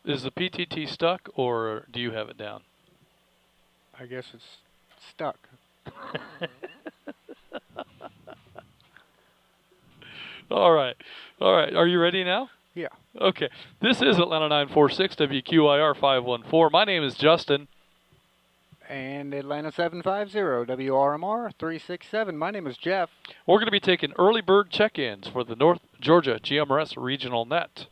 Is the PTT stuck, or do you have it down? I guess it's stuck. All right. All right. Are you ready now? Yeah. Okay. This is Atlanta 946 WQIR 514. My name is Justin. And Atlanta 750 WRMR 367. My name is Jeff. We're going to be taking early bird check-ins for the North Georgia GMRS Regional Net.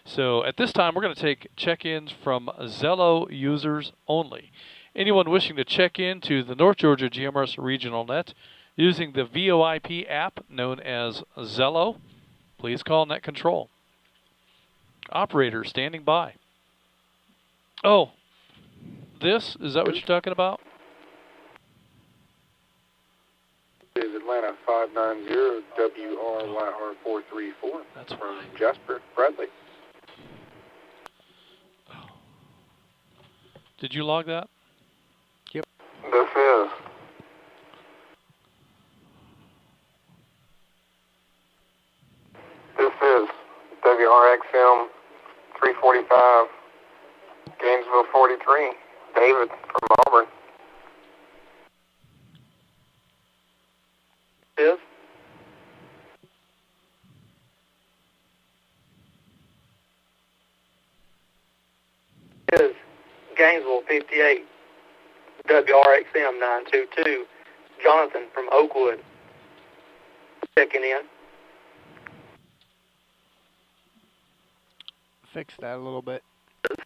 So at this time, we're going to take check-ins from Zello users only. Anyone wishing to check in to the North Georgia GMRS Regional Net using the VoIP app known as Zello, please call Net Control. Operator standing by. Oh, is that what you're talking about? This is Atlanta 590 WRYR 434. That's from right. Jasper Bradley. Did you log that? Yep. This is. This is WRXM 345, Gainesville 43, David from Auburn. Is. Is Gainesville 58, WRXM 922, Jonathan from Oakwood, checking in. Fix that a little bit. This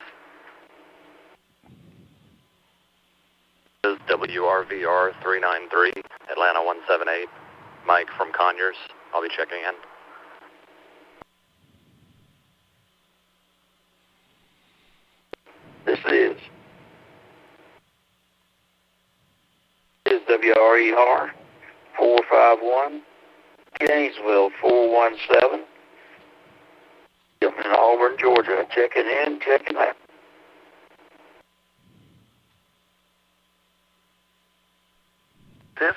is WRVR 393, Atlanta 178, Mike from Conyers. I'll be checking in. This is WRER 451, Gainesville 417, in Auburn, Georgia, checking in, checking out. This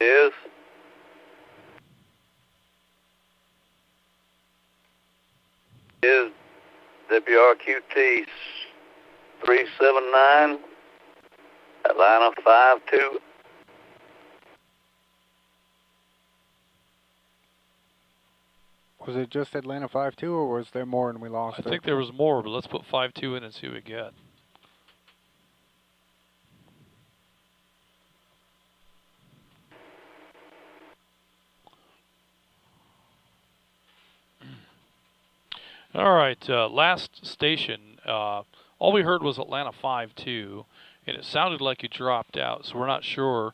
is WRQT 379, Atlanta 52. Was it just Atlanta 52, or was there more and we lost it? I think there was more, but let's put 52 in and see what we get. All right, last station. All we heard was Atlanta 52, and it sounded like you dropped out. So we're not sure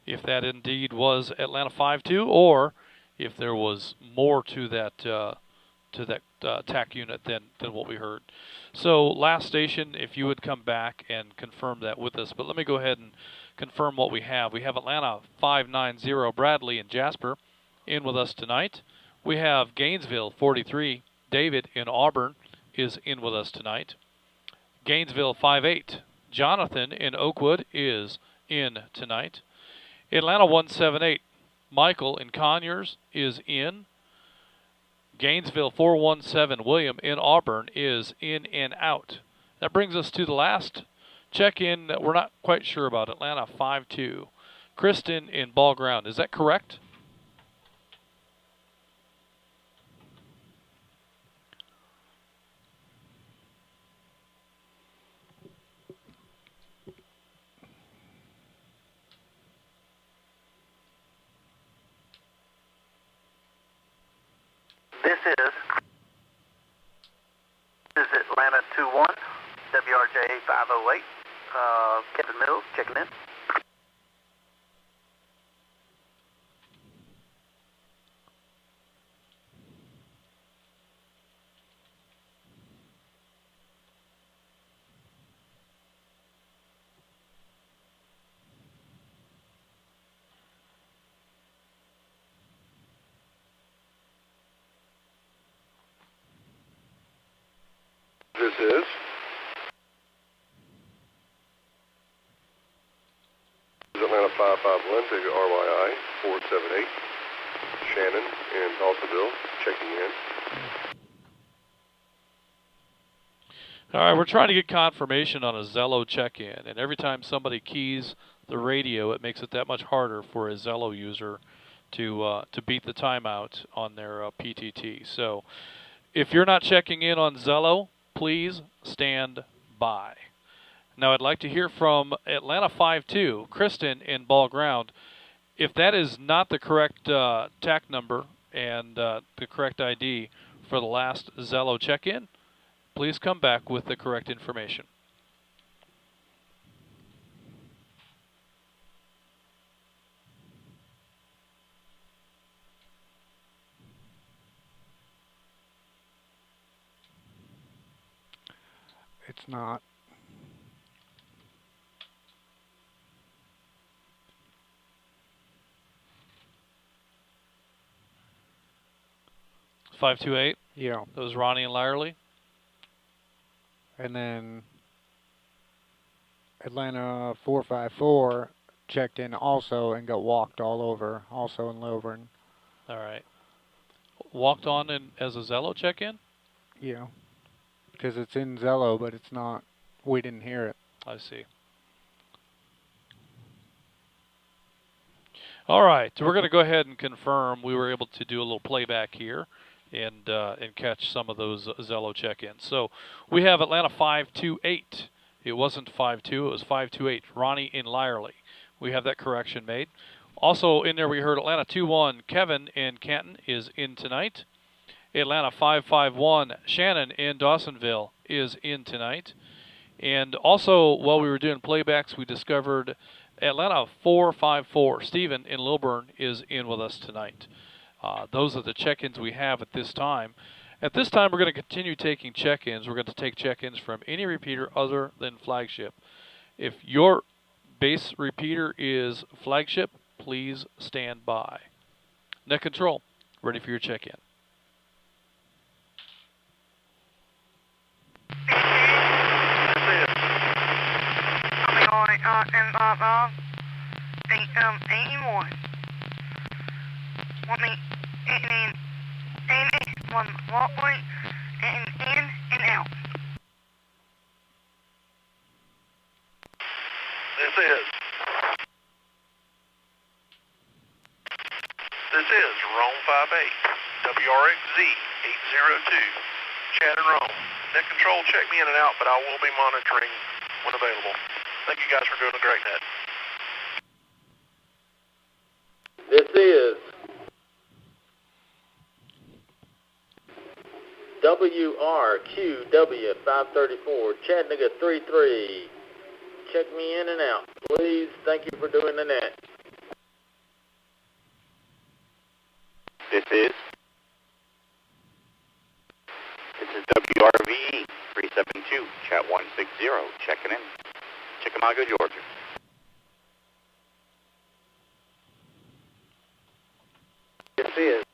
if that indeed was Atlanta 52 or if there was more to that TAC unit than what we heard. So last station, if you would come back and confirm that with us. But let me go ahead and confirm what we have. We have Atlanta 590 Bradley and Jasper in with us tonight. We have Gainesville 43. David in Auburn is in with us tonight. Gainesville 58. Jonathan in Oakwood is in tonight. Atlanta 178. Michael in Conyers is in. Gainesville 417. William in Auburn is in and out. That brings us to the last check-in that we're not quite sure about. Atlanta 52. Kristen in Ball Ground. Is that correct? This is Atlanta 21, WRJ 508, Kevin Mills checking in. This is. Atlanta 551 WRYI 478. Shannon in Dawsonville checking in. All right, we're trying to get confirmation on a Zello check-in, and every time somebody keys the radio, it makes it that much harder for a Zello user to beat the timeout on their PTT. So if you're not checking in on Zello, please stand by. Now I'd like to hear from Atlanta 5-2, Kristen in ball ground. If that is not the correct TAC number and the correct ID for the last Zello check-in, please come back with the correct information. It's not. $528. Yeah. That was Ronnie and Lyerly. And then Atlanta 454 checked in also and got walked all over, also in Lilburn. All right. Walked on in as a Zello check-in? Yeah. Because it's in Zello, but it's not. We didn't hear it. I see. All right. We're going to go ahead and confirm we were able to do a little playback here and catch some of those Zello check-ins. So we have Atlanta 528. It wasn't 5-2, it was 528. Ronnie in Lyerly. We have that correction made. Also in there we heard Atlanta 2-1. Kevin in Canton is in tonight. Atlanta 551. Shannon in Dawsonville is in tonight. And also while we were doing playbacks, we discovered Atlanta 454. Stephen in Lilburn is in with us tonight. Those are the check-ins we have at this time. At this time, we're going to continue taking check-ins. We're going to take check-ins from any repeater other than Flagship. If your base repeater is Flagship, please stand by. Net control, ready for your check-in. One walkway and in and out. This is Rome 58, WRXZ 802, Chad and Rome. Net control, check me in and out, but I will be monitoring when available. Thank you guys for doing a great net. This is WRQW 534, Chattanooga 33. Check me in and out, please. Thank you for doing the net. This is WRVE 372, Chat 160, checking in. Chickamauga, Georgia. This is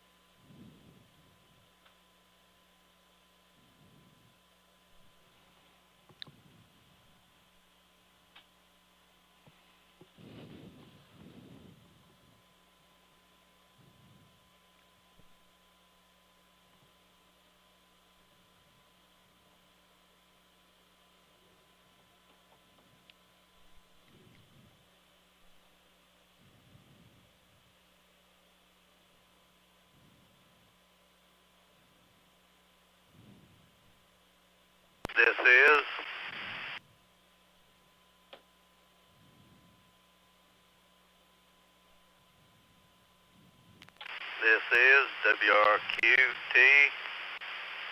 This is WRQT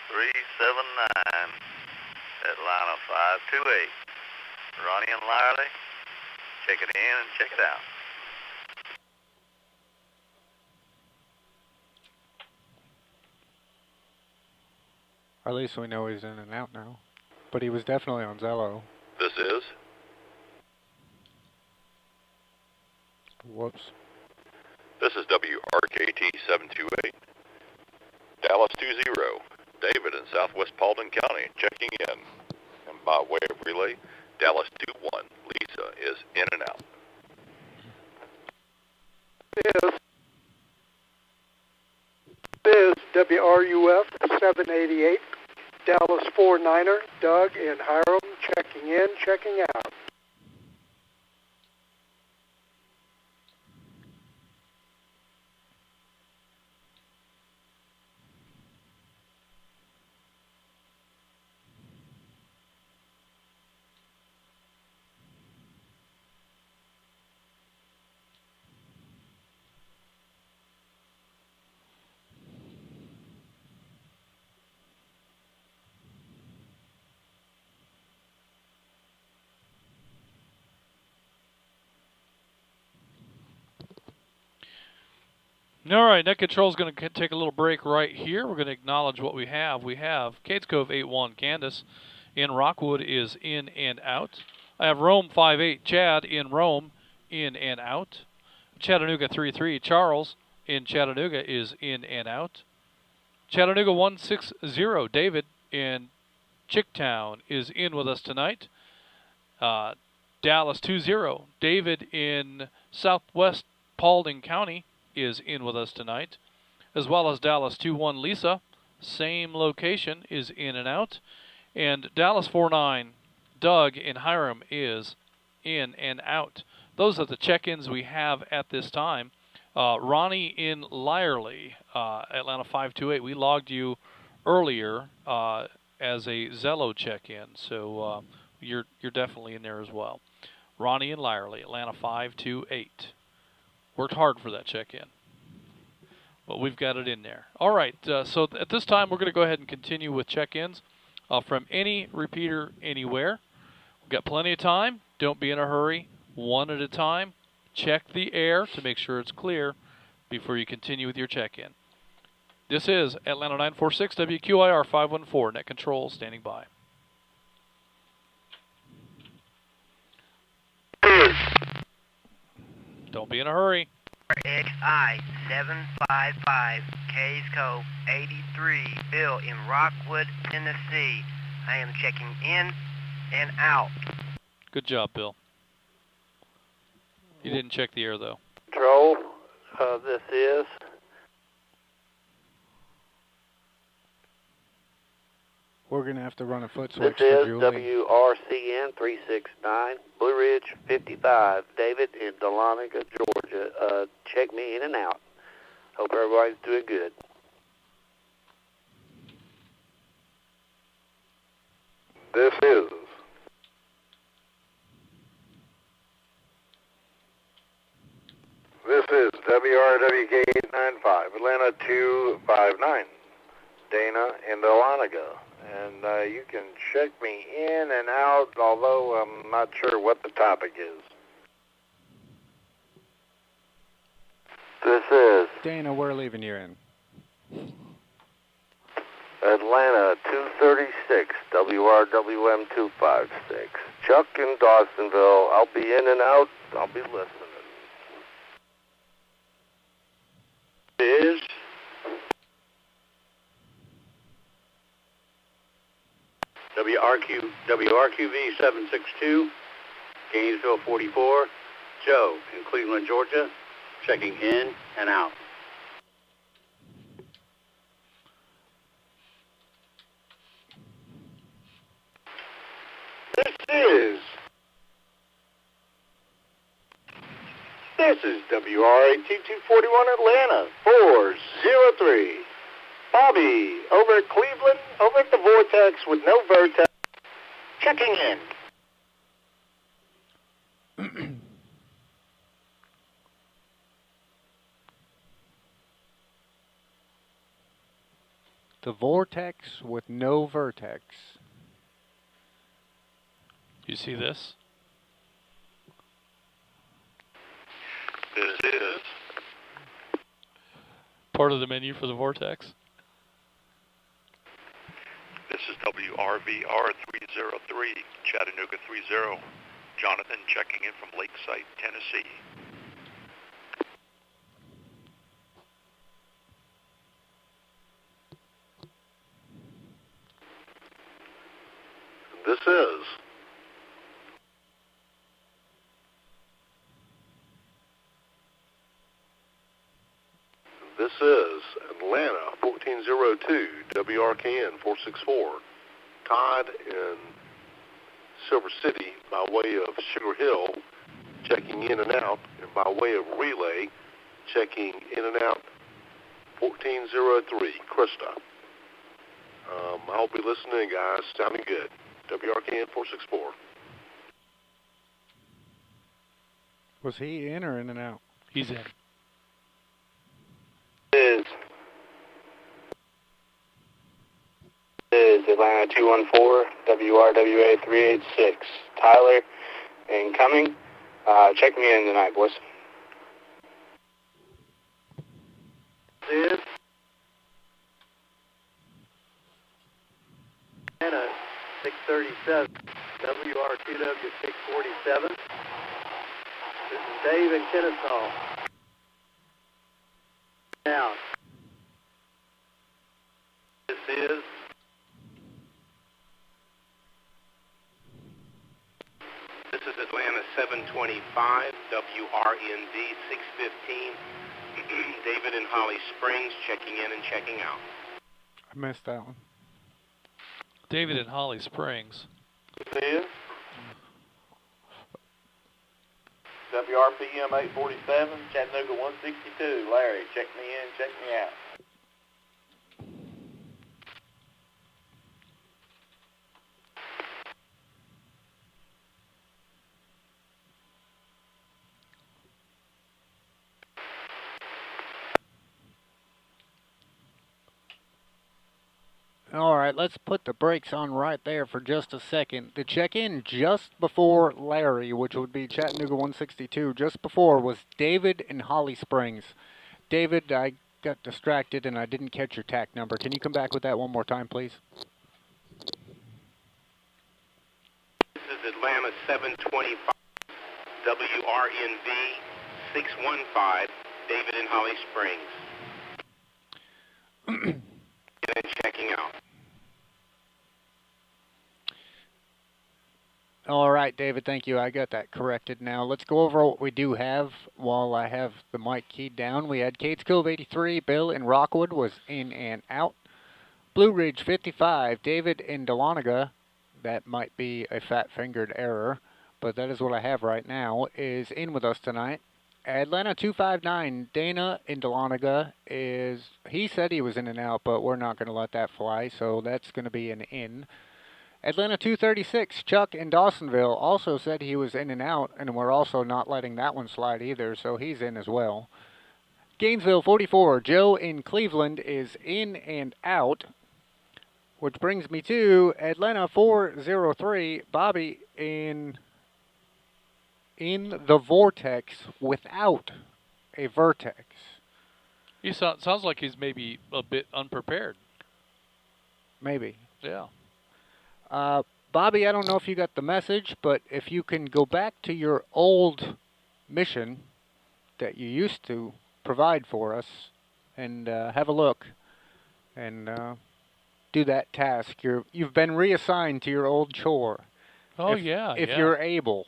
379, Atlanta 528. Ronnie and Lyerly, check it in and check it out. Or at least we know he's in and out now. But he was definitely on Zello. This is Whoops. This is WRKT 728, Dallas 20, David in Southwest Paulding County, checking in. And by way of relay, Dallas 21, Lisa is in and out. This is WRUF 788, Dallas 49er, Doug in Hiram, checking in, checking out. All right, Net Control is going to take a little break right here. We're going to acknowledge what we have. We have Cades Cove 81 Candace in Rockwood is in and out. I have Rome 58 Chad in Rome in and out. Chattanooga 33 Charles in Chattanooga is in and out. Chattanooga 160 David in Chicktown is in with us tonight. Dallas 20 David in Southwest Paulding County is in with us tonight, as well as Dallas 21 Lisa, same location, is in and out, and Dallas 49 Doug in Hiram is in and out. Those are the check-ins we have at this time. Ronnie in Lyerly, Atlanta 528. We logged you earlier as a Zello check-in, so you're definitely in there as well. Ronnie in Lyerly, Atlanta 528. Worked hard for that check-in, but we've got it in there. All right, so at this time, we're going to go ahead and continue with check-ins from any repeater anywhere. We've got plenty of time. Don't be in a hurry. One at a time. Check the air to make sure it's clear before you continue with your check-in. This is Atlanta 946 WQIR 514. Net Control standing by. Don't be in a hurry. XI 755 Cades Cove 83 Bill in Rockwood, Tennessee. I am checking in and out. Good job, Bill. You didn't check the air, though. Control, this is. We're going to have to run a foot switch This for is Julie. WRCN 369, Blue Ridge 55, David in Dahlonega, Georgia. Check me in and out. Hope everybody's doing good. This is. This is WRWK 895, Atlanta 259, Dana in Dahlonega. And you can check me in and out, although I'm not sure what the topic is. This is Dana, we're leaving you in. Atlanta 236, WRWM 256. Chuck in Dawsonville. I'll be in and out. I'll be listening. Is WRQV 762, Gainesville 44, Joe in Cleveland, Georgia, checking in and out. This is WRAT 241 Atlanta 403. Bobby over at Cleveland, over at the Vortex with no Vertex, checking in. The Vortex with no Vertex. You see this? This is Part of the menu for the Vortex. This is WRVR 303, Chattanooga 30. Jonathan checking in from Lakeside, Tennessee. This is Atlanta 1402, WRKN 464, Todd in Silver City by way of Sugar Hill, checking in and out, and by way of relay, checking in and out 1403, Krista. I'll be listening, guys. Sounding good. WRKN 464. Was he in or in and out? He's in. Is Atlanta 214, WRWA 386. Tyler, incoming. Check me in tonight, boys. Is Atlanta 637, WR2W 647. This is Dave in Kennesaw. Now, this is Atlanta 725, WRND 615. David in Holly Springs, checking in and checking out. I missed that one. David in Holly Springs. This is WRPM 847, Chattanooga 162. Larry, check me in, check me out. All right, let's put the brakes on right there for just a second. The check-in just before Larry, which would be Chattanooga 162, just before was David in Holly Springs. David, I got distracted and I didn't catch your TAC number. Can you come back with that one more time, please? This is Atlanta 725, WRNV 615, David in Holly Springs. And checking out. All right, David, thank you. I got that corrected now. Let's go over what we do have while I have the mic keyed down. We had Kate's Cove 83, Bill in Rockwood was in and out. Blue Ridge 55, David in Dahlonega, that might be a fat-fingered error, but that is what I have right now, is in with us tonight. Atlanta 259, Dana in Dahlonega is, he said he was in and out, but we're not going to let that fly, so that's going to be an in. Atlanta 236, Chuck in Dawsonville also said he was in and out, and we're also not letting that one slide either, so he's in as well. Gainesville 44, Joe in Cleveland is in and out, which brings me to Atlanta 403, Bobby in the vortex without a vertex. He sounds like he's maybe a bit unprepared. Maybe. Yeah. Bobby, I don't know if you got the message, but if you can go back to your old mission that you used to provide for us and have a look and do that task. You've been reassigned to your old chore. Oh, if you're able.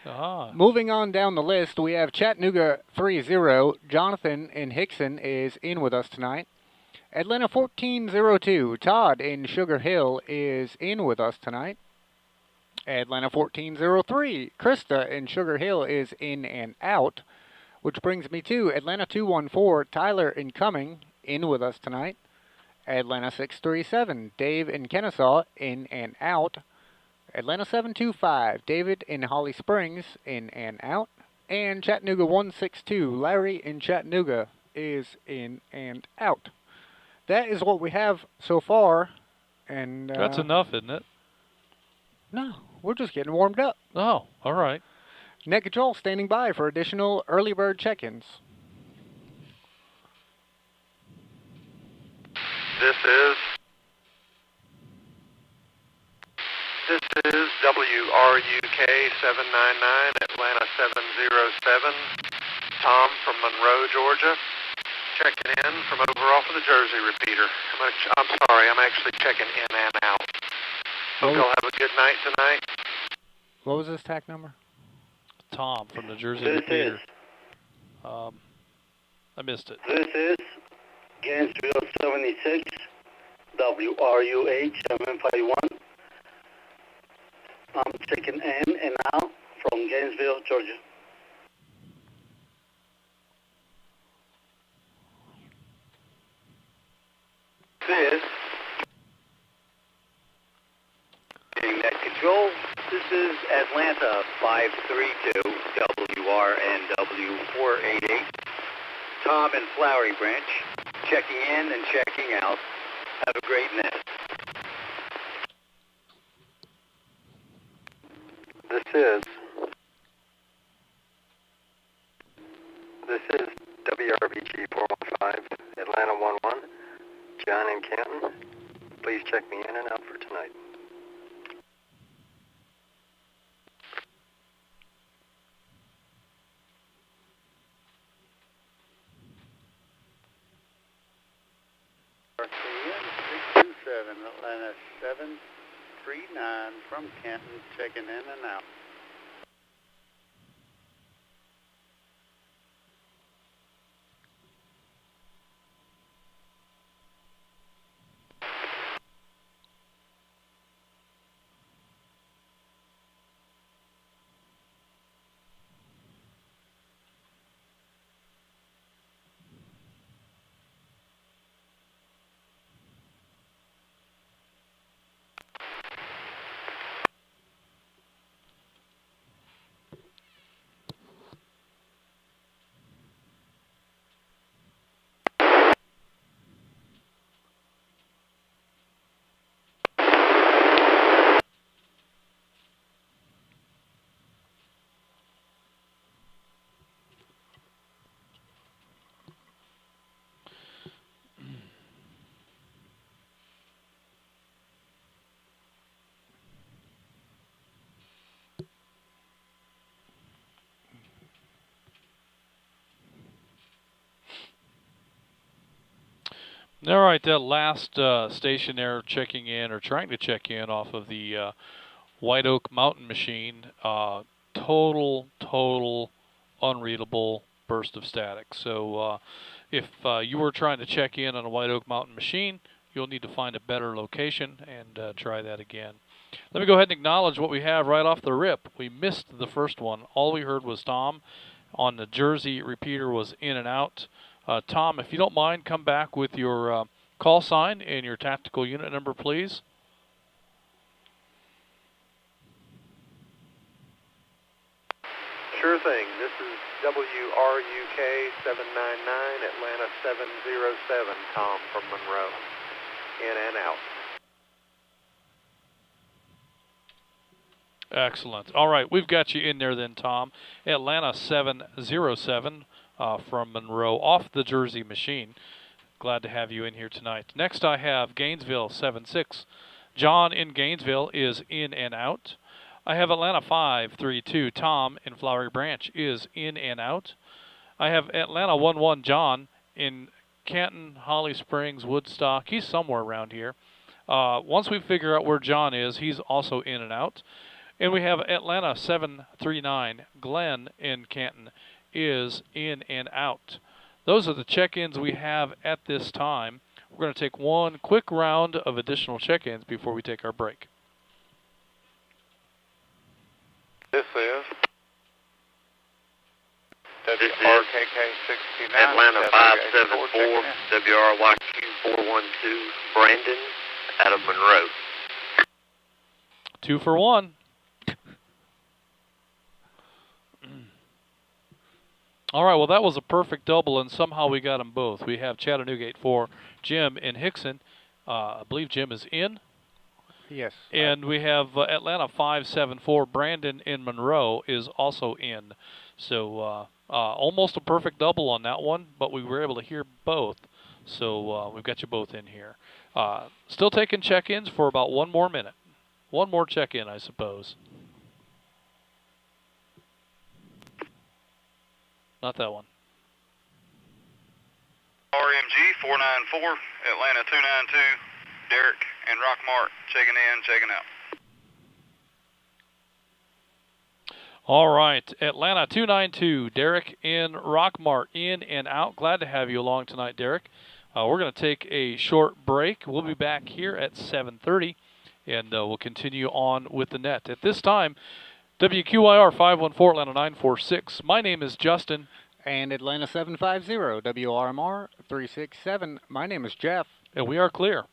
Ah. Moving on down the list, we have Chattanooga 30. Jonathan in Hickson is in with us tonight. Atlanta 1402, Todd in Sugar Hill is in with us tonight. Atlanta 1403, Krista in Sugar Hill is in and out, which brings me to Atlanta 214, Tyler incoming, in with us tonight. Atlanta 637, Dave in Kennesaw, in and out. Atlanta 725, David in Holly Springs, in and out. And Chattanooga 162, Larry in Chattanooga is in and out. That is what we have so far. And that's enough, isn't it? No, we're just getting warmed up. Oh, all right. Net Control standing by for additional early bird check-ins. This is WRUK 799, Atlanta 707. Tom from Monroe, Georgia. Checking in from over off of the Jersey repeater. I'm sorry, I'm actually checking in and out. Hope y'all have a good night tonight. What was this TAC number? Tom from the Jersey repeater. I missed it. This is Gainesville 76, WRUH 751, I'm checking in and out from Gainesville, Georgia. This is net control. This is Atlanta 532 WRNW 488. Tom in Flowery Branch, checking in and checking out. Have a great net. This is WRBG 415, Atlanta 11, John in Canton. Please check me in and out for tonight. RCN 627, Atlanta 739 from Canton, checking in and out. All right, that last station there checking in or trying to check in off of the White Oak Mountain machine, total unreadable burst of static. So if you were trying to check in on a White Oak Mountain machine, you'll need to find a better location and try that again. Let me go ahead and acknowledge what we have right off the rip. We missed the first one. All we heard was Tom. On the Jersey repeater was in and out. Tom, if you don't mind, come back with your call sign and your tactical unit number, please. Sure thing. This is WRUK 799, Atlanta 707, Tom from Monroe. In and out. Excellent. All right, we've got you in there then, Tom. Atlanta 707 from Monroe off the Jersey machine. Glad to have you in here tonight. Next I have Gainesville 76. John in Gainesville is in and out. I have Atlanta 532. Tom in Flowery Branch is in and out. I have Atlanta 11 John in Canton, Holly Springs, Woodstock. He's somewhere around here. Once we figure out where John is, he's also in and out. And we have Atlanta 739. Glenn in Canton is in and out. Those are the check-ins we have at this time. We're going to take one quick round of additional check-ins before we take our break. This is WRKK 69. Atlanta 574, WRYQ 412, Brandon out of Monroe. 2 for 1. All right, well, that was a perfect double, and somehow we got them both. We have Chattanooga 84, Jim in Hickson. I believe Jim is in. Yes. And we have Atlanta 574, Brandon in Monroe is also in. So almost a perfect double on that one, but we were able to hear both. So we've got you both in here. Still taking check-ins for about 1 more minute. 1 more check-in, I suppose. Not that one. RMG 494, Atlanta 292, Derek and Rockmart checking in, checking out. All right, Atlanta 292, Derek in Rockmart, in and out. Glad to have you along tonight, Derek. We're going to take a short break. We'll be back here at 7:30, and we'll continue on with the net. At this time, WQIR 514, Atlanta 946. My name is Justin. And Atlanta 750, WRMR 367. My name is Jeff. And we are clear.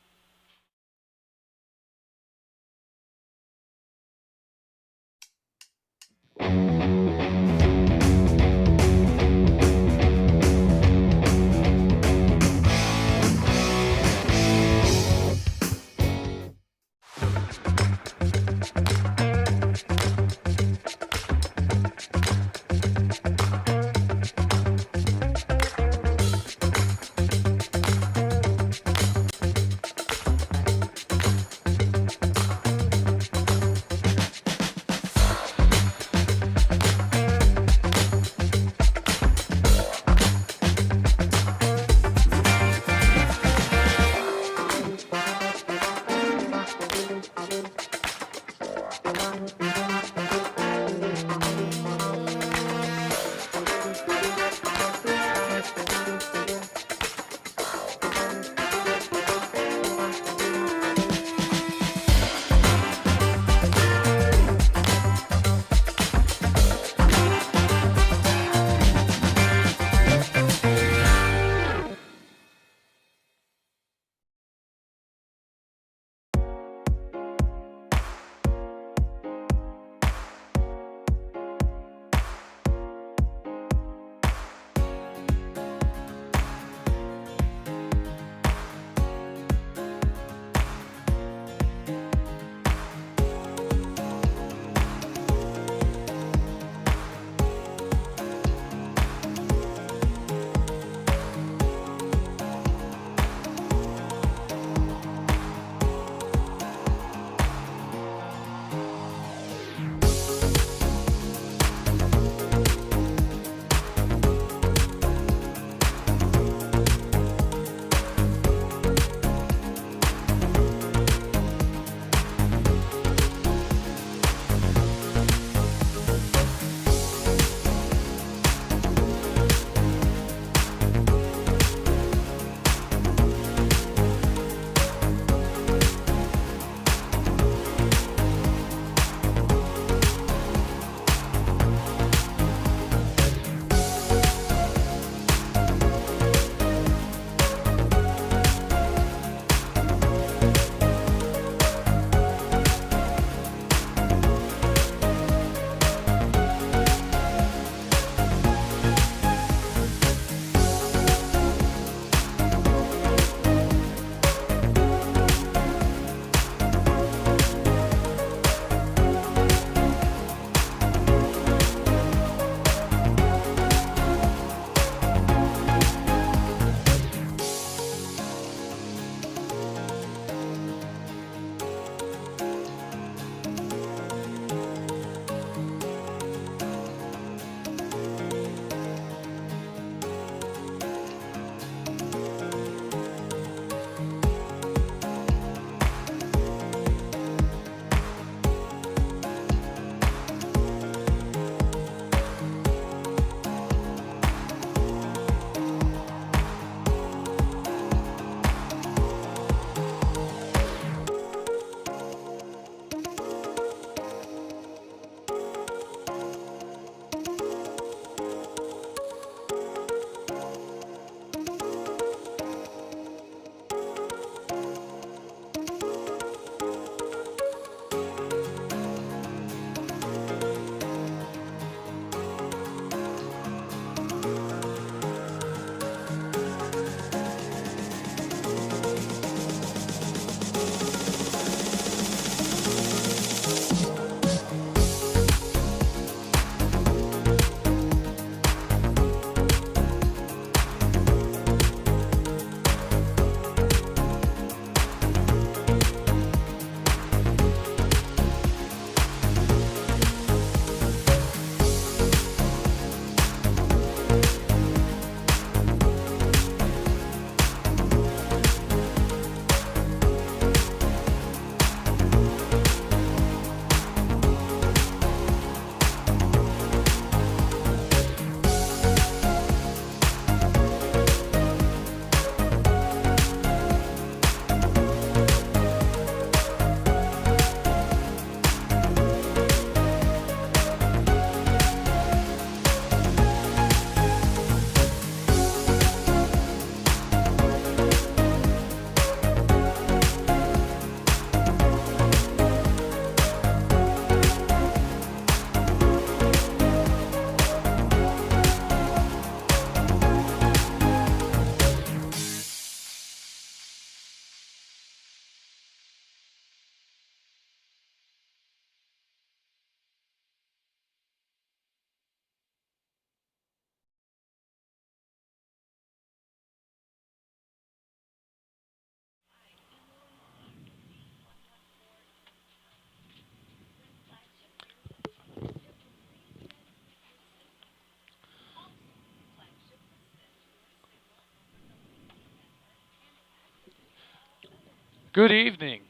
Good evening,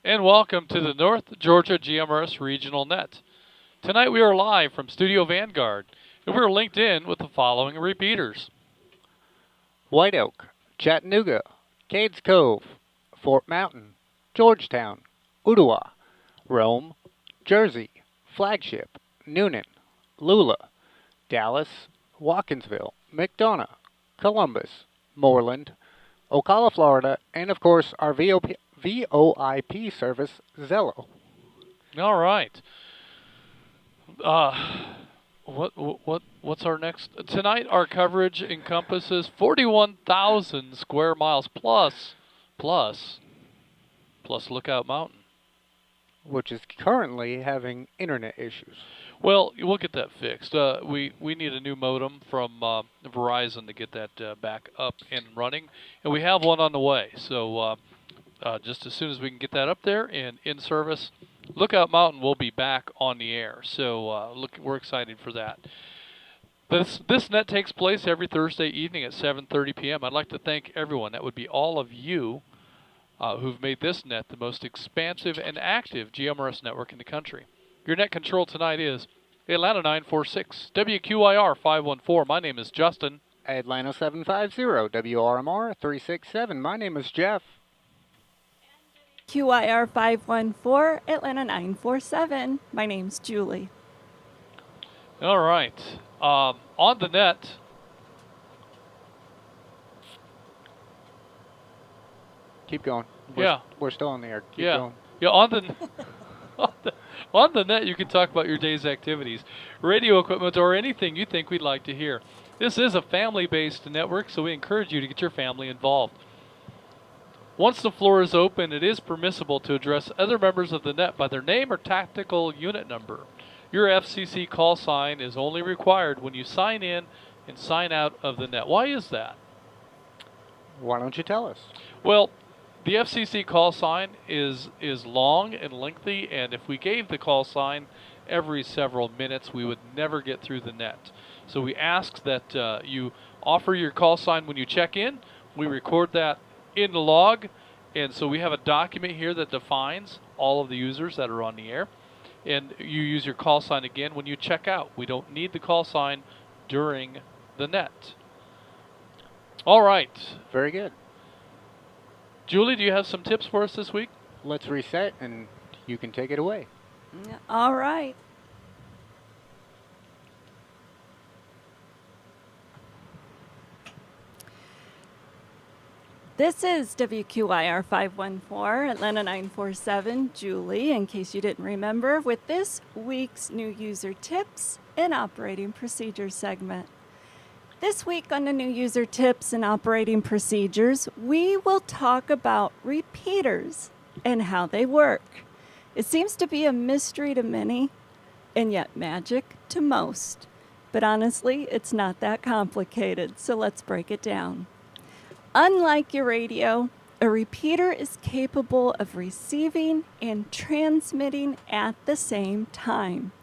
and welcome to the North Georgia GMRS Regional Net. Tonight we are live from Studio Vanguard, and we're linked in with the following repeaters. White Oak, Chattanooga, Cades Cove, Fort Mountain, Georgetown, Ottawa, Rome, Jersey, Flagship, Noonan, Lula, Dallas, Watkinsville, McDonough, Columbus, Moreland, Ocala, Florida, and of course our VoIP service, Zello. All right. What's our next? Tonight our coverage encompasses 41,000 square miles plus Lookout Mountain, which is currently having internet issues. Well, we'll get that fixed. We need a new modem from Verizon to get that back up and running, and we have one on the way. So just as soon as we can get that up there and in service, Lookout Mountain will be back on the air. So we're excited for that. This net takes place every Thursday evening at 7:30 p.m. I'd like to thank everyone. That would be all of you who've made this net the most expansive and active GMRS network in the country. Your net control tonight is Atlanta 946, WQIR 514. My name is Justin. Atlanta 750, WRMR 367. My name is Jeff. QIR 514, Atlanta 947. My name's Julie. All right. On the net. Keep going. We're still on the air. Keep going. Yeah, on the net, you can talk about your day's activities, radio equipment, or anything you think we'd like to hear. This is a family-based network, so we encourage you to get your family involved. Once the floor is open, it is permissible to address other members of the net by their name or tactical unit number. Your FCC call sign is only required when you sign in and sign out of the net. Why is that? Why don't you tell us? Well, the FCC call sign is long and lengthy, and if we gave the call sign every several minutes, we would never get through the net. So we ask that you offer your call sign when you check in. We record that in the log, and so we have a document here that defines all of the users that are on the air, and you use your call sign again when you check out. We don't need the call sign during the net. All right. Very good. Julie, do you have some tips for us this week? Let's reset, and you can take it away. All right. This is WQIR 514, Atlanta 947, Julie, in case you didn't remember, with this week's new user tips and operating procedures segment. This week on the new user tips and operating procedures, we will talk about repeaters and how they work. It seems to be a mystery to many and yet magic to most. But honestly, it's not that complicated, so let's break it down. Unlike your radio, a repeater is capable of receiving and transmitting at the same time.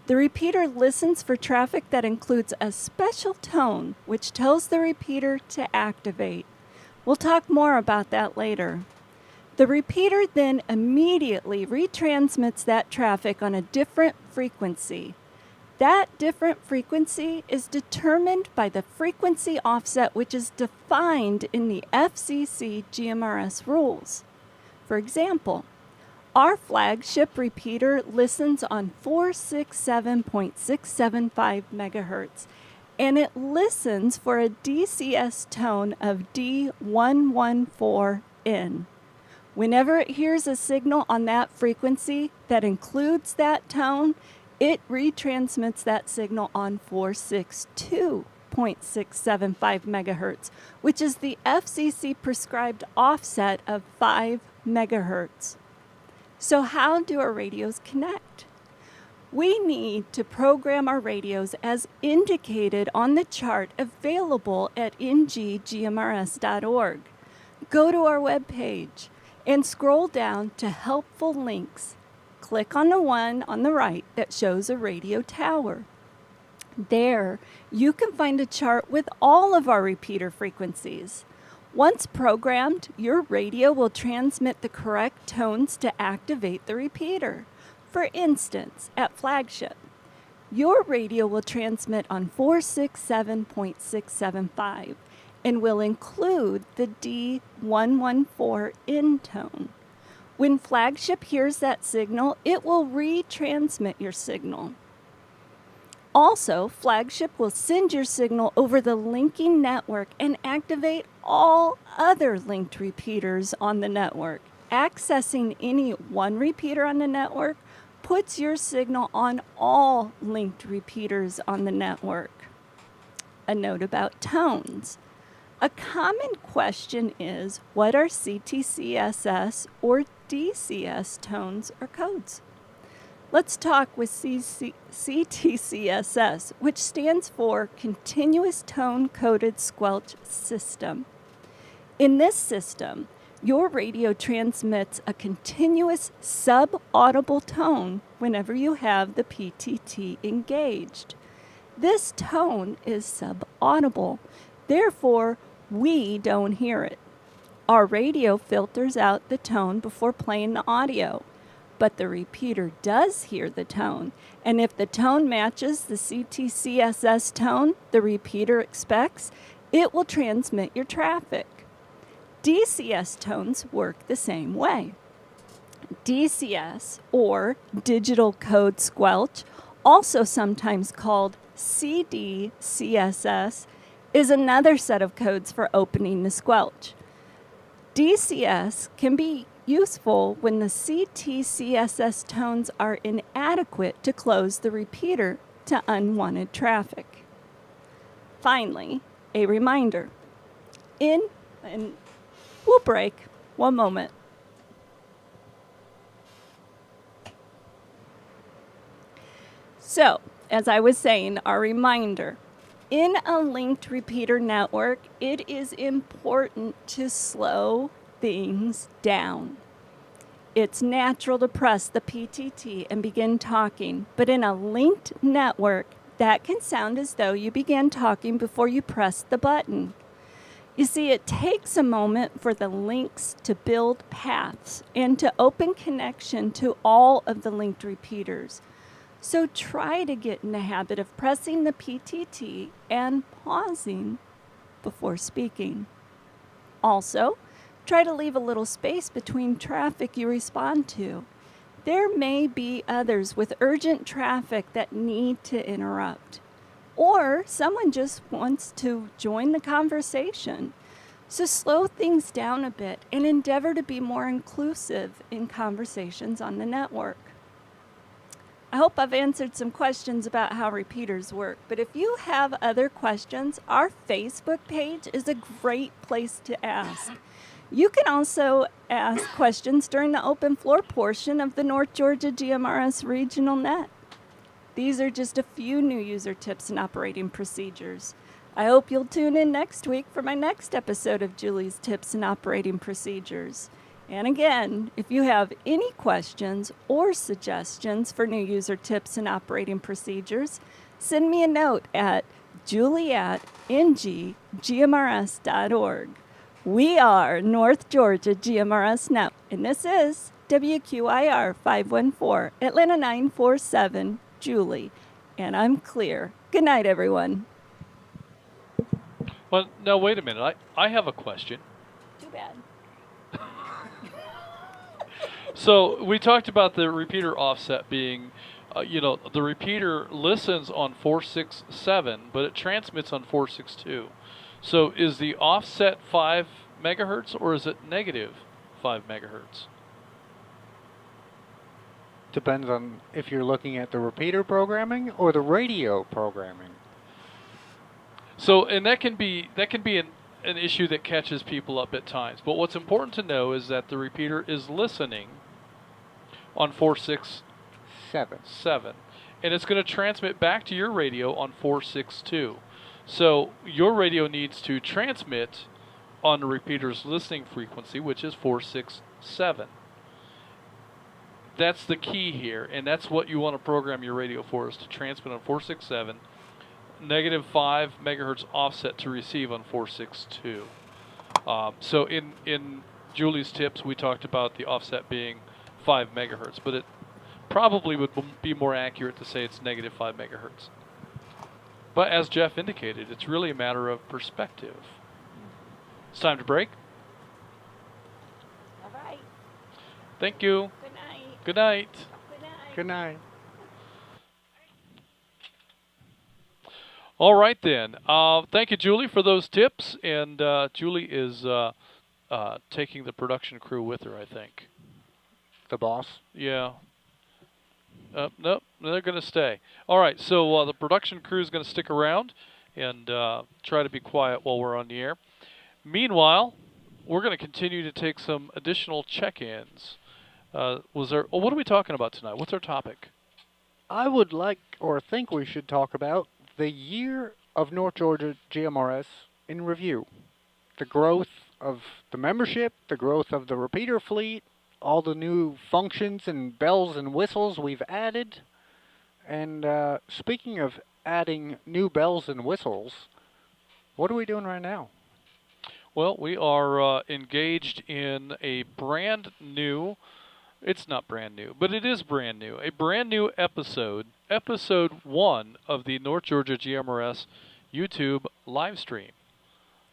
The repeater listens for traffic that includes a special tone, which tells the repeater to activate. We'll talk more about that later. The repeater then immediately retransmits that traffic on a different frequency. That different frequency is determined by the frequency offset, which is defined in the FCC GMRS rules. For example, our flagship repeater listens on 467.675 megahertz, and it listens for a DCS tone of D114N. Whenever it hears a signal on that frequency that includes that tone, it retransmits that signal on 462.675 megahertz, which is the FCC prescribed offset of 5 megahertz. So how do our radios connect? We need to program our radios as indicated on the chart available at NGGMRS.org. Go to our webpage and scroll down to helpful links. Click on the one on the right that shows a radio tower. There, you can find a chart with all of our repeater frequencies. Once programmed, your radio will transmit the correct tones to activate the repeater. For instance, at flagship, your radio will transmit on 467.675 and will include the D114 in tone. When flagship hears that signal, it will retransmit your signal. Also, flagship will send your signal over the linking network and activate all other linked repeaters on the network. Accessing any one repeater on the network puts your signal on all linked repeaters on the network. A note about tones. A common question is, what are CTCSS or DCS tones or codes? Let's talk with CTCSS, which stands for Continuous Tone Coded Squelch System. In this system, your radio transmits a continuous sub-audible tone whenever you have the PTT engaged. This tone is sub-audible, therefore we don't hear it. Our radio filters out the tone before playing the audio, but the repeater does hear the tone, and if the tone matches the CTCSS tone the repeater expects, it will transmit your traffic. DCS tones work the same way. DCS, or Digital Code Squelch, also sometimes called CDCSS, is another set of codes for opening the squelch. DCS can be useful when the CTCSS tones are inadequate to close the repeater to unwanted traffic. Finally, a reminder. And we'll break. One moment. So, as I was saying, our reminder. In a linked repeater network, it is important to slow things down. It's natural to press the PTT and begin talking, but in a linked network, that can sound as though you began talking before you pressed the button. You see, it takes a moment for the links to build paths and to open connection to all of the linked repeaters. So try to get in the habit of pressing the PTT and pausing before speaking. Also, try to leave a little space between traffic you respond to. There may be others with urgent traffic that need to interrupt. Or someone just wants to join the conversation. So slow things down a bit and endeavor to be more inclusive in conversations on the network. I hope I've answered some questions about how repeaters work, but if you have other questions, our Facebook page is a great place to ask. You can also ask questions during the open floor portion of the North Georgia GMRS Regional Net. These are just a few new user tips and operating procedures. I hope you'll tune in next week for my next episode of Julie's Tips and Operating Procedures. And again, if you have any questions or suggestions for new user tips and operating procedures, send me a note at julie@nggmrs.org. We are North Georgia GMRS Network, and this is WQIR 514, Atlanta 947, Julie. And I'm clear. Good night, everyone. Well, now wait a minute. I have a question. Too bad. So we talked about the repeater offset being, the repeater listens on 467, but it transmits on 462. So is the offset 5 megahertz or is it negative 5 megahertz? Depends on if you're looking at the repeater programming or the radio programming. So, and that can be an issue that catches people up at times. But what's important to know is that the repeater is listening on 467, and it's going to transmit back to your radio on 462. So your radio needs to transmit on the repeater's listening frequency, which is 467. That's the key here, and that's what you want to program your radio for, is to transmit on 467, negative 5 megahertz offset to receive on 462. So in Julie's tips, we talked about the offset being 5 megahertz, but it probably would be more accurate to say it's negative 5 megahertz. But as Jeff indicated, it's really a matter of perspective. It's time to break. All right. Thank you. Good night. Good night. Good night. Good night. All right then. Thank you, Julie, for those tips. And Julie is taking the production crew with her, I think. The boss? Yeah. Nope, they're going to stay. All right, so the production crew is going to stick around and try to be quiet while we're on the air. Meanwhile, we're going to continue to take some additional check-ins. What are we talking about tonight? What's our topic? I would like or think we should talk about the year of North Georgia GMRS in review. The growth of the membership, the growth of the repeater fleet, all the new functions and bells and whistles we've added. And speaking of adding new bells and whistles, what are we doing right now? Well, we are engaged in a brand new, it's not brand new, but it is brand new, a brand new episode 1 of the North Georgia GMRS YouTube live stream.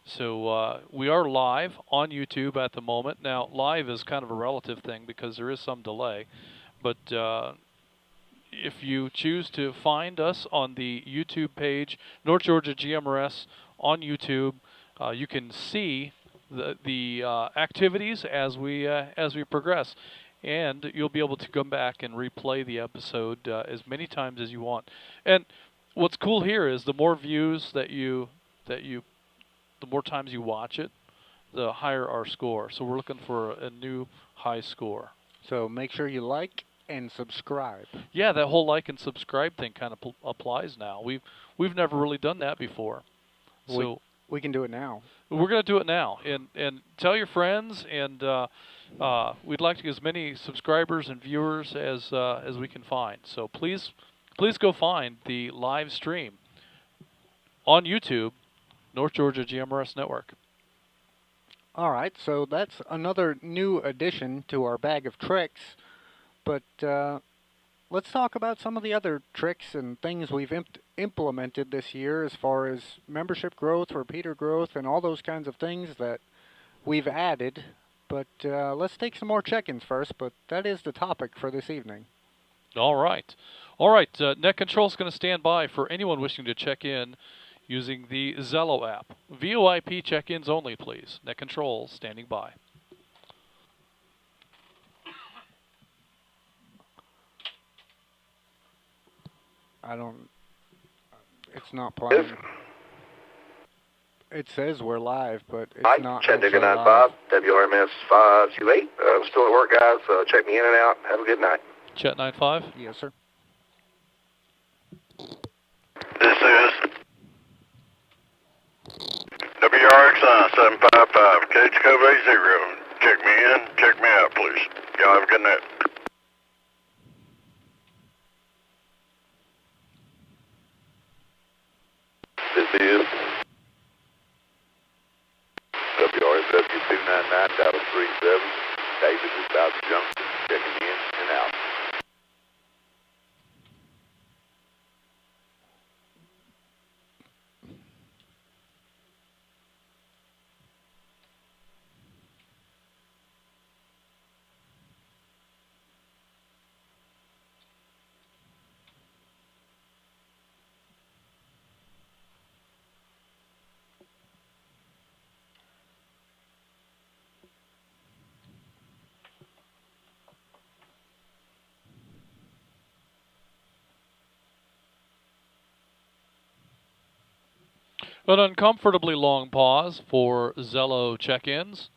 So we are live on YouTube at the moment. Now, live is kind of a relative thing because there is some delay, but if you choose to find us on the YouTube page, North Georgia GMRS on YouTube, you can see the activities as we progress, and you'll be able to come back and replay the episode as many times as you want. And what's cool here is the more views the more times you watch it, the higher our score. So we're looking for a new high score. So make sure you like and subscribe. Yeah, that whole like and subscribe thing kind of applies now. We've never really done that before. So we can do it now. We're going to do it now, and tell your friends, and we'd like to get as many subscribers and viewers as we can find. So please go find the live stream on YouTube, North Georgia GMRS Network. All right, so that's another new addition to our bag of tricks. But let's talk about some of the other tricks and things we've implemented this year as far as membership growth, repeater growth, and all those kinds of things that we've added. But let's take some more check-ins first, but that is the topic for this evening. All right. All right, Net Control is going to stand by for anyone wishing to check in using the Zello app. VoIP check-ins only, please. Net Control standing by. It's not playing. It says we're live, but it's Mike, not. Chattanooga 95, WRMS 528. I'm still at work, guys, so check me in and out. Have a good night. Chat 95? Yes, sir. This is WRXI 755, Cage Cove 80. Check me in, check me out, please. Y'all have a good night. This is WRSW 299, Dallas 37, David is South Junction, checking in and out. An uncomfortably long pause for Zello check-ins.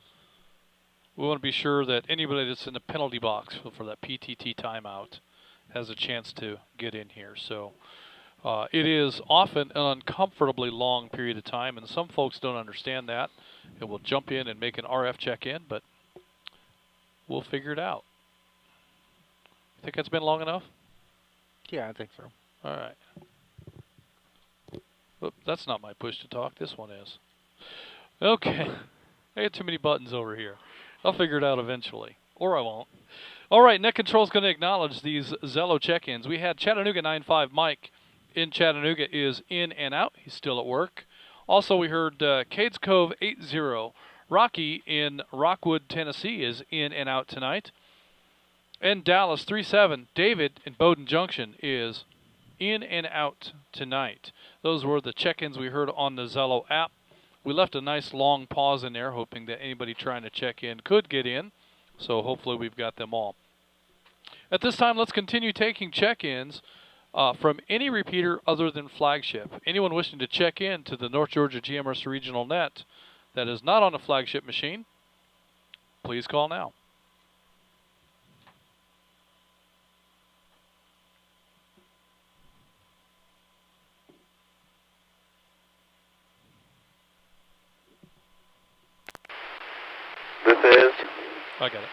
We want to be sure that anybody that's in the penalty box for that PTT timeout has a chance to get in here. So it is often an uncomfortably long period of time, and some folks don't understand that. It will jump in and make an RF check-in, but we'll figure it out. Think that's been long enough? Yeah, I think so. All right. Oop, that's not my push to talk. This one is. Okay. I got too many buttons over here. I'll figure it out eventually. Or I won't. All right, Net Control's going to acknowledge these Zello check-ins. We had Chattanooga 95 Mike in Chattanooga is in and out. He's still at work. Also, we heard Cades Cove 80. Rocky in Rockwood, Tennessee is in and out tonight. And Dallas 37. David in Bowdoin Junction is in and out tonight. Those were the check-ins we heard on the Zello app. We left a nice long pause in there, hoping that anybody trying to check in could get in. So hopefully we've got them all. At this time, let's continue taking check-ins from any repeater other than flagship. Anyone wishing to check in to the North Georgia GMRS Regional Net that is not on a flagship machine, please call now. This is. I got it.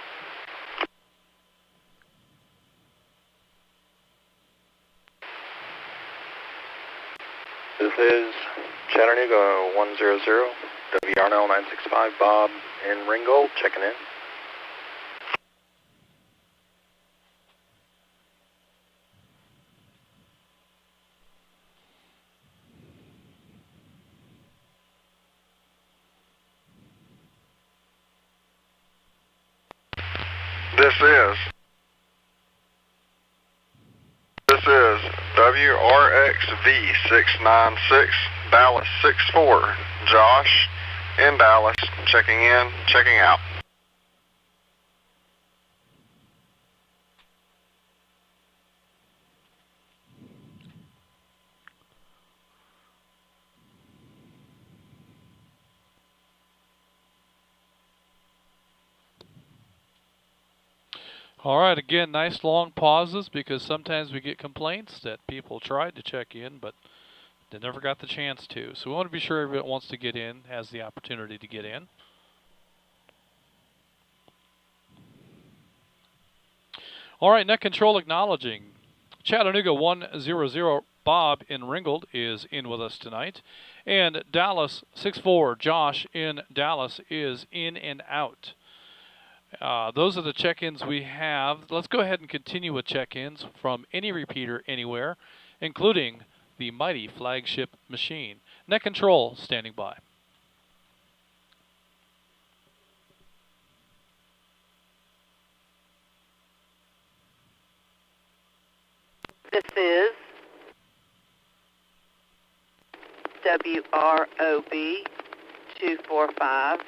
This is Chattanooga 100, WRNL 965, Bob in Ringgold, checking in. This is WRXV 696, Dallas 64, Josh in Dallas, checking in, checking out. All right, again, nice long pauses because sometimes we get complaints that people tried to check in, but they never got the chance to. So we want to be sure everyone that wants to get in has the opportunity to get in. All right, Net Control acknowledging Chattanooga 100, Bob in Ringgold is in with us tonight. And Dallas 64, Josh in Dallas is in and out. Those are the check-ins we have. Let's go ahead and continue with check-ins from any repeater anywhere, including the mighty flagship machine. Net Control standing by. This is WROB 245,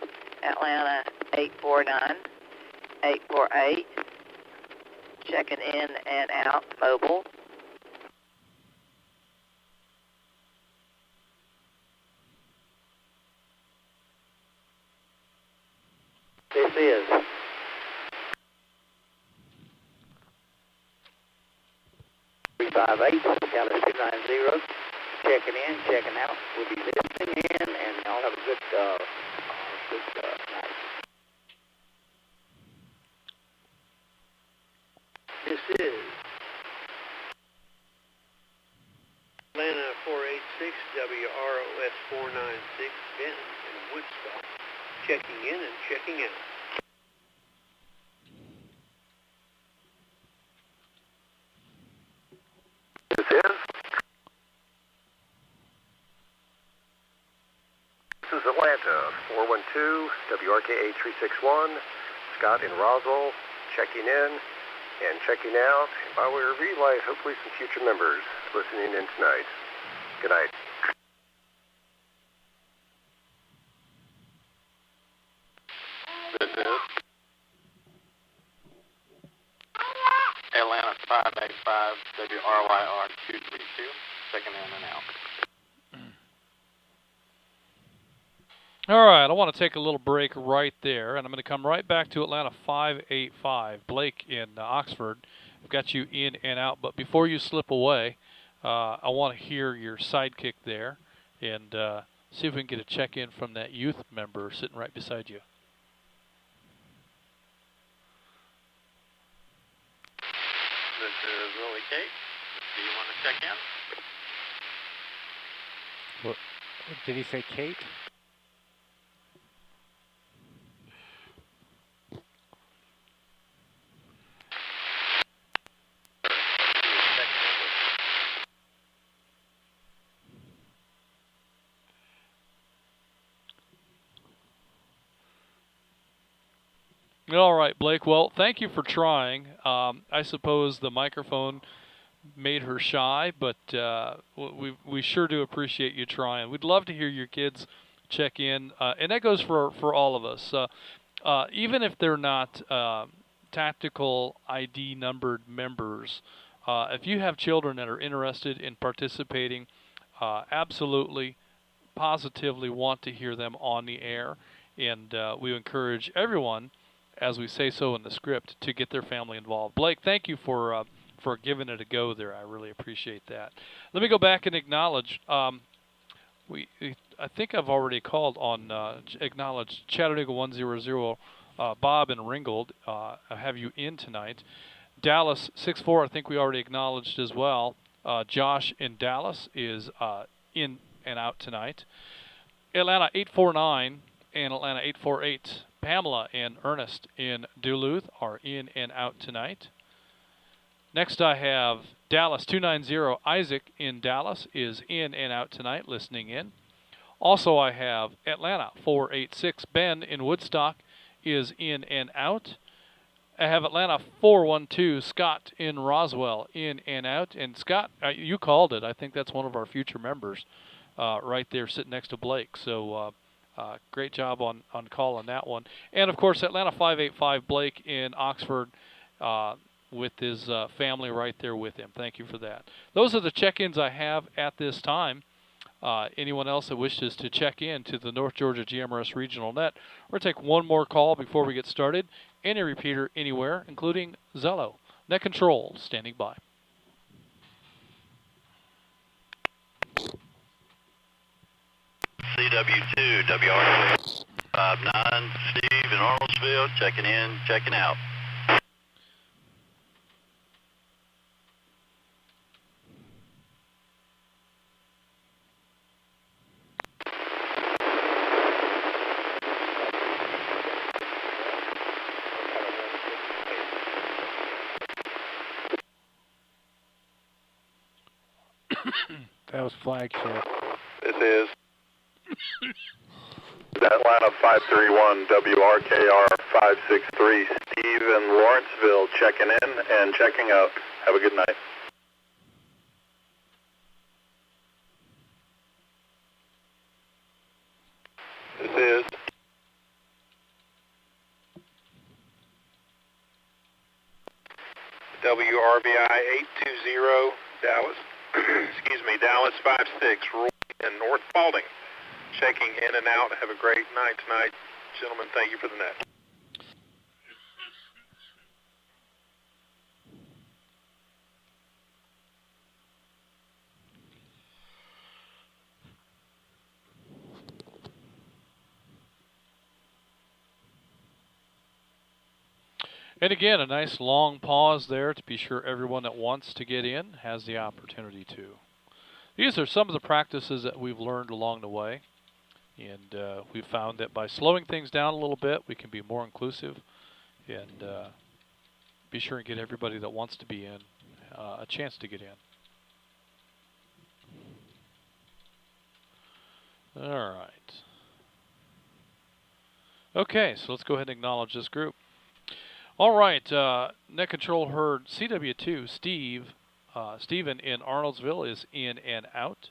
Atlanta 849. 848, checking in and out, mobile. This is. $358, Dallas 290, checking in, checking out. We'll be listening in, and y'all have a good night. This is Atlanta 486, WROS 496, Benton and Woodstock, checking in and checking out. This is Atlanta 412, WRKA 361, Scott in Roswell, checking in and checking out. And by way of relay, hopefully some future members listening in tonight. Good night. This is Atlanta 585, WRYR 232, checking in and out. All right, I want to take a little break right there, and I'm going to come right back to Atlanta 585. Blake in Oxford, I've got you in and out, but before you slip away, I want to hear your sidekick there and see if we can get a check-in from that youth member sitting right beside you. This is Willie Kate. Do you want to check in? What did he say, Kate? All right, Blake. Well, thank you for trying. I suppose the microphone made her shy, but we sure do appreciate you trying. We'd love to hear your kids check in, and that goes for all of us. Even if they're not tactical ID numbered members, if you have children that are interested in participating, absolutely, positively want to hear them on the air, and we encourage everyone, as we say so in the script, to get their family involved. Blake, thank you for giving it a go there. I really appreciate that. Let me go back and acknowledge. I think I've already called on acknowledged Chattanooga 100, Bob and Ringgold. I have you in tonight. Dallas 64, I think we already acknowledged as well. Josh in Dallas is in and out tonight. Atlanta 849 and Atlanta 848. Pamela and Ernest in Duluth are in and out tonight. Next I have Dallas 290. Isaac in Dallas is in and out tonight, listening in. Also I have Atlanta 486. Ben in Woodstock is in and out. I have Atlanta 412. Scott in Roswell in and out. And Scott, you called it. I think that's one of our future members right there sitting next to Blake. So great job on calling that one. And, of course, Atlanta 585, Blake in Oxford with his family right there with him. Thank you for that. Those are the check-ins I have at this time. Anyone else that wishes to check in to the North Georgia GMRS Regional Net, we're going to take one more call before we get started. Any repeater anywhere, including Zello. Net control standing by. CW2, WR 59, Steve in Arnoldville, checking in, checking out. That was flagship. This is Atlanta 531 WRKR 563. Steve in Lawrenceville checking in and checking out. Have a good night. This is WRBI 820 Dallas. Excuse me, Dallas 56, Roy in North Paulding. Checking in and out. Have a great night tonight. Gentlemen, thank you for the net. And again, a nice long pause there to be sure everyone that wants to get in has the opportunity to. These are some of the practices that we've learned along the way. And we've found that by slowing things down a little bit, we can be more inclusive and be sure and get everybody that wants to be in a chance to get in. All right. Okay, so let's go ahead and acknowledge this group. All right, net control heard CW2, Stephen in Arnoldsville is in and out.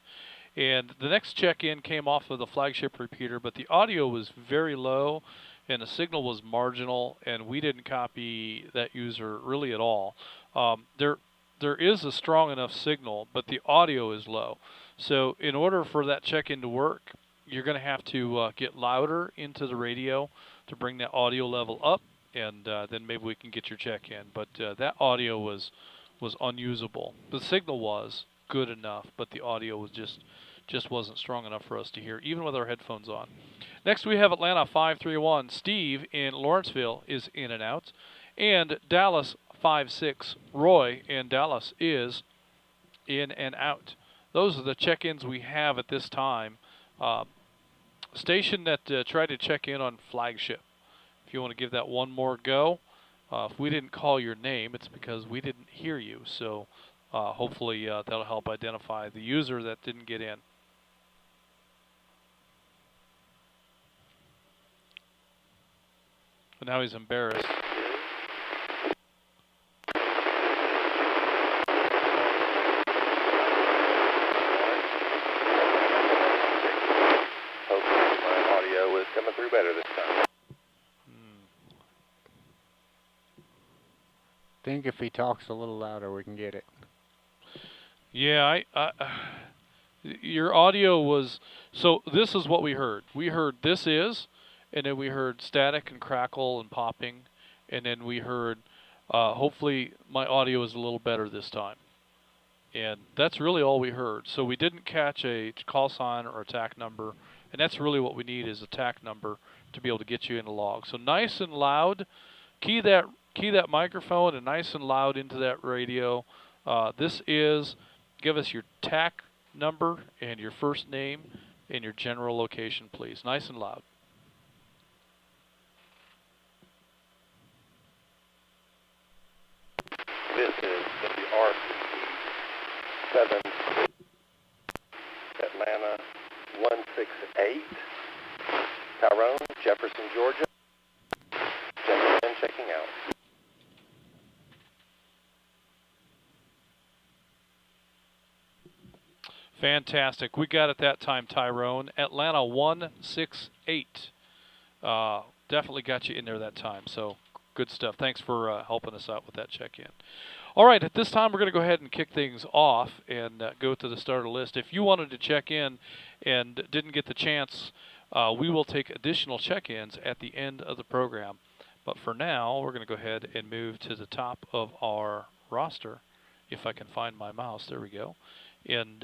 And the next check-in came off of the flagship repeater, but the audio was very low and the signal was marginal, and we didn't copy that user really at all. There is a strong enough signal, but the audio is low. So in order for that check-in to work, you're going to have to get louder into the radio to bring that audio level up, and then maybe we can get your check-in. But that audio was unusable. The signal was good enough, but the audio was just wasn't strong enough for us to hear, even with our headphones on. Next we have Atlanta 531. Steve in Lawrenceville is in and out. And Dallas 56. Roy in Dallas is in and out. Those are the check-ins we have at this time. Station that tried to check in on flagship. If you want to give that one more go, if we didn't call your name, it's because we didn't hear you. So hopefully that'll help identify the user that didn't get in. But now he's embarrassed. Hopefully my audio is coming through better this time. I think if he talks a little louder, we can get it. Yeah, your audio was, so this is what we heard. We heard this is, and then we heard static and crackle and popping, and then we heard, hopefully my audio is a little better this time. And that's really all we heard. So we didn't catch a call sign or attack number, and that's really what we need is a TAC number to be able to get you in the log. So nice and loud, key that microphone and nice and loud into that radio. This is, give us your TAC number and your first name and your general location, please. Nice and loud. This is WRC 7 Atlanta 168 Tyrone, Jefferson, Georgia. Checking in, checking out. Fantastic. We got it that time, Tyrone. Atlanta 168. Definitely got you in there that time. So good stuff. Thanks for helping us out with that check-in. All right, at this time, we're going to go ahead and kick things off and go to the starter list. If you wanted to check in and didn't get the chance, we will take additional check-ins at the end of the program. But for now, we're going to go ahead and move to the top of our roster. If I can find my mouse, there we go. And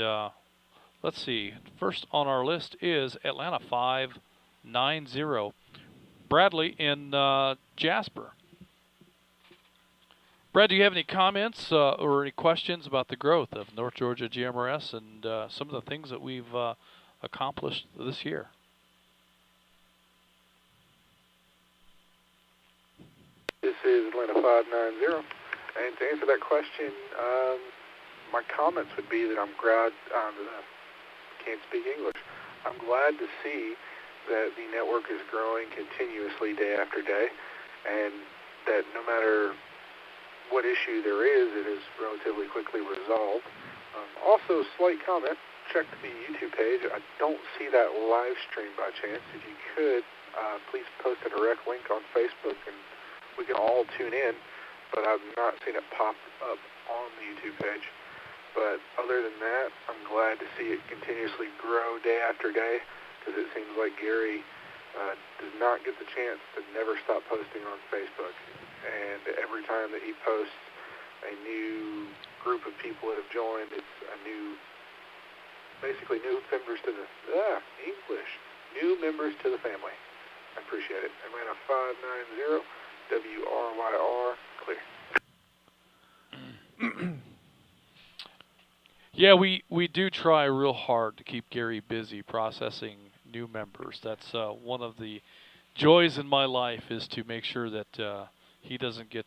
let's see, first on our list is Atlanta 590. Bradley in Jasper. Brad, do you have any comments or any questions about the growth of North Georgia GMRS and some of the things that we've accomplished this year? This is Atlanta 590. And to answer that question, my comments would be that I'm glad, can't speak English, I'm glad to see that the network is growing continuously day after day, and that no matter what issue there is, it is relatively quickly resolved. Also, slight comment, check the YouTube page. I don't see that live stream by chance. If you could, please post a direct link on Facebook and we can all tune in, but I've not seen it pop up on the YouTube page. But other than that, I'm glad to see it continuously grow day after day, because it seems like Gary does not get the chance to never stop posting on Facebook. And every time that he posts a new group of people that have joined, it's a new, basically new members to the, new members to the family. I appreciate it. Atlanta 590, WRYR, clear. Yeah, we do try real hard to keep Gary busy processing new members. That's one of the joys in my life, is to make sure that he doesn't get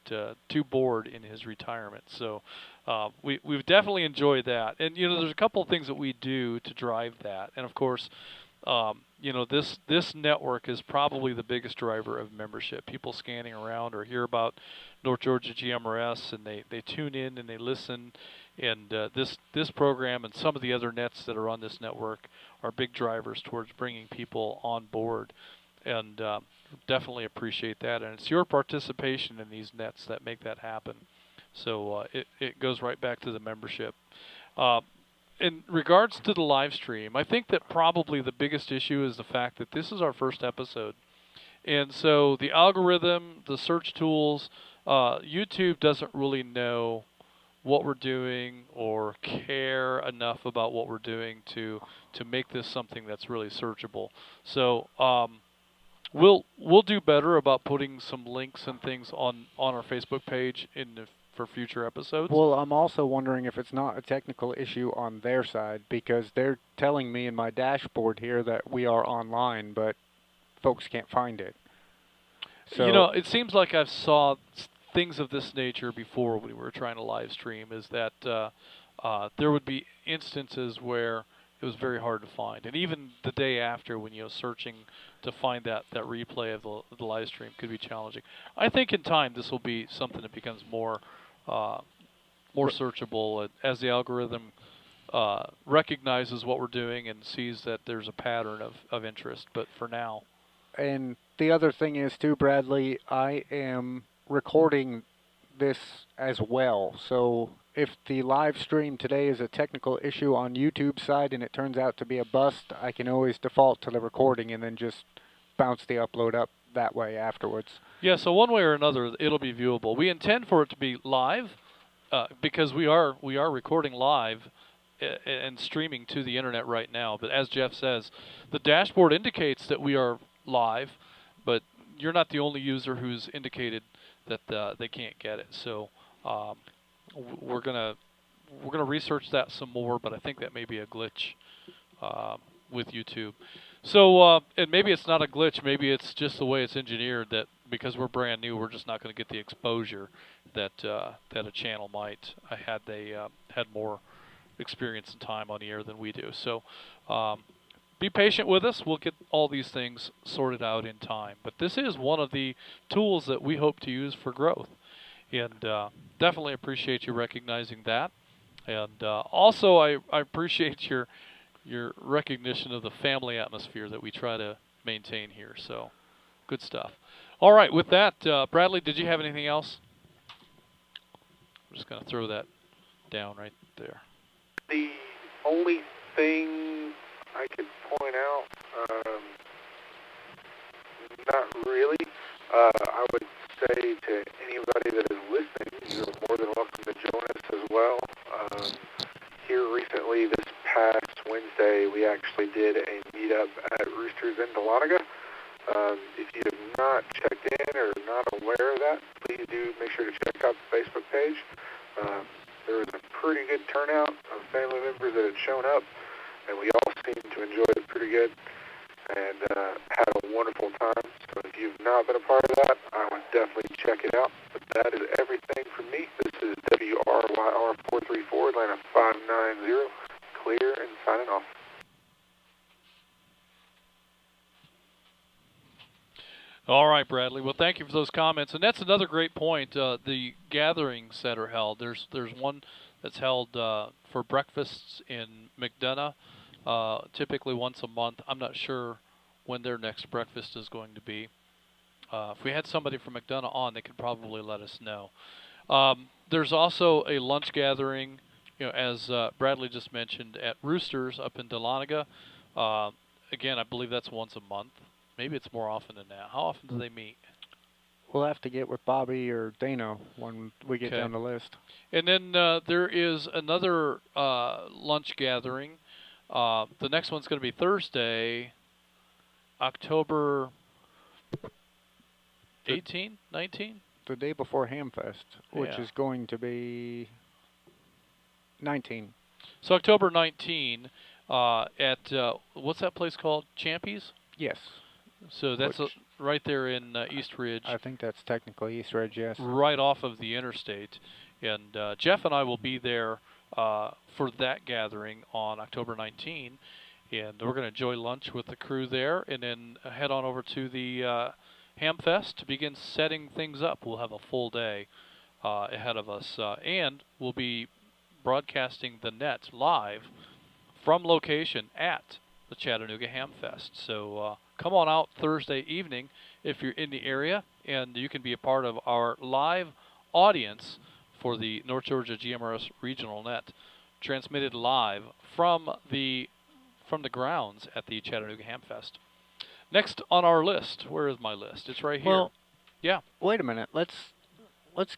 too bored in his retirement. So we've definitely enjoyed that. And, you know, there's a couple of things that we do to drive that. And, of course, you know, this network is probably the biggest driver of membership. People scanning around or hear about North Georgia GMRS, and they tune in and they listen. And this program and some of the other nets that are on this network are big drivers towards bringing people on board. And definitely appreciate that. And it's your participation in these nets that make that happen. So it goes right back to the membership. In regards to the live stream, I think that probably the biggest issue is the fact that this is our first episode. And so the algorithm, the search tools, YouTube doesn't really know what we're doing or care enough about what we're doing to make this something that's really searchable. So we'll do better about putting some links and things on our Facebook page for future episodes. Well, I'm also wondering if it's not a technical issue on their side, because they're telling me in my dashboard here that we are online, but folks can't find it. So, you know, it seems like I've saw things of this nature before when we were trying to live stream, is that there would be instances where it was very hard to find. And even the day after, when searching to find that replay of the live stream could be challenging. I think in time this will be something that becomes more searchable as the algorithm recognizes what we're doing and sees that there's a pattern of interest. But for now. And the other thing is too, Bradley, I am recording this as well. So if the live stream today is a technical issue on YouTube's side and it turns out to be a bust, I can always default to the recording and then just bounce the upload up that way afterwards. Yeah, so one way or another, it'll be viewable. We intend for it to be live because we are recording live and streaming to the internet right now. But as Jeff says, the dashboard indicates that we are live, but you're not the only user who's indicated that they can't get it. So we're gonna research that some more, but I think that may be a glitch with YouTube. So and maybe it's not a glitch. Maybe it's just the way it's engineered that because we're brand new, we're just not going to get the exposure that that a channel might had they had more experience and time on the air than we do. So be patient with us. We'll get all these things sorted out in time. But this is one of the tools that we hope to use for growth. And definitely appreciate you recognizing that. And also I appreciate your recognition of the family atmosphere that we try to maintain here. So good stuff. All right, with that, Bradley, did you have anything else? I'm just going to throw that down right there. The only thing I could point out, not really. I would say to anybody that is listening, you're more than welcome to join us as well. Here recently, this past Wednesday, we actually did a meetup at Roosters in Dahlonega. If you have not checked in or not aware of that, please do make sure to check out the Facebook page. There was a pretty good turnout of family members that had shown up, and we all seemed to enjoy it pretty good and had a wonderful time. So if you've not been a part of that, I would definitely check it out. But that is everything from me. This is WRYR434, Atlanta 590, clear and signing off. All right, Bradley. Well, thank you for those comments. And that's another great point, the gatherings that are held. There's one that's held for breakfasts in McDonough, typically once a month. I'm not sure when their next breakfast is going to be. If we had somebody from McDonough on, they could probably let us know. There's also a lunch gathering, as Bradley just mentioned, at Roosters up in Dahlonega. Again, I believe that's once a month. Maybe it's more often than that. How often do they meet? We'll have to get with Bobby or Dana when we get down the list. And then there is another lunch gathering. The next one's going to be Thursday, October 18, 19? The day before Hamfest, which is going to be 19. So October 19 at, what's that place called? Champy's? Yes. So that's right there in East Ridge. I think that's technically East Ridge, yes. Right off of the interstate. And Jeff and I will be there for that gathering on October 19. And we're going to enjoy lunch with the crew there and then head on over to the Hamfest to begin setting things up. We'll have a full day ahead of us. And we'll be broadcasting the net live from location at the Chattanooga Hamfest. So come on out Thursday evening if you're in the area, and you can be a part of our live audience for the North Georgia GMRS Regional Net, transmitted live from the grounds at the Chattanooga Hamfest. Next on our list, where is my list? It's right here. Well, yeah. Wait a minute. Let's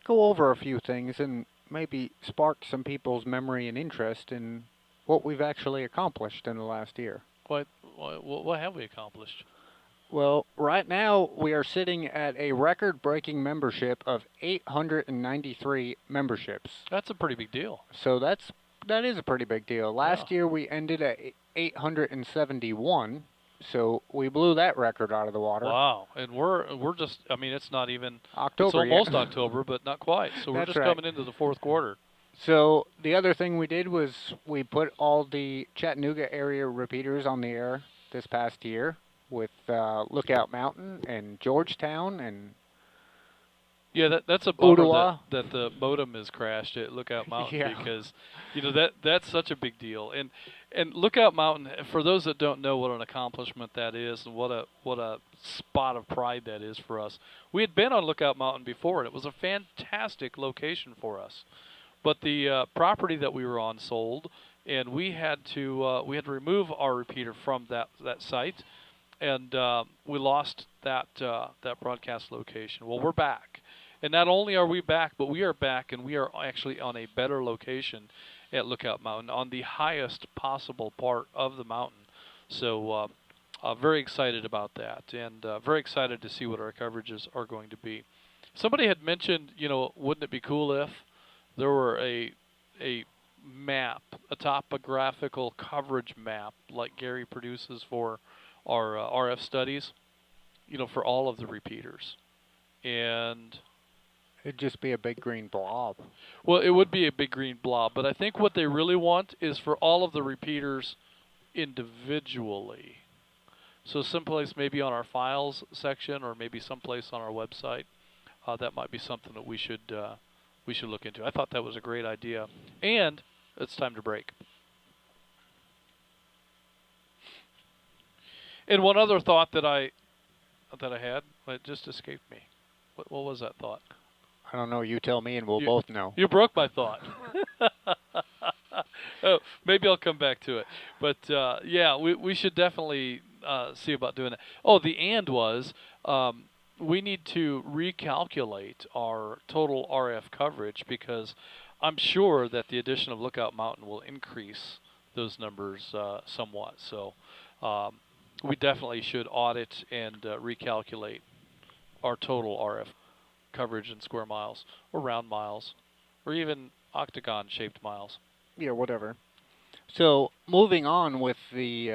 go over a few things and maybe spark some people's memory and interest in what we've actually accomplished in the last year. What have we accomplished? Well, right now we are sitting at a record-breaking membership of 893 memberships. That's a pretty big deal. So that is a pretty big deal. Last year we ended at 871, so we blew that record out of the water. Wow, and we're just, I mean, it's not even October. It's almost October, but not quite. So we're just coming into the fourth quarter. So the other thing we did was we put all the Chattanooga area repeaters on the air this past year with Lookout Mountain and Georgetown and Yeah, that's a bummer Ottawa. that the modem is crashed at Lookout Mountain Yeah. because, that's such a big deal. And Lookout Mountain, for those that don't know what an accomplishment that is and what a spot of pride that is for us. We had been on Lookout Mountain before, and it was a fantastic location for us. But the property that we were on sold, and we had to remove our repeater from that site, and we lost that broadcast location. Well, we're back. And not only are we back, but we are back, and we are actually on a better location at Lookout Mountain, on the highest possible part of the mountain. So very excited about that, and very excited to see what our coverages are going to be. Somebody had mentioned, wouldn't it be cool if there were a map, a topographical coverage map, like Gary produces for our RF studies, for all of the repeaters. And it'd just be a big green blob. Well, it would be a big green blob, but I think what they really want is for all of the repeaters individually. So someplace maybe on our files section, or maybe someplace on our website, that might be something that we should look into. I thought that was a great idea, and it's time to break. And one other thought that I had, it just escaped me. What was that thought? I don't know. You tell me, and we'll both know. You broke my thought. Oh, maybe I'll come back to it. But yeah, we should definitely see about doing that. Oh, the and was we need to recalculate our total RF coverage, because I'm sure that the addition of Lookout Mountain will increase those numbers somewhat. So we definitely should audit and recalculate our total RF coverage in square miles, or round miles, or even octagon-shaped miles. Yeah, whatever. So moving on with the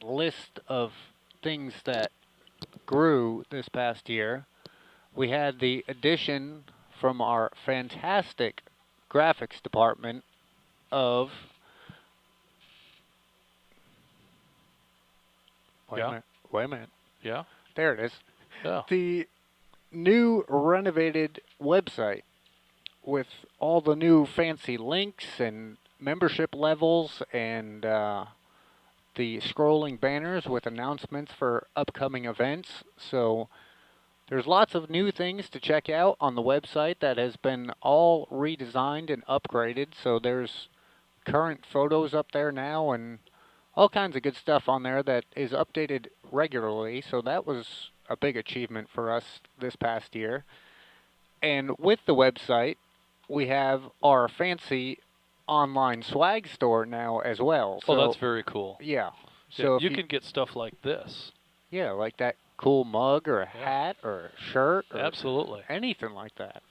list of things that grew this past year, we had the addition from our fantastic graphics department of Wait a minute. Yeah. There it is. Yeah. The new renovated website with all the new fancy links and membership levels and the scrolling banners with announcements for upcoming events. So there's lots of new things to check out on the website that has been all redesigned and upgraded. So there's current photos up there now and all kinds of good stuff on there that is updated regularly. So that was a big achievement for us this past year. And with the website, we have our fancy online swag store now as well. So, that's very cool. Yeah. So you can get stuff like this. Yeah, like that cool mug or a hat or a shirt. Or absolutely. Anything like that.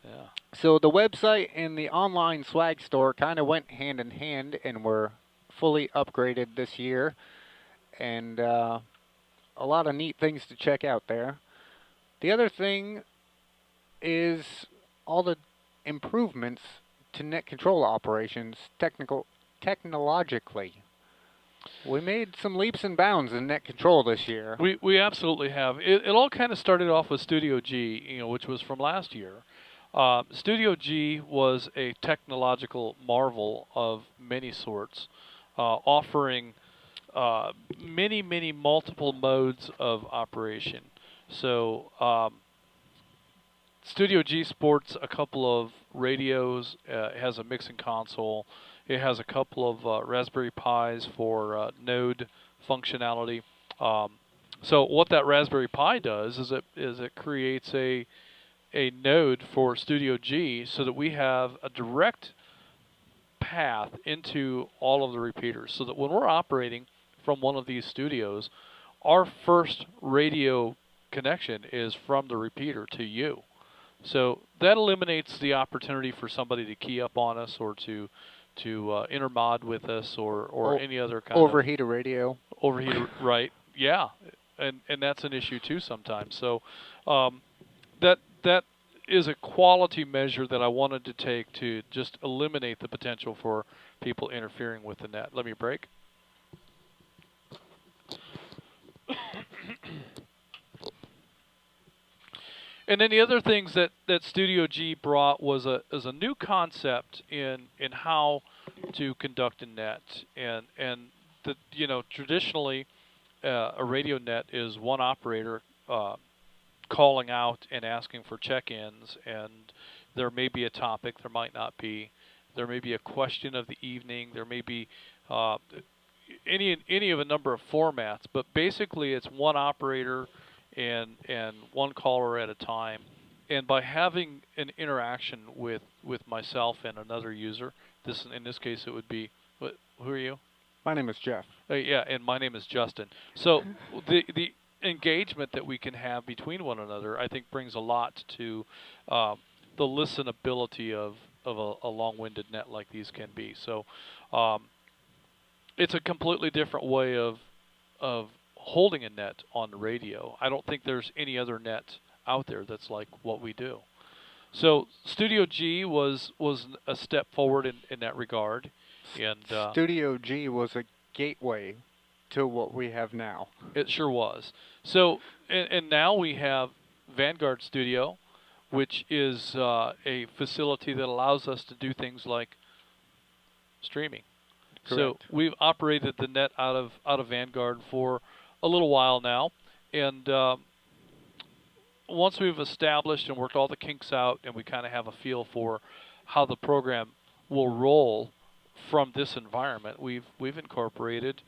Yeah. So the website and the online swag store kind of went hand in hand and were fully upgraded this year. And a lot of neat things to check out there. The other thing is all the improvements to net control operations technologically. We made some leaps and bounds in net control this year. We absolutely have. It all kind of started off with Studio G, which was from last year. Studio G was a technological marvel of many sorts, offering many multiple modes of operation. So Studio G sports a couple of radios. It has a mixing console. It has a couple of Raspberry Pis for node functionality. So what that Raspberry Pi does is it creates a node for Studio G, so that we have a direct path into all of the repeaters, so that when we're operating from one of these studios, our first radio connection is from the repeater to you. So that eliminates the opportunity for somebody to key up on us or to intermod with us or any other kind overheat a radio. Overheat, right? Yeah, and that's an issue too sometimes. So that is a quality measure that I wanted to take to just eliminate the potential for people interfering with the net. Let me break. And then the other things that Studio G brought was a new concept in how to conduct a net, and the, you know, traditionally a radio net is one operator calling out and asking for check-ins, and there may be a topic, there might not be, there may be a question of the evening, there may be any of a number of formats, but basically it's one operator and one caller at a time. And by having an interaction with myself and another user, in this case it would be, who are you? My name is Jeff. Yeah, and my name is Justin. So the engagement that we can have between one another, I think, brings a lot to the listenability of a long-winded net like these can be. So it's a completely different way of holding a net on the radio. I don't think there's any other net out there that's like what we do. So Studio G was a step forward in that regard. And Studio G was a gateway to what we have now. It sure was. So, and now we have Vanguard Studio, which is a facility that allows us to do things like streaming. Correct. So we've operated the net out of Vanguard for a little while now, and once we've established and worked all the kinks out, and we kind of have a feel for how the program will roll from this environment, we've incorporated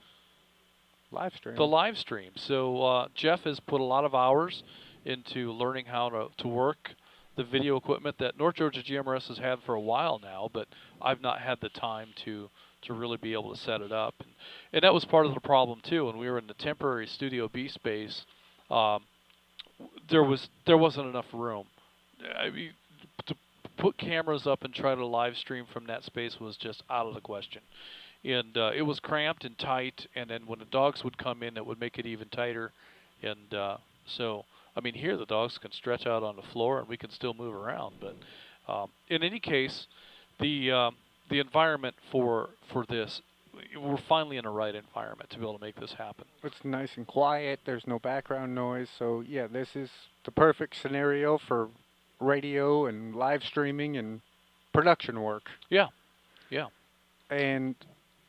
the live stream. So Jeff has put a lot of hours into learning how to work the video equipment that North Georgia GMRS has had for a while now, but I've not had the time to really be able to set it up. And that was part of the problem too. When we were in the temporary Studio B space, there wasn't enough room. I mean, to put cameras up and try to live stream from that space was just out of the question. And it was cramped and tight, and then when the dogs would come in, it would make it even tighter. And so, I mean, here the dogs can stretch out on the floor, and we can still move around. But in any case, the environment for this, we're finally in the right environment to be able to make this happen. It's nice and quiet. There's no background noise. So, yeah, this is the perfect scenario for radio and live streaming and production work. Yeah, yeah. And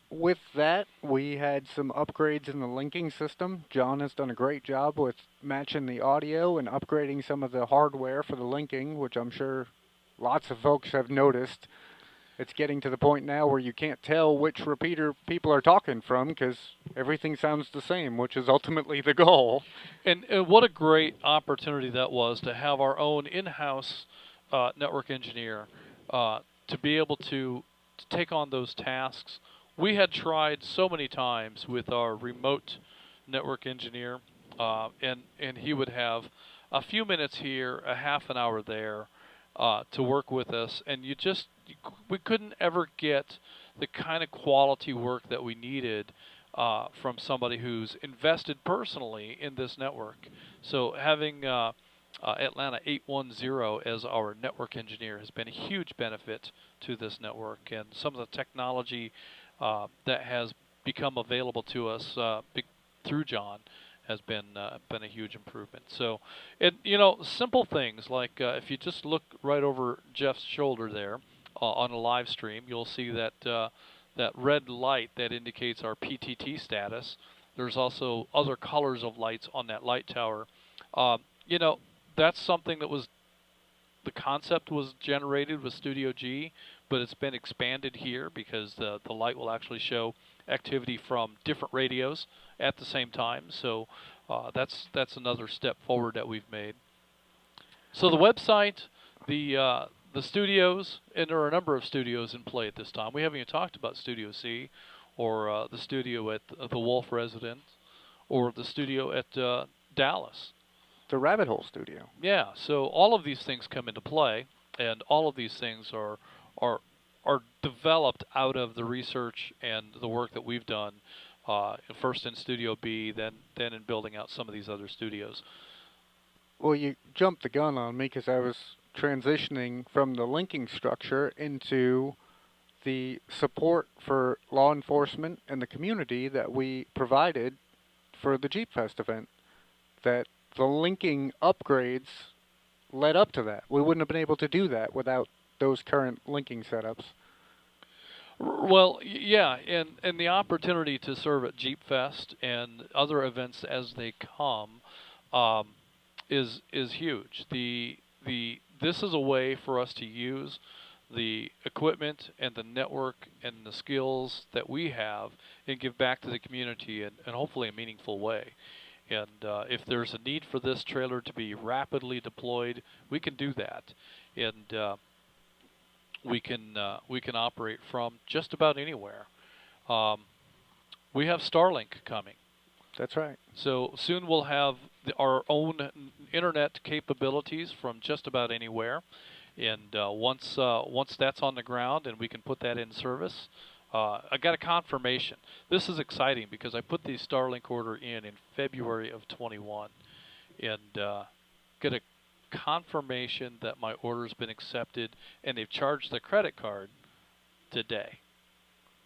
with that, we had some upgrades in the linking system. John has done a great job with matching the audio and upgrading some of the hardware for the linking, which I'm sure lots of folks have noticed. It's getting to the point now where you can't tell which repeater people are talking from because everything sounds the same, which is ultimately the goal. And what a great opportunity that was to have our own in-house network engineer to be able to take on those tasks. We had tried so many times with our remote network engineer, and he would have a few minutes here, a half an hour there to work with us, and we couldn't ever get the kind of quality work that we needed from somebody who's invested personally in this network. So having Atlanta 810 as our network engineer has been a huge benefit to this network, and some of the technology that has become available to us through John has been a huge improvement. So, you know, simple things like if you just look right over Jeff's shoulder there on a live stream, you'll see that that red light that indicates our PTT status. There's also other colors of lights on that light tower. You know, that's something that was, the concept was generated with Studio G, but it's been expanded here because the light will actually show activity from different radios at the same time. So that's another step forward that we've made. So the website, the studios, and there are a number of studios in play at this time. We haven't even talked about Studio C, or the studio at the Wolf Residence, or the studio at Dallas. The Rabbit Hole Studio. Yeah, so all of these things come into play, and all of these things are developed out of the research and the work that we've done, first in Studio B, then in building out some of these other studios. Well, you jumped the gun on me because I was transitioning from the linking structure into the support for law enforcement and the community that we provided for the Jeep Fest event. That the linking upgrades led up to that. We wouldn't have been able to do that without those current linking setups. Well, yeah, and the opportunity to serve at Jeep Fest and other events as they come is huge. This is a way for us to use the equipment and the network and the skills that we have and give back to the community in hopefully a meaningful way. And if there's a need for this trailer to be rapidly deployed, we can do that. And we can operate from just about anywhere. We have Starlink coming. That's right. So soon we'll have our own internet capabilities from just about anywhere. And once that's on the ground and we can put that in service, I got a confirmation. This is exciting because I put the Starlink order in February of 21, and get a confirmation that my order's been accepted, and they've charged the credit card today.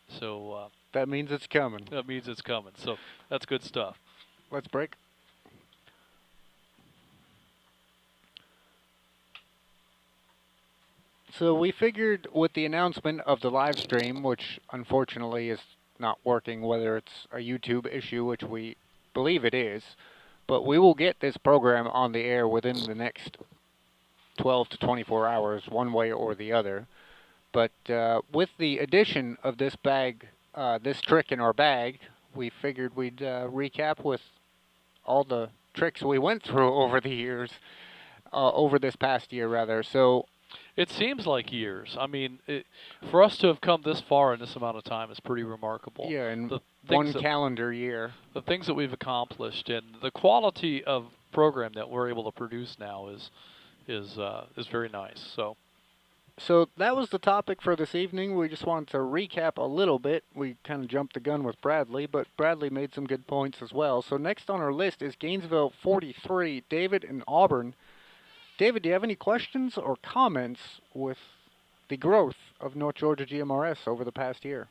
So that means it's coming. That means it's coming. So that's good stuff. Let's break. So we figured with the announcement of the live stream, which unfortunately is not working, whether it's a YouTube issue, which we believe it is, but we will get this program on the air within the next 12 to 24 hours, one way or the other. But with the addition of this bag, this trick in our bag, we figured we'd recap with all the tricks we went through over the years, over this past year rather. So it seems like years. I mean, for us to have come this far in this amount of time is pretty remarkable. Yeah, in one calendar year. The things that we've accomplished and the quality of program that we're able to produce now is very nice. So that was the topic for this evening. We just wanted to recap a little bit. We kind of jumped the gun with Bradley, but Bradley made some good points as well. So next on our list is Gainesville 43, David in Auburn. David, do you have any questions or comments with the growth of North Georgia GMRS over the past year?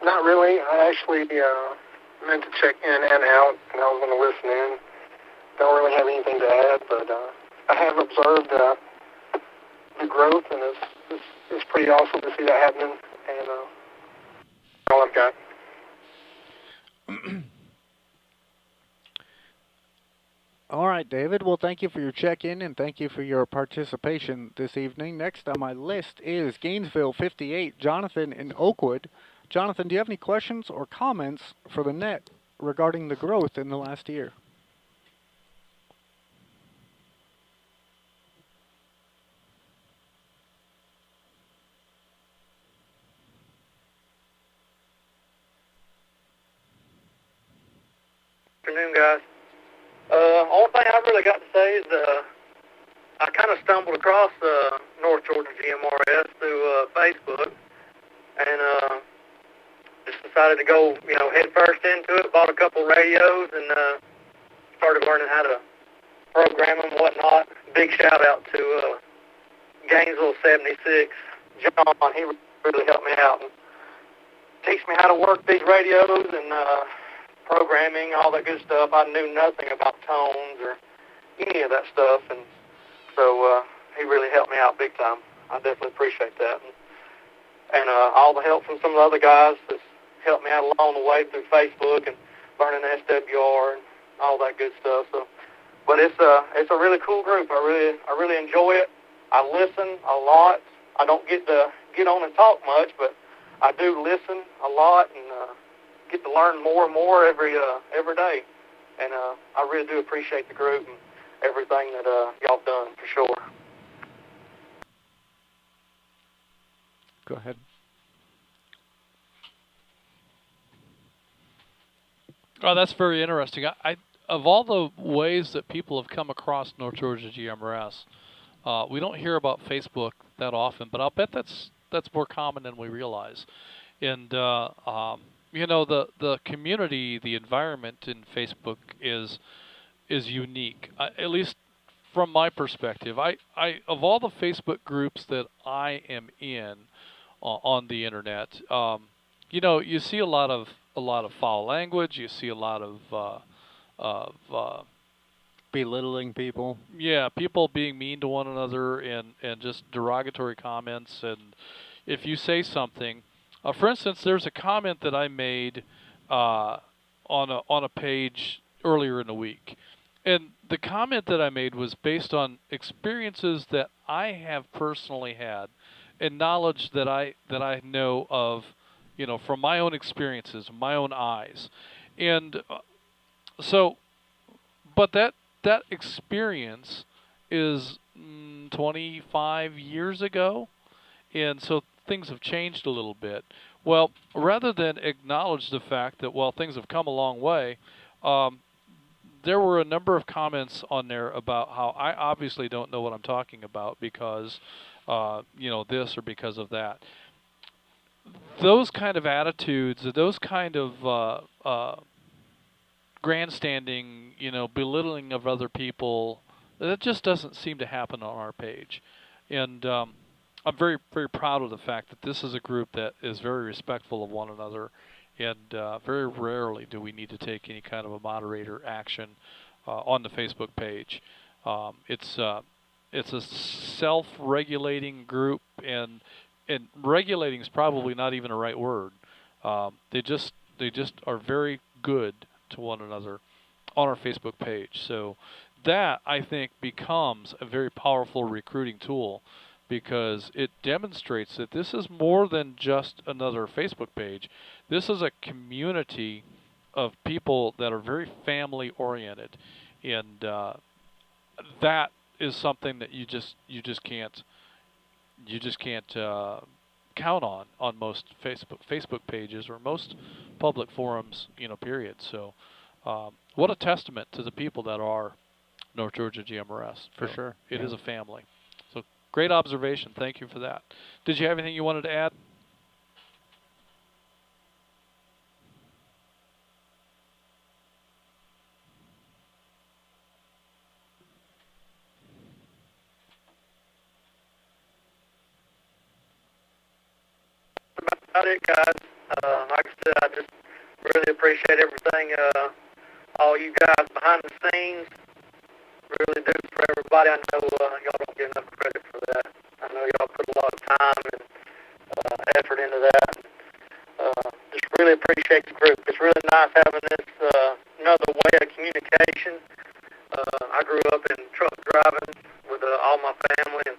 Not really. I actually meant to check in and out, and I was going to listen in. Don't really have anything to add, but I have observed the growth, and it's pretty awesome to see that happening, and all I've got. All right, David. Well, thank you for your check-in, and thank you for your participation this evening. Next on my list is Gainesville 58, Jonathan in Oakwood. Jonathan, do you have any questions or comments for the net regarding the growth in the last year? Afternoon, guys. Only thing I've really got to say is I kind of stumbled across North Georgia GMRS through Facebook, and just decided to go, head first into it. Bought a couple radios and started learning how to program them and whatnot. Big shout out to Gainesville 76, John. He really helped me out and teach me how to work these radios and programming, all that good stuff. I knew nothing about tones or any of that stuff, and so he really helped me out big time. I definitely appreciate that. And all the help from some of the other guys that's helped me out along the way through Facebook and learning SWR and all that good stuff. So, but it's a really cool group. I really enjoy it. I listen a lot. I don't get to get on and talk much, but I do listen a lot and get to learn more and more every day. And I really do appreciate the group and everything that y'all done for sure. Go ahead. Oh, that's very interesting. Of all the ways that people have come across North Georgia GMRS, we don't hear about Facebook that often, but I'll bet that's more common than we realize. And you know, the community, the environment in Facebook is unique, at least from my perspective. I of all the Facebook groups that I am in on the internet, you know, you see a lot of foul language. You see a lot of belittling people. Yeah, people being mean to one another and just derogatory comments. And if you say something, for instance, there's a comment that I made on a page earlier in the week, and the comment that I made was based on experiences that I have personally had and knowledge that I know of, you know, from my own experiences, my own eyes, and so, but that experience is 25 years ago, and so things have changed a little bit. Well, rather than acknowledge the fact that, well, things have come a long way, there were a number of comments on there about how I obviously don't know what I'm talking about because, you know, this or because of that. Those kind of attitudes, those kind of grandstanding, you know, belittling of other people, that just doesn't seem to happen on our page. And I'm very, very proud of the fact that this is a group that is very respectful of one another, and very rarely do we need to take any kind of a moderator action on the Facebook page. It's a self-regulating group, and regulating is probably not even a right word. They just are very good to one another on our Facebook page. So that, I think, becomes a very powerful recruiting tool, because it demonstrates that this is more than just another Facebook page. This is a community of people that are very family oriented, and that is something that you just can't count on most Facebook pages or most public forums, you know, period. So what a testament to the people that are North Georgia GMRS. For sure. It is a family. So great observation. Thank you for that. Did you have anything you wanted to add? About it, guys. Like I said, I just really appreciate everything, all you guys behind the scenes. Really do for everybody. I know y'all don't get enough credit for that. I know y'all put a lot of time and effort into that. Just really appreciate the group. It's really nice having this another way of communication. I grew up in truck driving with all my family, and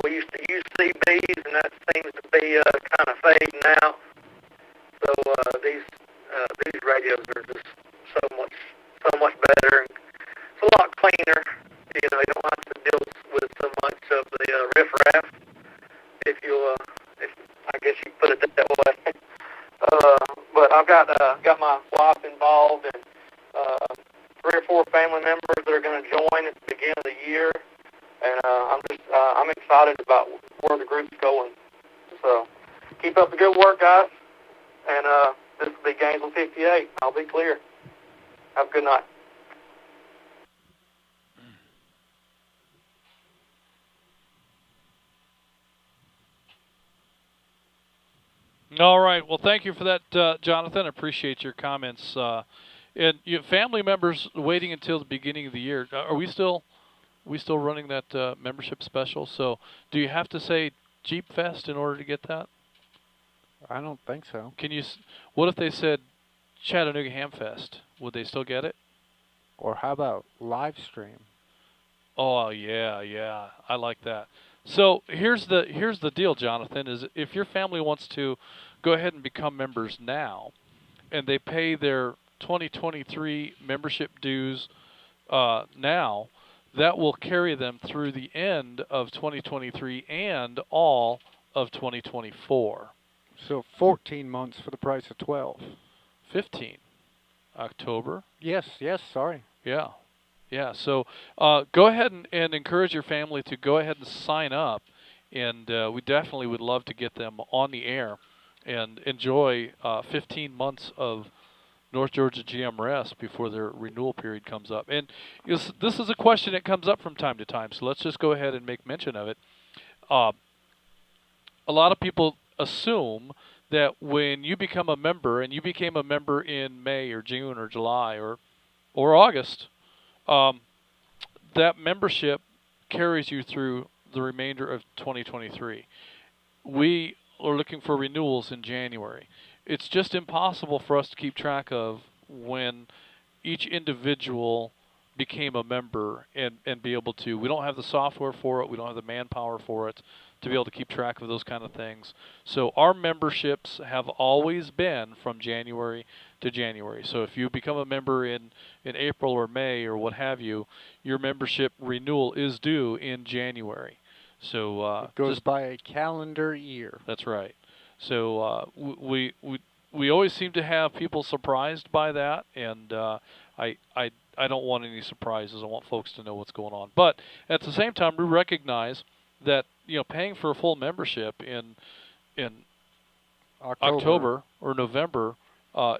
we used to use CBs, and that seems to be kind of fading out. So these radios are just so much better. And it's a lot cleaner. You know, you don't have to deal with so much of the riffraff, if I guess you put it that way. But I've got my wife involved, and 3 or 4 family members that are going to join at the beginning of the year. And I'm excited about where the group's going. So keep up the good work, guys. And this will be Gainesville 58. I'll be clear. Have a good night. All right. Well, thank you for that, Jonathan. I appreciate your comments. And you family members waiting until the beginning of the year. Are we still running that membership special? So do you have to say Jeep Fest in order to get that? I don't think so. Can you? What if they said Chattanooga Ham Fest? Would they still get it? Or how about live stream? Oh yeah, I like that. So here's the deal, Jonathan. Is if your family wants to go ahead and become members now, and they pay their 2023 membership dues now, that will carry them through the end of 2023 and all of 2024. So 14 months for the price of 12. 15. October. Yes, sorry. Yeah. Yeah, so go ahead and encourage your family to go ahead and sign up, and we definitely would love to get them on the air and enjoy 15 months of North Georgia GMRS before their renewal period comes up. And this is a question that comes up from time to time, so let's just go ahead and make mention of it. A lot of people assume that when you become a member, and you became a member in May or June or July or August, that membership carries you through the remainder of 2023. We are looking for renewals in January. It's just impossible for us to keep track of when each individual became a member and be able to. We don't have the software for it. We don't have the manpower for it to be able to keep track of those kind of things. So our memberships have always been from January to January. So if you become a member in April or May or what have you, your membership renewal is due in January. So it goes by a calendar year. That's right. So we always seem to have people surprised by that, and I don't want any surprises. I want folks to know what's going on. But at the same time, we recognize that paying for a full membership in October or November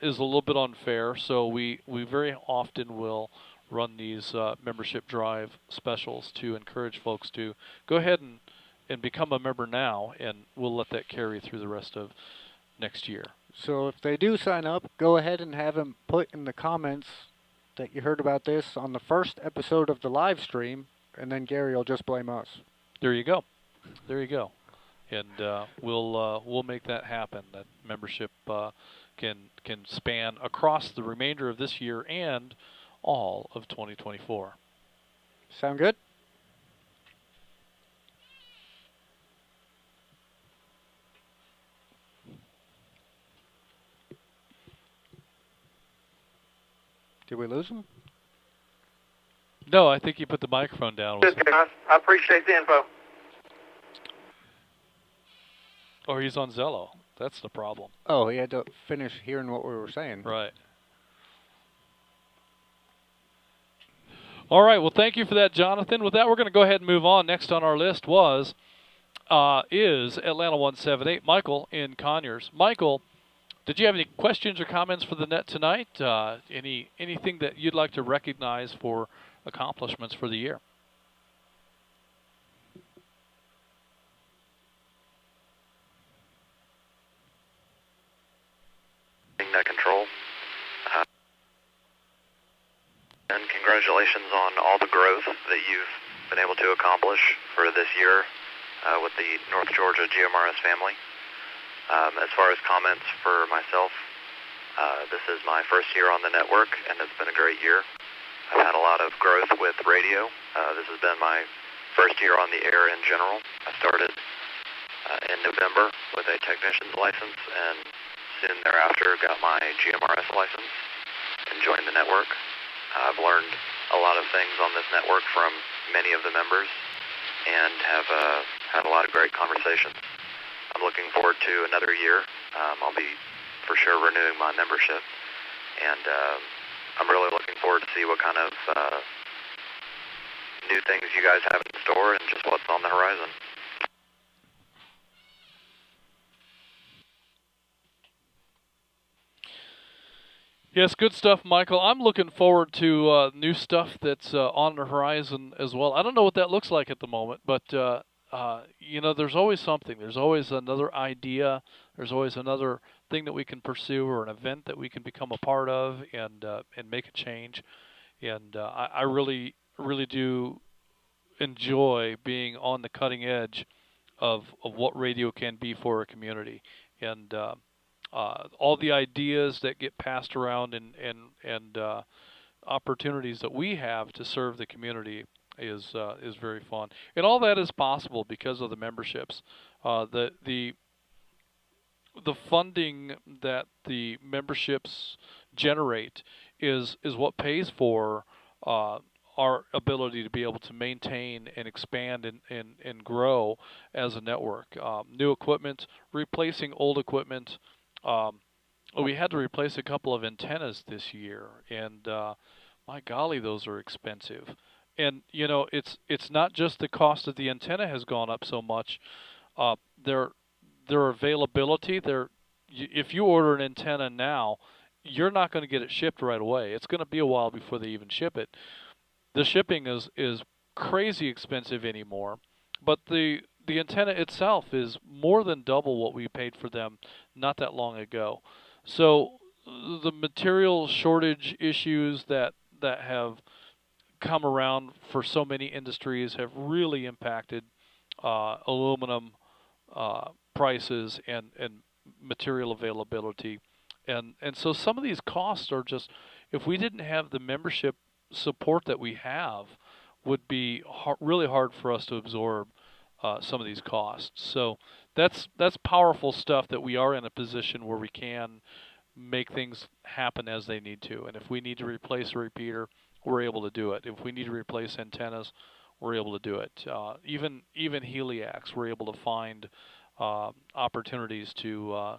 is a little bit unfair. So we very often will run these membership drive specials to encourage folks to go ahead and become a member now, and we'll let that carry through the rest of next year. So if they do sign up, go ahead and have them put in the comments that you heard about this on the first episode of the live stream, and then Gary will just blame us. There you go. There you go. And we'll make that happen. That membership can span across the remainder of this year and all of 2024. Sound good? Did we lose him? No, I think he put the microphone down. Good, guys. I appreciate the info. Or he's on Zello. That's the problem. Oh, he had to finish hearing what we were saying. Right. All right. Well, thank you for that, Jonathan. With that, we're going to go ahead and move on. Next on our list is Atlanta 178, Michael in Conyers. Michael, did you have any questions or comments for the net tonight? Anything that you'd like to recognize for accomplishments for the year? Net control. And congratulations on all the growth that you've been able to accomplish for this year with the North Georgia GMRS family. As far as comments for myself, this is my first year on the network, and it's been a great year. I've had a lot of growth with radio. This has been my first year on the air in general. I started in November with a technician's license, and soon thereafter got my GMRS license and joined the network. I've learned a lot of things on this network from many of the members and have had a lot of great conversations. I'm looking forward to another year. I'll be for sure renewing my membership, and I'm really looking forward to see what kind of new things you guys have in store and just what's on the horizon. Yes, good stuff, Michael. I'm looking forward to new stuff that's on the horizon as well. I don't know what that looks like at the moment, but there's always something. There's always another idea. There's always another thing that we can pursue, or an event that we can become a part of and make a change. And I really, really do enjoy being on the cutting edge of what radio can be for a community. And all the ideas that get passed around and opportunities that we have to serve the community is very fun. And all that is possible because of the memberships. The funding that the memberships generate is what pays for our ability to be able to maintain and expand and grow as a network. New equipment, replacing old equipment. We had to replace a couple of antennas this year, and my golly, those are expensive. And you know, it's not just the cost of the antenna has gone up so much. Their availability, if you order an antenna now, you're not going to get it shipped right away. It's going to be a while before they even ship it. The shipping is crazy expensive anymore, but the antenna itself is more than double what we paid for them not that long ago. So the material shortage issues that have come around for so many industries have really impacted aluminum prices and material availability. And so some of these costs are just, if we didn't have the membership support that we have, would be really hard for us to absorb some of these costs. So that's powerful stuff, that we are in a position where we can make things happen as they need to. And if we need to replace a repeater, we're able to do it. If we need to replace antennas, we're able to do it. Even Heliacs, we're able to find opportunities to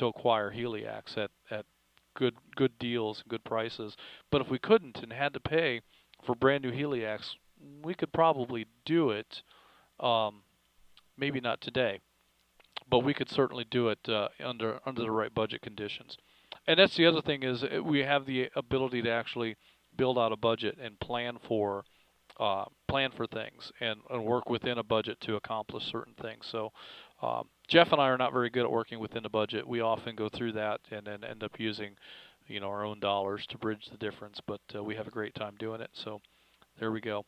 acquire Heliacs at good deals, good prices. But if we couldn't and had to pay for brand new Heliacs, we could probably do it. Maybe not today, but we could certainly do it under the right budget conditions. And that's the other thing, is we have the ability to actually build out a budget and plan for things and work within a budget to accomplish certain things. So Jeff and I are not very good at working within a budget. We often go through that and then end up using, our own dollars to bridge the difference. But we have a great time doing it. So there we go.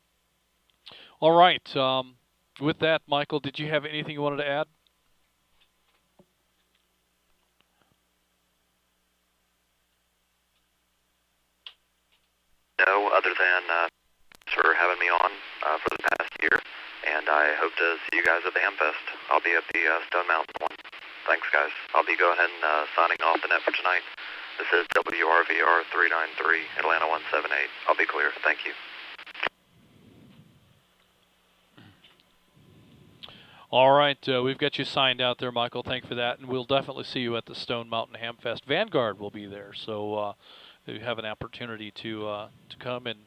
All right. With that, Michael, did you have anything you wanted to add? No, other than for having me on for the past year, and I hope to see you guys at the Hamfest. I'll be at the Stone Mountain one. Thanks, guys. I'll be going ahead and signing off the net for tonight. This is WRVR 393, Atlanta 178. I'll be clear. Thank you. All right, we've got you signed out there, Michael. Thank you for that, and we'll definitely see you at the Stone Mountain Hamfest. Vanguard will be there, so you have an opportunity to come and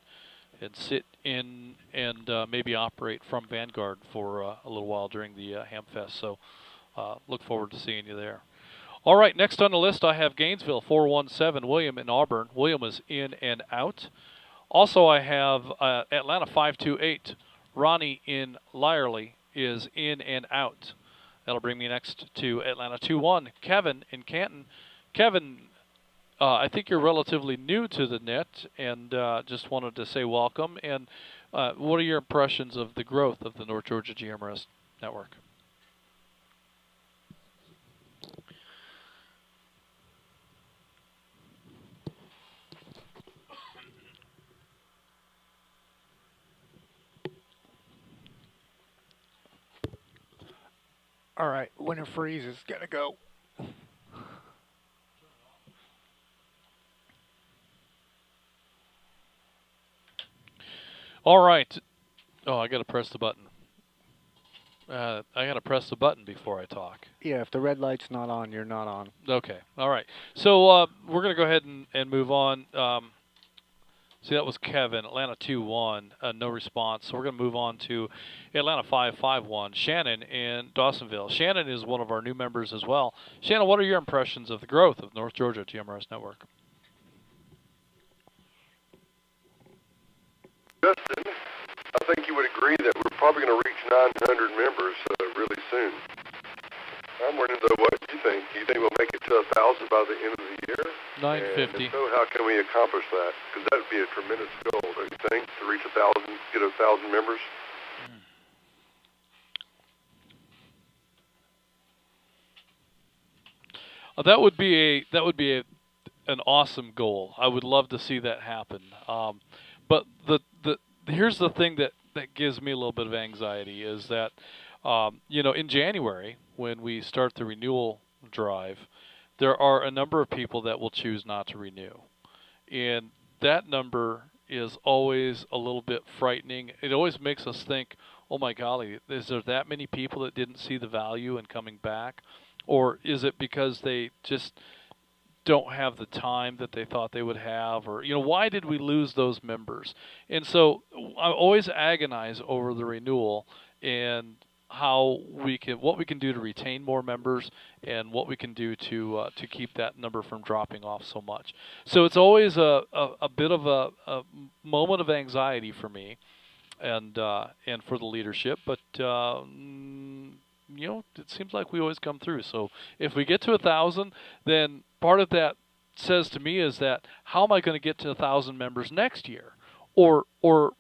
sit in and maybe operate from Vanguard for a little while during the Hamfest. So look forward to seeing you there. All right, next on the list I have Gainesville 417, William in Auburn. William is in and out. Also I have Atlanta 528, Ronnie in Lyerly is in and out. That'll bring me next to Atlanta 21, Kevin in Canton. Kevin, I think you're relatively new to the net, and just wanted to say welcome. And what are your impressions of the growth of the North Georgia GMRS network? All right, Winter Freeze is going to go. All right. Oh, I got to press the button. I got to press the button before I talk. Yeah, if the red light's not on, you're not on. Okay. All right. So we're going to go ahead and move on. See, that was Kevin, Atlanta 2-1, no response. So we're going to move on to Atlanta 551, Shannon in Dawsonville. Shannon is one of our new members as well. Shannon, what are your impressions of the growth of North Georgia GMRS Network? Justin, I think you would agree that we're probably going to reach 900 members really soon. I'm wondering, though, what you think. Do you think we'll make it to 1,000 by the end of the year? 950. And if so, how can we accomplish that? Because that would be a tremendous goal, don't you think, to reach 1,000, get 1,000 members? That would be an awesome goal. I would love to see that happen. But here's the thing that gives me a little bit of anxiety is that in January, when we start the renewal drive, there are a number of people that will choose not to renew. And that number is always a little bit frightening. It always makes us think, oh my golly, is there that many people that didn't see the value in coming back? Or is it because they just don't have the time that they thought they would have? Or, why did we lose those members? And so I always agonize over the renewal and what we can do to retain more members and what we can do to keep that number from dropping off so much. So it's always a bit of a moment of anxiety for me and for the leadership, but it seems like we always come through. So if we get to 1,000, then part of that says to me is that how am I going to get to 1,000 members next year, or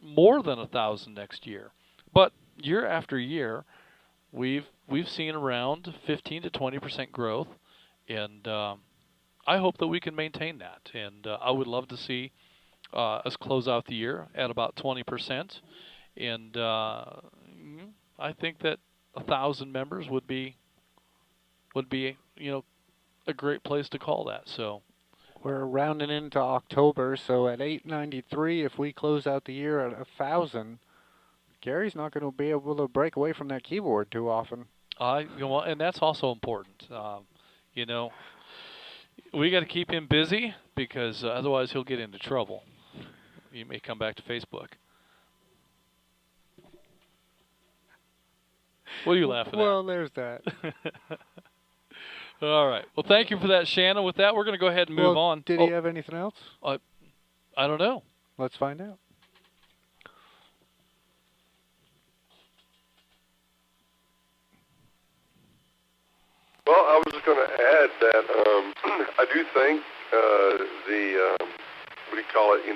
more than 1,000 next year? But year after year, we've seen around 15 to 20% growth, and I hope that we can maintain that. And I would love to see us close out the year at about 20%. And I think that 1,000 members would be a great place to call that. So we're rounding into October, so at 893, if we close out the year at 1,000, Gary's not going to be able to break away from that keyboard too often. And that's also important. We got to keep him busy because otherwise he'll get into trouble. He may come back to Facebook. What are you laughing at? Well, there's that. All right. Well, thank you for that, Shannon. With that, we're going to go ahead and move on. Did he have anything else? I don't know. Let's find out. Well, I was just going to add that I do think what do you call it? The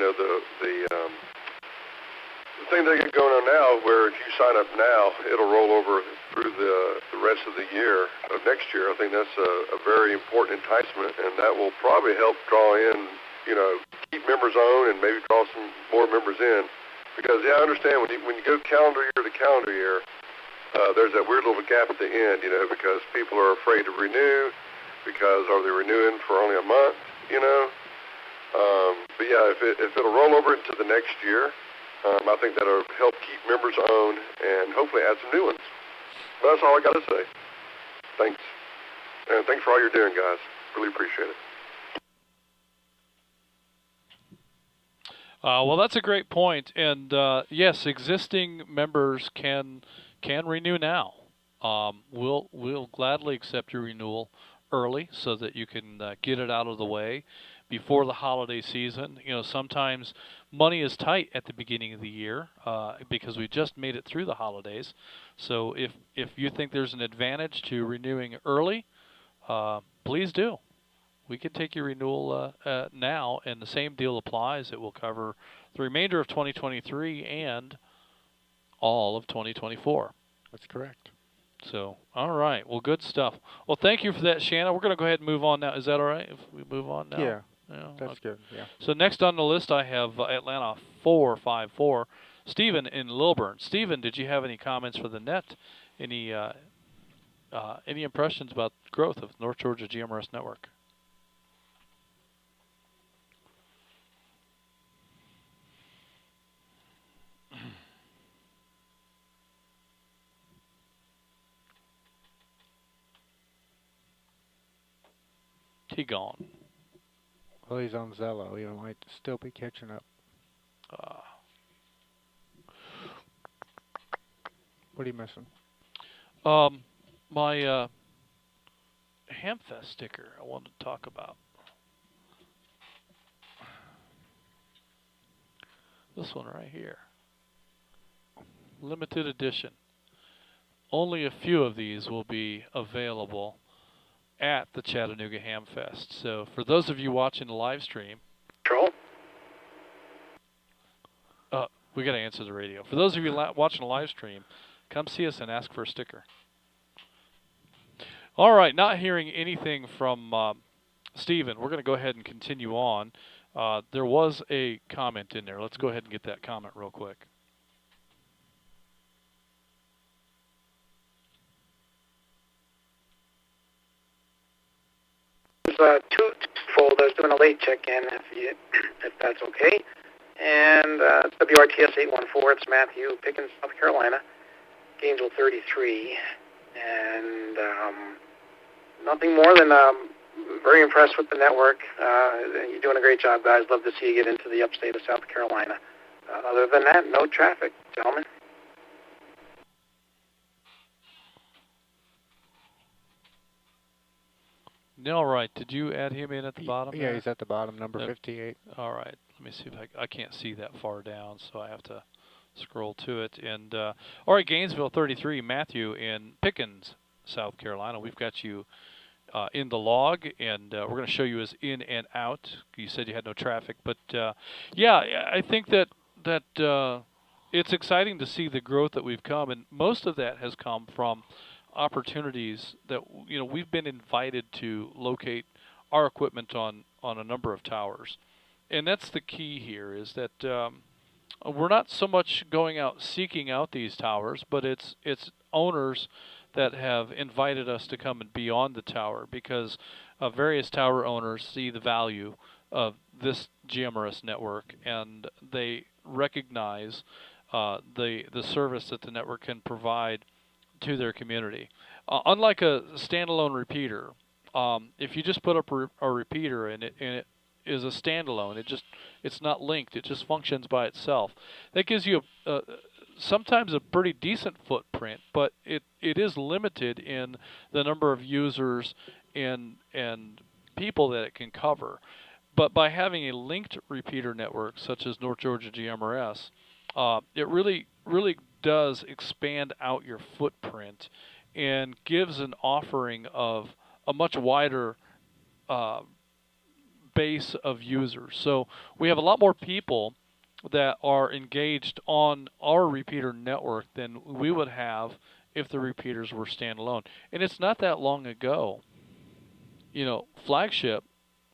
thing they get going on now, where if you sign up now, it'll roll over through the rest of the year of next year. I think that's a very important enticement, and that will probably help draw in, keep members on and maybe draw some more members in. Because I understand when you go calendar year to calendar year, there's that weird little gap at the end, because people are afraid to renew, because are they renewing for only a month, But yeah, if it'll roll over into the next year, I think that'll help keep members on and hopefully add some new ones. But that's all I got to say. Thanks. And thanks for all you're doing, guys. Really appreciate it. Well, that's a great point. And yes, existing members can renew now. We'll gladly accept your renewal early so that you can get it out of the way before the holiday season. Sometimes money is tight at the beginning of the year because we just made it through the holidays. So if you think there's an advantage to renewing early, please do. We can take your renewal now, and the same deal applies. It will cover the remainder of 2023 and all of 2024. That's correct. So, all right. Well, good stuff. Well, thank you for that, Shannon. We're going to go ahead and move on now. Is that all right if we move on now? Yeah, that's good. Yeah. So next on the list, I have Atlanta 454, Stephen in Lilburn. Stephen, did you have any comments for the net? Any impressions about growth of North Georgia GMRS Network? He gone. Well, he's on Zello. He might still be catching up. What are you missing? My Hamfest sticker I wanted to talk about. This one right here. Limited edition. Only a few of these will be available at the Chattanooga Hamfest. So for those of you watching the live stream, we got to answer the radio. For those of you watching the live stream, come see us and ask for a sticker. All right, not hearing anything from Stephen, we're going to go ahead and continue on. There was a comment in there. Let's go ahead and get that comment real quick. Two folders doing a late check-in if that's okay. And WRTS 814, it's Matthew, Pickens, South Carolina, Gainesville 33. And nothing more than very impressed with the network. You're doing a great job, guys. Love to see you get into the upstate of South Carolina. Other than that, no traffic, gentlemen. All right. Did you add him in at the bottom? Yeah, there? he's at the bottom, number 58. All right. Let me see if I can't see that far down, so I have to scroll to it. And all right, Gainesville 33, Matthew in Pickens, South Carolina. We've got you in the log, and we're going to show you as in and out. You said you had no traffic, but yeah, I think that it's exciting to see the growth that we've come, and most of that has come from opportunities that we've been invited to locate our equipment on a number of towers, and that's the key here. Is that we're not so much going out seeking out these towers, but it's owners that have invited us to come and be on the tower because various tower owners see the value of this GMRS network, and they recognize the service that the network can provide to their community. Unlike a standalone repeater, if you just put up a repeater and it is a standalone, it's not linked, it just functions by itself. That gives you sometimes a pretty decent footprint, but it is limited in the number of users and people that it can cover. But by having a linked repeater network such as North Georgia GMRS, it really does expand out your footprint and gives an offering of a much wider base of users. So we have a lot more people that are engaged on our repeater network than we would have if the repeaters were standalone. And it's not that long ago, Flagship,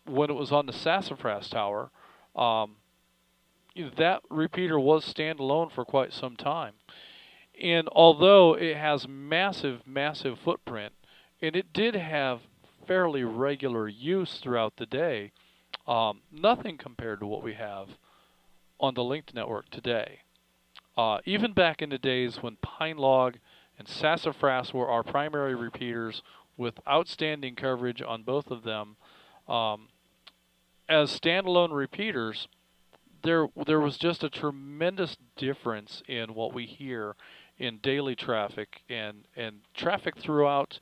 when it was on the Sassafras Tower, that repeater was standalone for quite some time. And although it has massive footprint, and it did have fairly regular use throughout the day, nothing compared to what we have on the linked network today. Even back in the days when Pine Log and Sassafras were our primary repeaters with outstanding coverage on both of them, as standalone repeaters, there was just a tremendous difference in what we hear in daily traffic and traffic throughout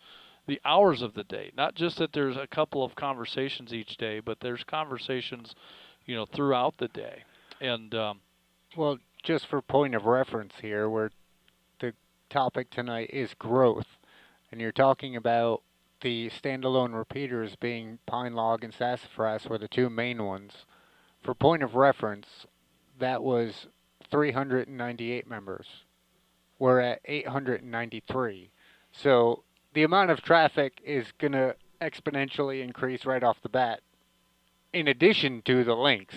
the hours of the day. Not just that there's a couple of conversations each day, but there's conversations, throughout the day. And well, just for point of reference here, where the topic tonight is growth, and you're talking about the standalone repeaters being Pine Log and Sassafras were the two main ones. For point of reference, that was 398 members. We're at 893. So the amount of traffic is going to exponentially increase right off the bat, in addition to the links.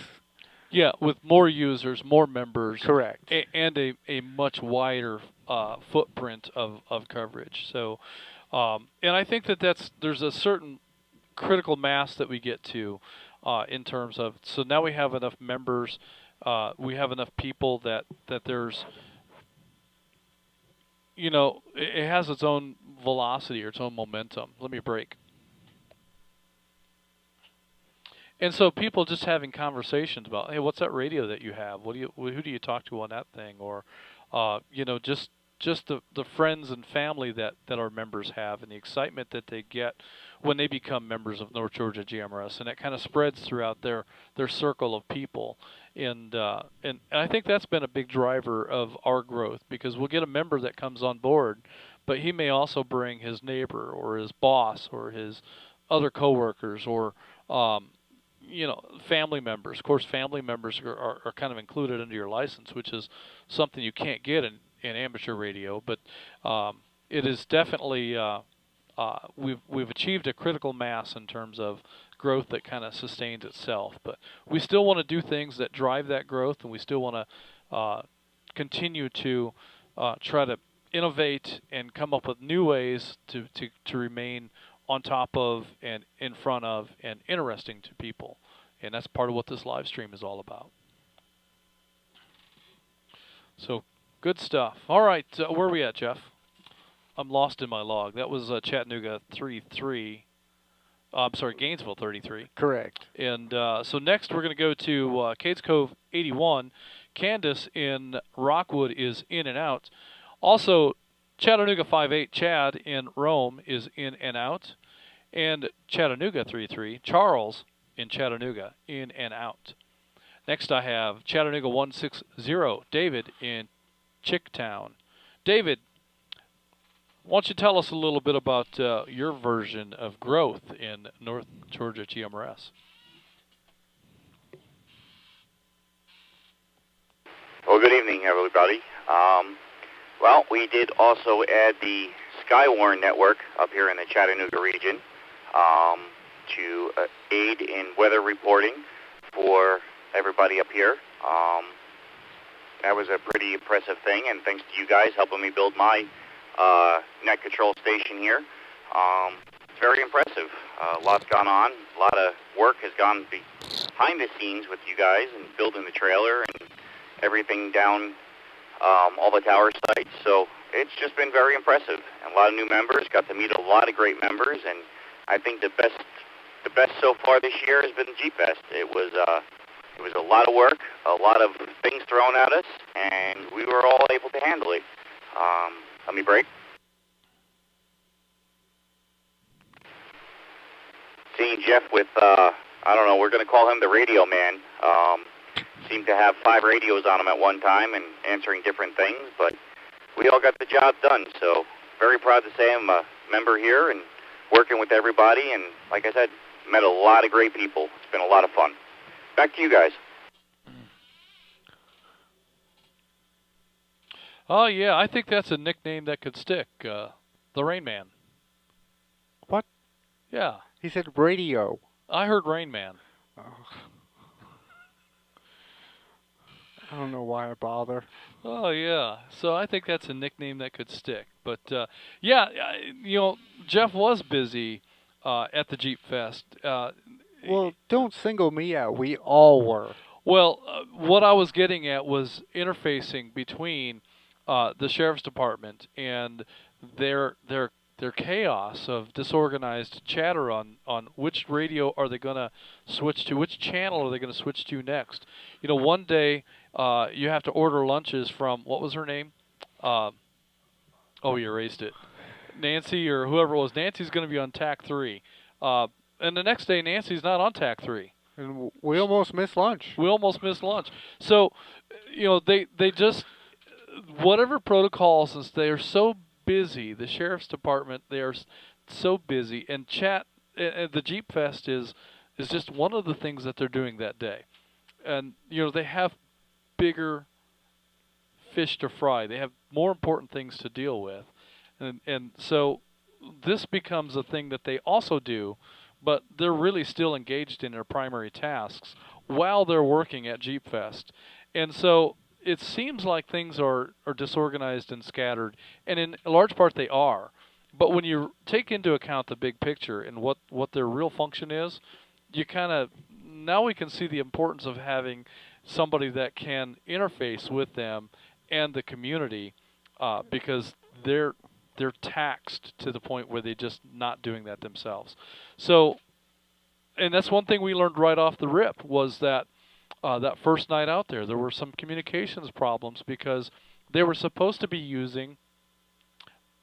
Yeah, with more users, more members. Correct. And a much wider footprint of coverage. So, and I think there's a certain critical mass that we get to in terms of, so now we have enough members, we have enough people that there's, it has its own velocity or its own momentum. Let me break. And so people just having conversations about, hey, what's that radio that you have? Who do you talk to on that thing? Or, just the friends and family that our members have, and the excitement that they get when they become members of North Georgia GMRS, and it kind of spreads throughout their circle of people. And I think that's been a big driver of our growth, because we'll get a member that comes on board, but he may also bring his neighbor or his boss or his other coworkers or family members. Of course, family members are kind of included under your license, which is something you can't get in amateur radio. But it is definitely we've achieved a critical mass in terms of growth that kind of sustains itself. But we still want to do things that drive that growth, and we still want to continue to try to innovate and come up with new ways to remain on top of and in front of and interesting to people. And that's part of what this live stream is all about. So good stuff. All right, where are we at, Jeff? I'm lost in my log. That was Chattanooga 33. I'm sorry, Gainesville 33. Correct. And so next we're going to go to Cades Cove 81. Candace in Rockwood is in and out. Also, Chattanooga 58, Chad in Rome is in and out. And Chattanooga 33, Charles in Chattanooga, in and out. Next I have Chattanooga 160, David in Chicktown. David, why don't you tell us a little bit about your version of growth in North Georgia GMRS? Well, good evening, everybody. Well, we did also add the Skywarn network up here in the Chattanooga region to aid in weather reporting for everybody up here. That was a pretty impressive thing, and thanks to you guys helping me build my net control station here. It's very impressive. A lot's gone on. A lot of work has gone behind the scenes with you guys and building the trailer and everything down all the tower sites. So it's just been very impressive. And a lot of new members. Got to meet a lot of great members, and I think the best so far this year has been G-Fest. It was a lot of work, a lot of things thrown at us, and we were all able to handle it. Let me break. Seeing Jeff with, I don't know, we're going to call him the radio man. Seemed to have 5 radios on him at one time and answering different things, but we all got the job done. So very proud to say I'm a member here and working with everybody. And like I said, met a lot of great people. It's been a lot of fun. Back to you guys. Oh, yeah, I think that's a nickname that could stick. The Rain Man. What? Yeah. He said radio. I heard Rain Man. Oh. I don't know why I bother. Oh, yeah. So I think that's a nickname that could stick. But, yeah, you know, Jeff was busy at the Jeep Fest. Well, don't single me out. We all were. Well, what I was getting at was interfacing between the Sheriff's Department and their chaos of disorganized chatter on which radio are they going to switch to, which channel are they going to switch to next. You know, one day you have to order lunches from, what was her name? Oh, you erased it. Nancy or whoever it was. Nancy's going to be on TAC 3. And the next day Nancy's not on TAC 3. And we almost missed lunch. We almost missed lunch. So, you know, they just, whatever protocols, since they are so busy, the Sheriff's Department, they are so busy, and the Jeep Fest is just one of the things that they're doing that day. And, you know, they have bigger fish to fry. They have more important things to deal with. And so this becomes a thing that they also do, but they're really still engaged in their primary tasks while they're working at Jeep Fest. And so it seems like things are disorganized and scattered, and in large part they are. But when you take into account the big picture and what their real function is, you kind of, now we can see the importance of having somebody that can interface with them and the community, because they're taxed to the point where they're just not doing that themselves. So, and that's one thing we learned right off the rip, was that that first night out there were some communications problems because they were supposed to be using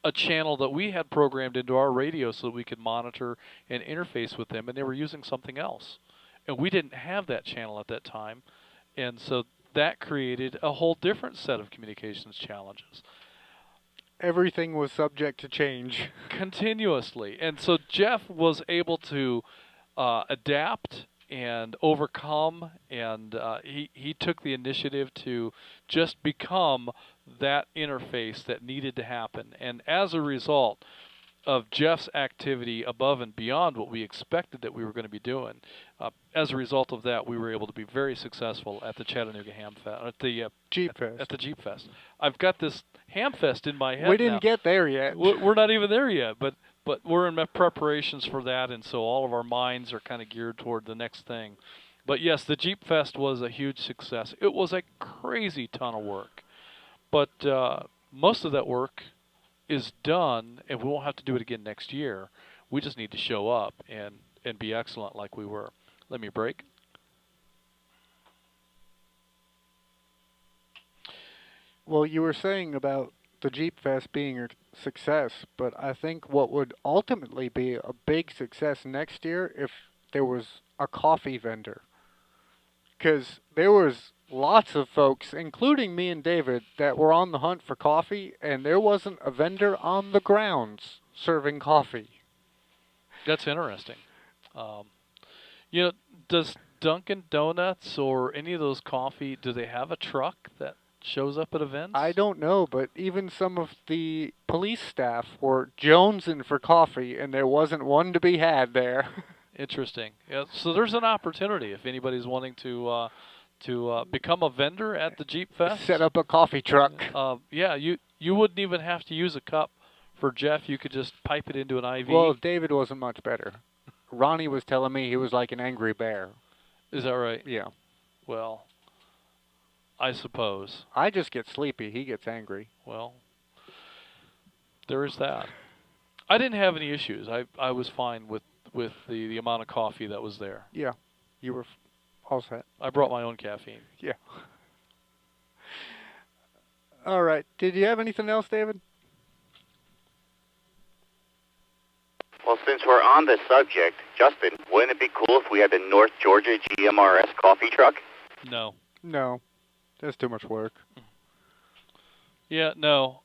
a channel that we had programmed into our radio so that we could monitor and interface with them, and they were using something else. And we didn't have that channel at that time, and so that created a whole different set of communications challenges. Everything was subject to change. Continuously. And so Jeff was able to adapt and overcome, and he took the initiative to just become that interface that needed to happen. And as a result of Jeff's activity above and beyond what we expected that we were going to be doing, as a result of that, we were able to be very successful at the Chattanooga Ham Fest, at the Jeep Fest. At the Jeep Fest. I've got this Ham Fest in my head. We didn't get there yet. We're not even there yet, but we're in preparations for that, and so all of our minds are kind of geared toward the next thing. But yes, the Jeep Fest was a huge success. It was a crazy ton of work. but most of that work is done, and we won't have to do it again next year. We just need to show up and be excellent like we were. Let me break. Well, you were saying about the Jeep Fest being a success, but I think what would ultimately be a big success next year if there was a coffee vendor. Because there was lots of folks, including me and David, that were on the hunt for coffee, and there wasn't a vendor on the grounds serving coffee. That's interesting. You know, does Dunkin' Donuts or any of those coffee, do they have a truck that shows up at events? I don't know, but even some of the police staff were jonesing for coffee, and there wasn't one to be had there. Interesting. Yeah, so there's an opportunity if anybody's wanting to become a vendor at the Jeep Fest. Set up a coffee truck. Yeah, you wouldn't even have to use a cup for Jeff. You could just pipe it into an IV. Well, David wasn't much better. Ronnie was telling me he was like an angry bear. Is that right? Yeah. Well, I suppose. I just get sleepy. He gets angry. Well, there is that. I didn't have any issues. I was fine with the amount of coffee that was there. Yeah. You were all set. I brought my own caffeine. Yeah. All right. Did you have anything else, David? Well, since we're on the subject, Justin, wouldn't it be cool if we had the North Georgia GMRS coffee truck? No. No. That's too much work. Yeah, no.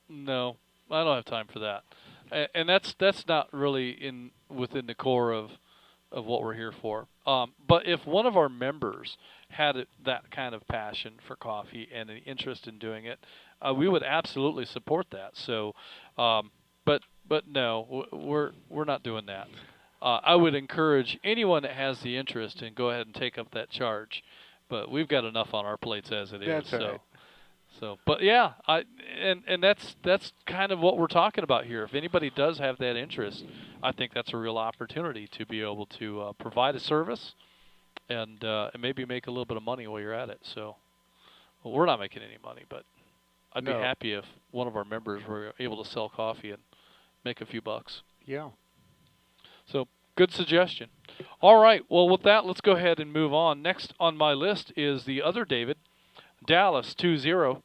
No. I don't have time for that. And that's not really within the core of what we're here for. But if one of our members had that kind of passion for coffee and an interest in doing it, we would absolutely support that. So, but no, we're not doing that. I would encourage anyone that has the interest and go ahead and take up that charge. But we've got enough on our plates as it is. That's right. So, but yeah, and that's kind of what we're talking about here. If anybody does have that interest, I think that's a real opportunity to be able to provide a service and maybe make a little bit of money while you're at it. So, well, we're not making any money, but I'd be happy if one of our members were able to sell coffee and make a few bucks. Yeah. So, good suggestion. All right, well, with that, let's go ahead and move on. Next on my list is the other David, Dallas 20.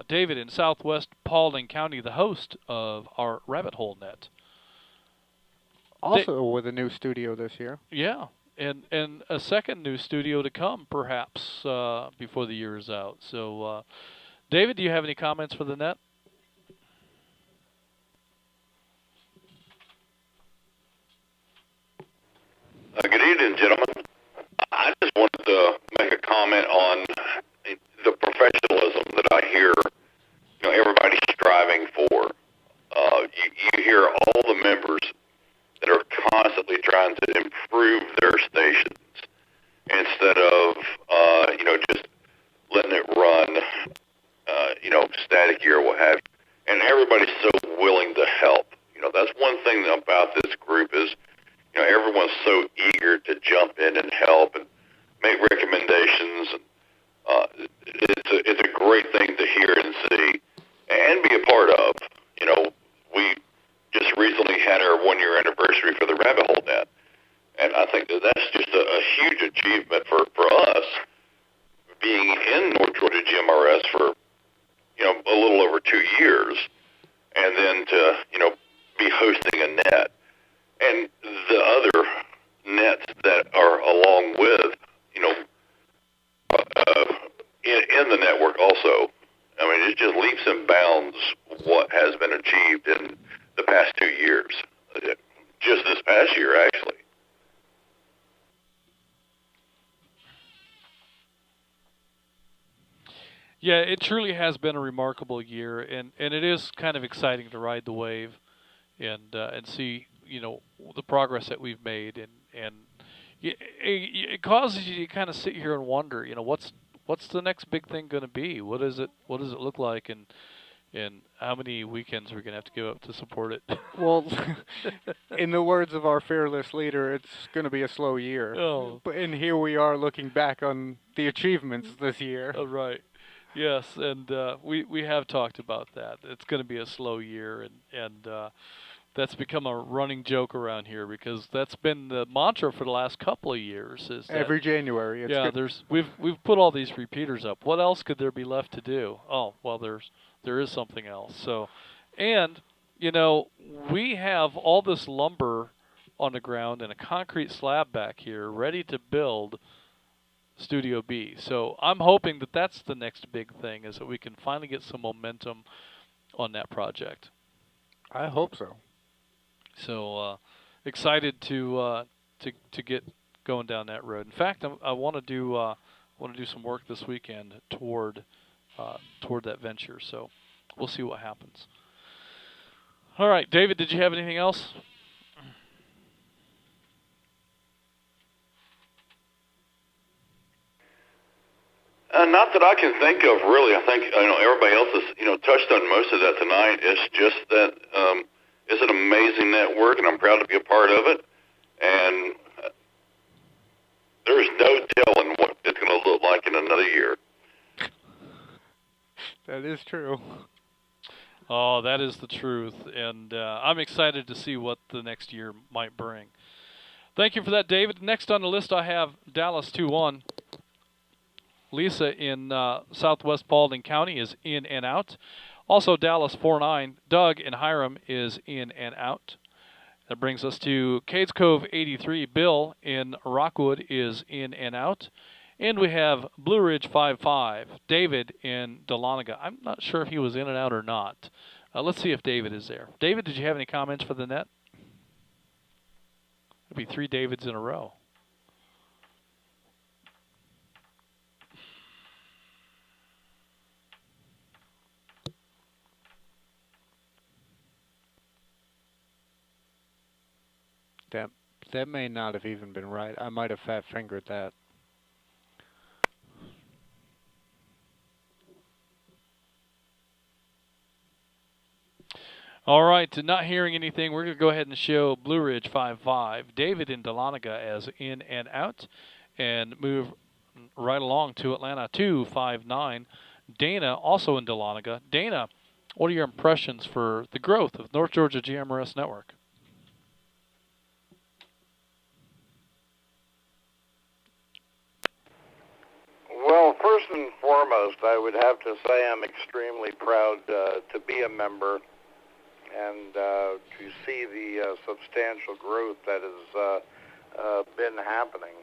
David in Southwest Paulding County, the host of our Rabbit Hole Net. Also with a new studio this year. Yeah, and a second new studio to come, perhaps, before the year is out. So, David, do you have any comments for the net? Good evening, gentlemen. I just wanted to make a comment on the professionalism that I hear, everybody striving for. You hear all the members that are constantly trying to improve their stations instead of, just letting it run, static or what have you. And everybody's so willing to help. That's one thing about this group is, everyone's so eager to jump in and help and make recommendations. And, it's a great thing to hear and see and be a part of. We just recently had our 1-year anniversary for the Rabbit Hole Net, and I think that's just a huge achievement for us being in North Georgia GMRS for a little over 2 years, and then to be hosting a net. And the other nets that are along with, in the network also. I mean, it just leaps and bounds what has been achieved in the past 2 years. Just this past year, actually. Yeah, it truly has been a remarkable year, and it is kind of exciting to ride the wave and see the progress that we've made, and it causes you to kind of sit here and wonder, what's the next big thing going to be? What does it look like, and how many weekends we're going to have to give up to support it? Well, in the words of our fearless leader, it's going to be a slow year. Oh. And here we are looking back on the achievements this year. Oh, right. Yes, and we have talked about that. It's going to be a slow year, and that's become a running joke around here because that's been the mantra for the last couple of years. Is that, every January? It's yeah, good. we've put all these repeaters up. What else could there be left to do? Oh, well, there is something else. So, and you know, we have all this lumber on the ground and a concrete slab back here ready to build Studio B. So I'm hoping that that's the next big thing, is that we can finally get some momentum on that project. I hope so. So excited to get going down that road. In fact, I want to do some work this weekend toward that venture. So we'll see what happens. All right, David, did you have anything else? Not that I can think of, really. I think everybody else has touched on most of that tonight. It's just that it's an amazing network, and I'm proud to be a part of it. And there's no telling what it's going to look like in another year. That is true. Oh, that is the truth, and I'm excited to see what the next year might bring. Thank you for that, David. Next on the list, I have Dallas 2-1. Lisa in southwest Paulding County is in and out. Also, Dallas 4-9. Doug in Hiram is in and out. That brings us to Cades Cove 83. Bill in Rockwood is in and out. And we have Blue Ridge 5-5. David in Dahlonega. I'm not sure if he was in and out or not. Let's see if David is there. David, did you have any comments for the net? It'd be 3 Davids in a row. That may not have even been right. I might have fat-fingered that. All right, not hearing anything, we're going to go ahead and show Blue Ridge 5-5. David in Dahlonega as in and out, and move right along to Atlanta 2-5-9. Dana also in Dahlonega. Dana, what are your impressions for the growth of North Georgia GMRS Network? Well, first and foremost, I would have to say I'm extremely proud to be a member and to see the substantial growth that has been happening.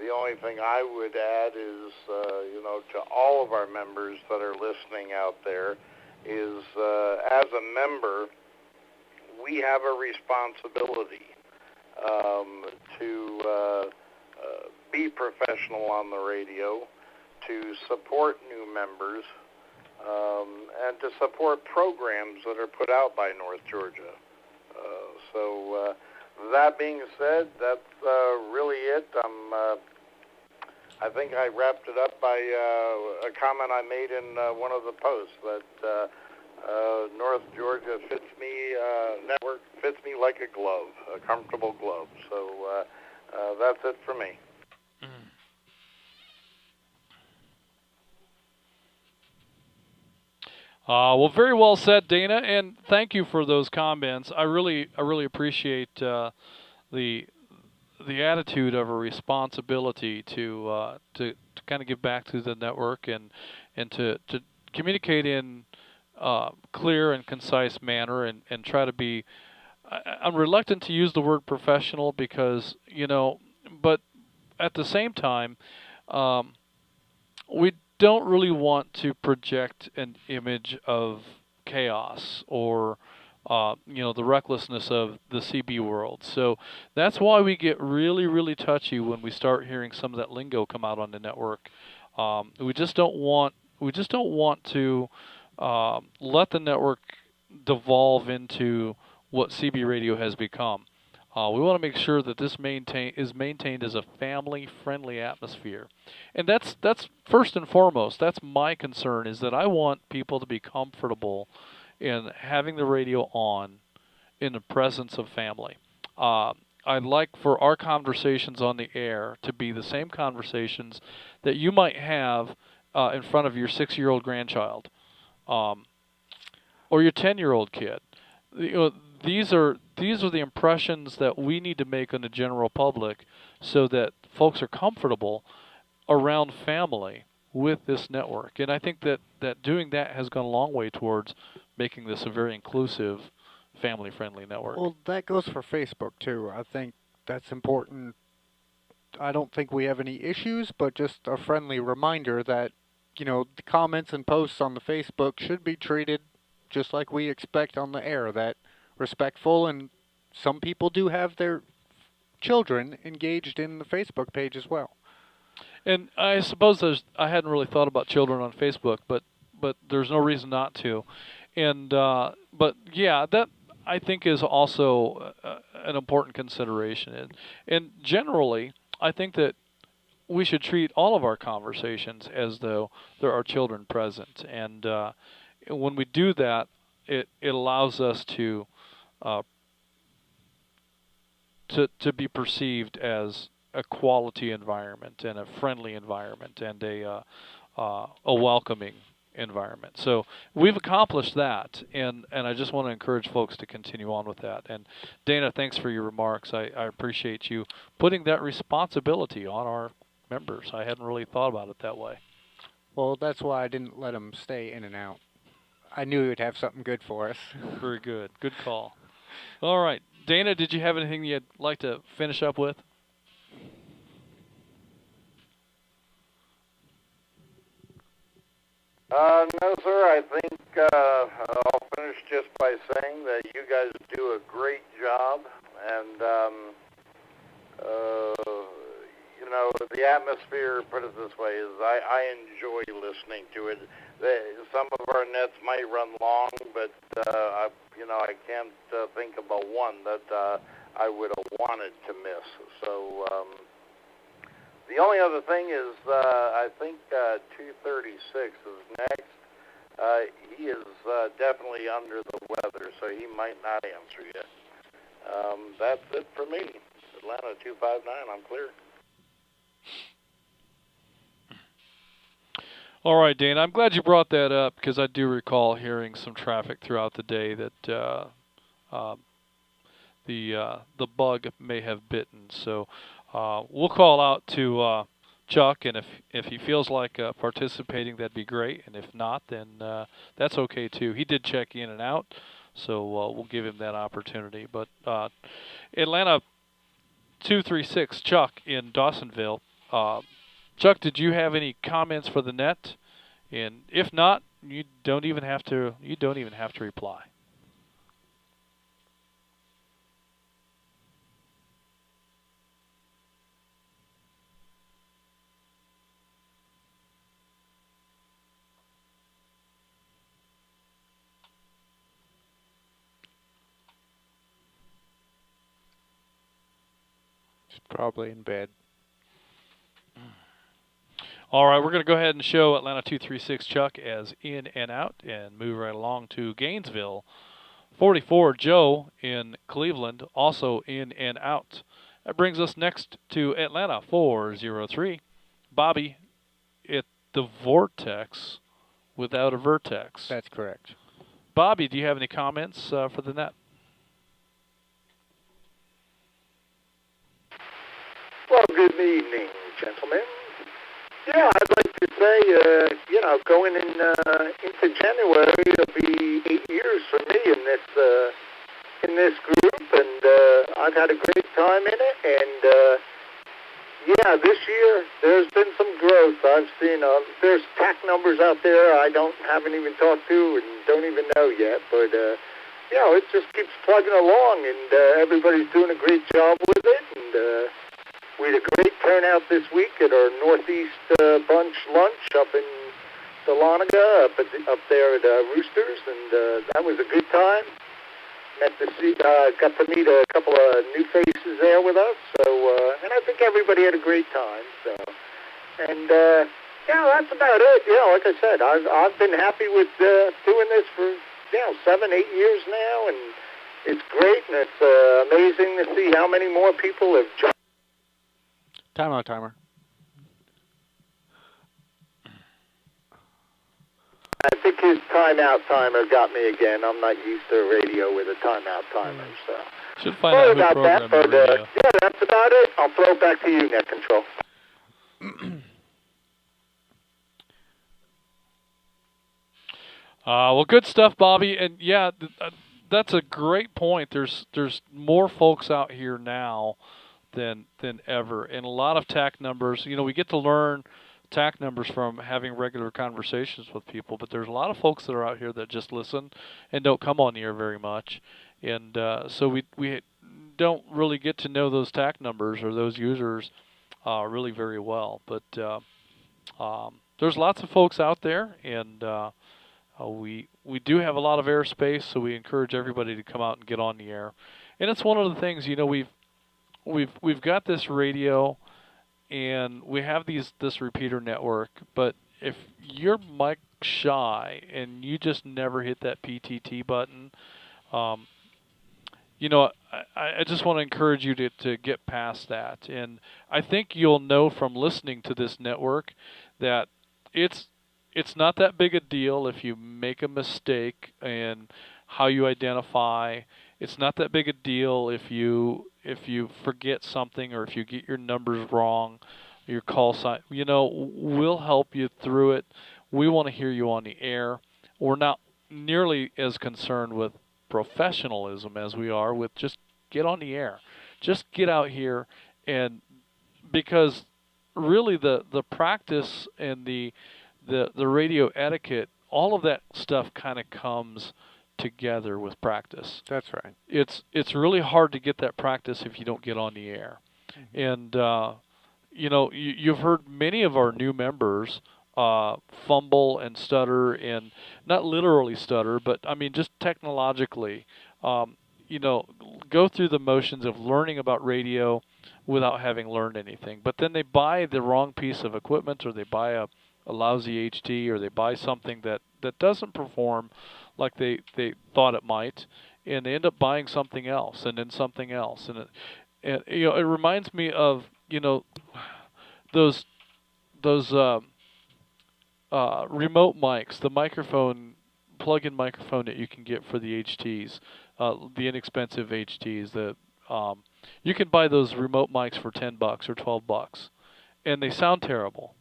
The only thing I would add is, to all of our members that are listening out there, is as a member, we have a responsibility to be professional on the radio, to support new members, and to support programs that are put out by North Georgia. So that being said, that's really it. I think I wrapped it up by a comment I made in one of the posts that North Georgia network fits me like a glove, a comfortable glove. So that's it for me. Well, very well said, Dana, and thank you for those comments. I really appreciate the attitude of a responsibility to kind of give back to the network and to communicate in clear and concise manner and try to be. I'm reluctant to use the word professional because but at the same time, we don't really want to project an image of chaos or the recklessness of the CB world. So that's why we get really touchy when we start hearing some of that lingo come out on the network. We just don't want to let the network devolve into what CB radio has become. We want to make sure that this is maintained as a family-friendly atmosphere, and that's first and foremost. That's my concern, is that I want people to be comfortable in having the radio on in the presence of family. I'd like for our conversations on the air to be the same conversations that you might have in front of your 6-year-old grandchild, or your 10-year-old kid. These are the impressions that we need to make on the general public, so that folks are comfortable around family with this network. And I think that doing that has gone a long way towards making this a very inclusive, family-friendly network. Well, that goes for Facebook too. I think that's important. I don't think we have any issues, but just a friendly reminder that, the comments and posts on the Facebook should be treated just like we expect on the air, that respectful, and some people do have their children engaged in the Facebook page as well. And I suppose I hadn't really thought about children on Facebook, but there's no reason not to. And but yeah, that I think is also an important consideration. And generally, I think that we should treat all of our conversations as though there are children present. And when we do that, it allows us to be perceived as a quality environment and a friendly environment and a welcoming environment. So we've accomplished that, and I just want to encourage folks to continue on with that. And Dana, thanks for your remarks. I appreciate you putting that responsibility on our members. I hadn't really thought about it that way. Well, that's why I didn't let him stay in and out. I knew he would have something good for us. Very good. Good call. All right. Dana, did you have anything you'd like to finish up with? No, sir. I think I'll finish just by saying that you guys do a great job, and the atmosphere, put it this way, is I enjoy listening to it. Some of our nets might run long, but I can't think about one that I would have wanted to miss. So the only other thing is I think 236 is next. He is definitely under the weather, so he might not answer yet. That's it for me. Atlanta 259, I'm clear. All right, Dana, I'm glad you brought that up, because I do recall hearing some traffic throughout the day that the bug may have bitten. So we'll call out to Chuck, and if he feels like participating, that'd be great. And if not, then that's okay too. He did check in and out, so we'll give him that opportunity. But Atlanta 236, Chuck in Dawsonville. Chuck, did you have any comments for the net? And if not, you don't even have to reply. He's probably in bed. All right, we're going to go ahead and show Atlanta 236 Chuck as in and out, and move right along to Gainesville. 44 Joe in Cleveland, also in and out. That brings us next to Atlanta 403 Bobby at the Vortex without a vertex. That's correct. Bobby, do you have any comments for the net? Well, good evening, gentlemen. Yeah, I'd like to say, going into January, it'll be 8 years for me in this group, and I've had a great time in it. And this year there's been some growth. I've seen there's TAC numbers out there I haven't even talked to and don't even know yet, but it just keeps plugging along, and everybody's doing a great job with it. And we had a great turnout this week at our Northeast Bunch lunch up in Dahlonega, up there at Roosters, and that was a good time. Got to meet a couple of new faces there with us, so and I think everybody had a great time. So, and that's about it. Like I said, I've been happy with doing this for 7, 8 years now, and it's great, and it's amazing to see how many more people have joined. Timer. think his timeout timer got me again. I'm not used to a radio with a timeout timer, so. Should find out who programmed the radio. Yeah, that's about it. I'll throw it back to you, Net Control. Well, good stuff, Bobby. And yeah, that's a great point. There's more folks out here now than ever, and a lot of TAC numbers. We get to learn TAC numbers from having regular conversations with people, but there's a lot of folks that are out here that just listen and don't come on the air very much, and so we don't really get to know those TAC numbers or those users really very well. But there's lots of folks out there, and we do have a lot of airspace, so we encourage everybody to come out and get on the air. And it's one of the things, we've got this radio, and we have this repeater network. But if you're mic shy and you just never hit that PTT button, I just want to encourage you to get past that. And I think you'll know from listening to this network that it's not that big a deal if you make a mistake in how you identify. It's not that big a deal if you forget something or if you get your numbers wrong, your call sign. We'll help you through it. We want to hear you on the air. We're not nearly as concerned with professionalism as we are with just get on the air. Just get out here, and because really the practice and the radio etiquette, all of that stuff kind of comes together with practice. That's right. It's really hard to get that practice if you don't get on the air. And you've heard many of our new members fumble and stutter, and not literally stutter, but I mean just technologically, go through the motions of learning about radio without having learned anything. But then they buy the wrong piece of equipment, or they buy a lousy HT, or they buy something that doesn't perform like they thought it might, and they end up buying something else, and then something else, and it reminds me of those remote mics, the microphone, plug-in microphone that you can get for the HTs, the inexpensive HTs. You can buy those remote mics for $10 or $12, and they sound terrible.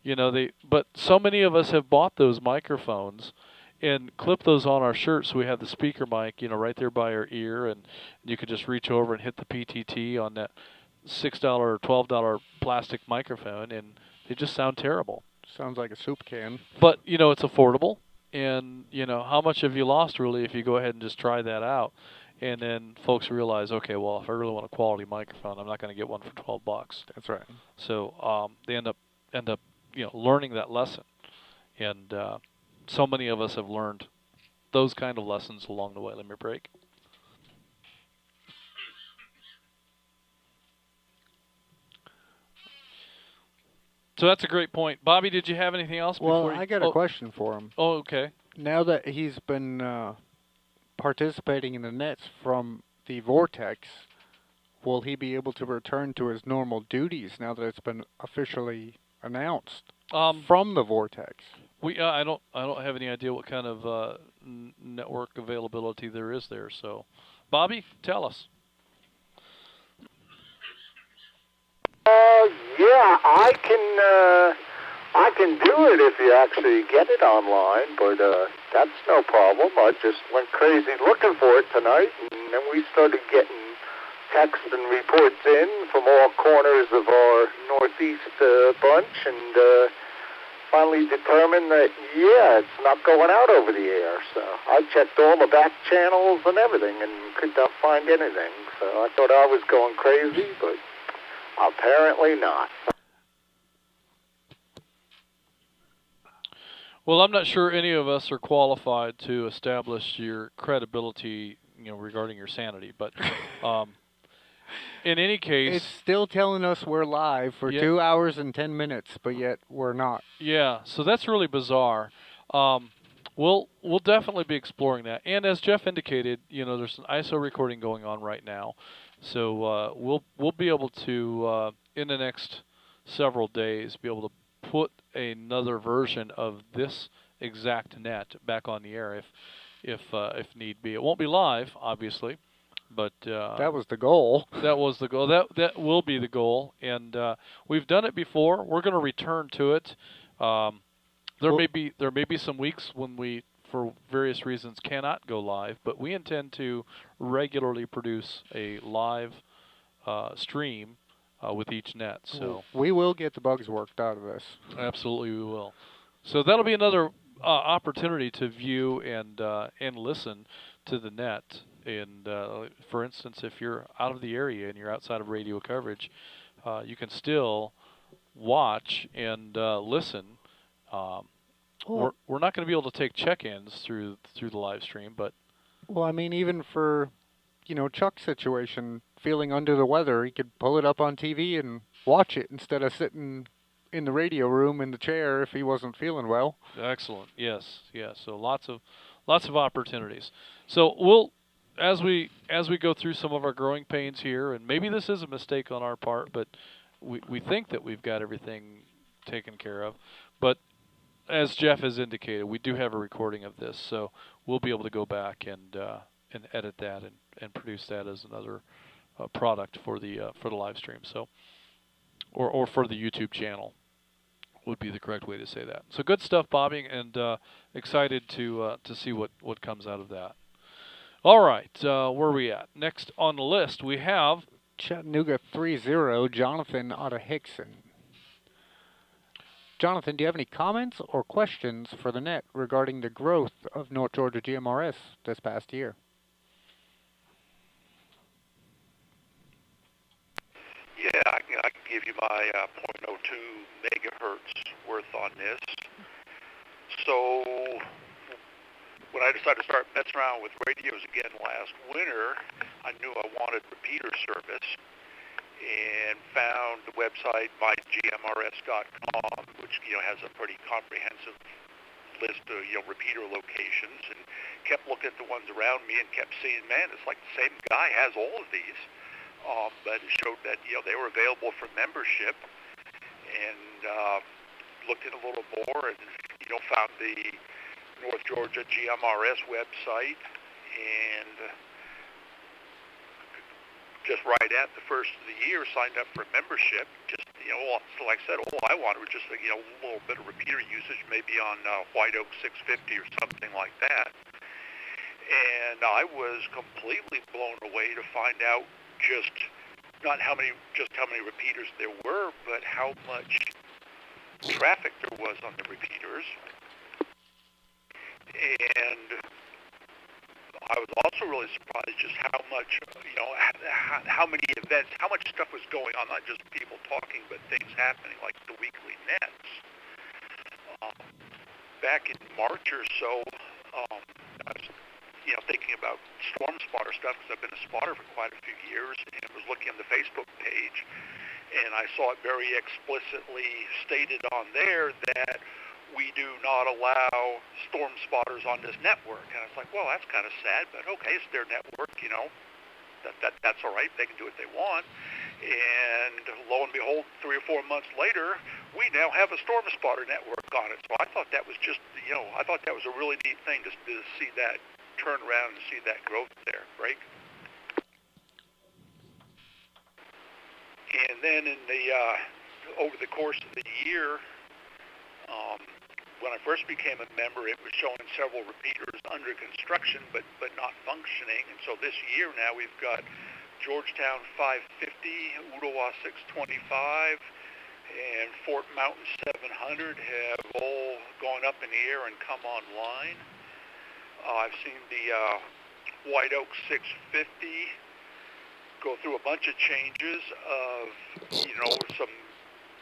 But so many of us have bought those microphones and clip those on our shirts, so we have the speaker mic, right there by our ear, and you could just reach over and hit the PTT on that $6 or $12 plastic microphone, and they just sound terrible. Sounds like a soup can. But it's affordable, and how much have you lost really if you go ahead and just try that out, and then folks realize, okay, well, if I really want a quality microphone, I'm not going to get one for $12. That's right. So they end up learning that lesson, and so many of us have learned those kind of lessons along the way. Let me break. So that's a great point. Bobby, did you have anything else? Well, I got a question for him. Oh, okay. Now that he's been participating in the nets from the Vortex, will he be able to return to his normal duties now that it's been officially announced from the Vortex? I don't have any idea what kind of network availability there is there. So, Bobby, tell us. Yeah, I can do it if you actually get it online, but that's no problem. I just went crazy looking for it tonight, and then we started getting texts and reports in from all corners of our Northeast bunch, and finally determined that, it's not going out over the air. So I checked all the back channels and everything and could not find anything. So I thought I was going crazy, but apparently not. Well, I'm not sure any of us are qualified to establish your credibility, regarding your sanity, but in any case, it's still telling us we're live for 2 hours and 10 minutes, but yet we're not. Yeah, so that's really bizarre. We'll definitely be exploring that. And as Jeff indicated, there's an ISO recording going on right now, so we'll be able to in the next several days be able to put another version of this exact net back on the air if need be. It won't be live, obviously, but that was the goal. That was the goal. That will be the goal, and we've done it before. We're going to return to it. There may be some weeks when we, for various reasons, cannot go live, but we intend to regularly produce a live stream with each net. So we will get the bugs worked out of this. Absolutely, we will. So that'll be another opportunity to view and listen to the net. And for instance, if you're out of the area and you're outside of radio coverage, you can still watch and listen. We're not going to be able to take check-ins through the live stream, but well, I mean, even for Chuck's situation, feeling under the weather, he could pull it up on TV and watch it instead of sitting in the radio room in the chair if he wasn't feeling well. Excellent. Yes. So lots of opportunities. So we'll as we go through some of our growing pains here, and maybe this is a mistake on our part, but we think that we've got everything taken care of. But as Jeff has indicated, we do have a recording of this, so we'll be able to go back and edit that and produce that as another product for the live stream. So or for the YouTube channel would be the correct way to say that. So good stuff, Bobby, and excited to see what comes out of that. All right, where are we at? Next on the list, we have Chattanooga 3-0, Jonathan out of Hickson. Jonathan, do you have any comments or questions for the net regarding the growth of North Georgia GMRS this past year? Yeah, I can give you my 0.02 megahertz worth on this. So when I decided to start messing around with radios again last winter, I knew I wanted repeater service and found the website mygmrs.com, which has a pretty comprehensive list of repeater locations, and kept looking at the ones around me and kept seeing, man, it's like the same guy has all of these. But it showed that they were available for membership, and looked at a little more, and found the North Georgia GMRS website, and just right at the first of the year signed up for membership. Just like I said, all I wanted was just a little bit of repeater usage, maybe on White Oak 650 or something like that. And I was completely blown away to find out just how many repeaters there were, but how much traffic there was on the repeaters. And I was also really surprised just how much, how many events, how much stuff was going on, not just people talking, but things happening, like the weekly nets. Back in March or so, I was thinking about storm spotter stuff, because I've been a spotter for quite a few years, and was looking on the Facebook page, and I saw it very explicitly stated on there that we do not allow storm spotters on this network. And I was like, well, that's kind of sad, but okay, it's their network, that's all right. They can do what they want. And lo and behold, 3 or 4 months later, we now have a storm spotter network on it. So I thought that was just, I thought that was a really neat thing just to see that turn around and see that growth there, right? And then in the over the course of the year, when I first became a member, it was showing several repeaters under construction, but not functioning. And so this year now we've got Georgetown 550, Ottawa 625, and Fort Mountain 700 have all gone up in the air and come online. I've seen the White Oak 650 go through a bunch of changes of, some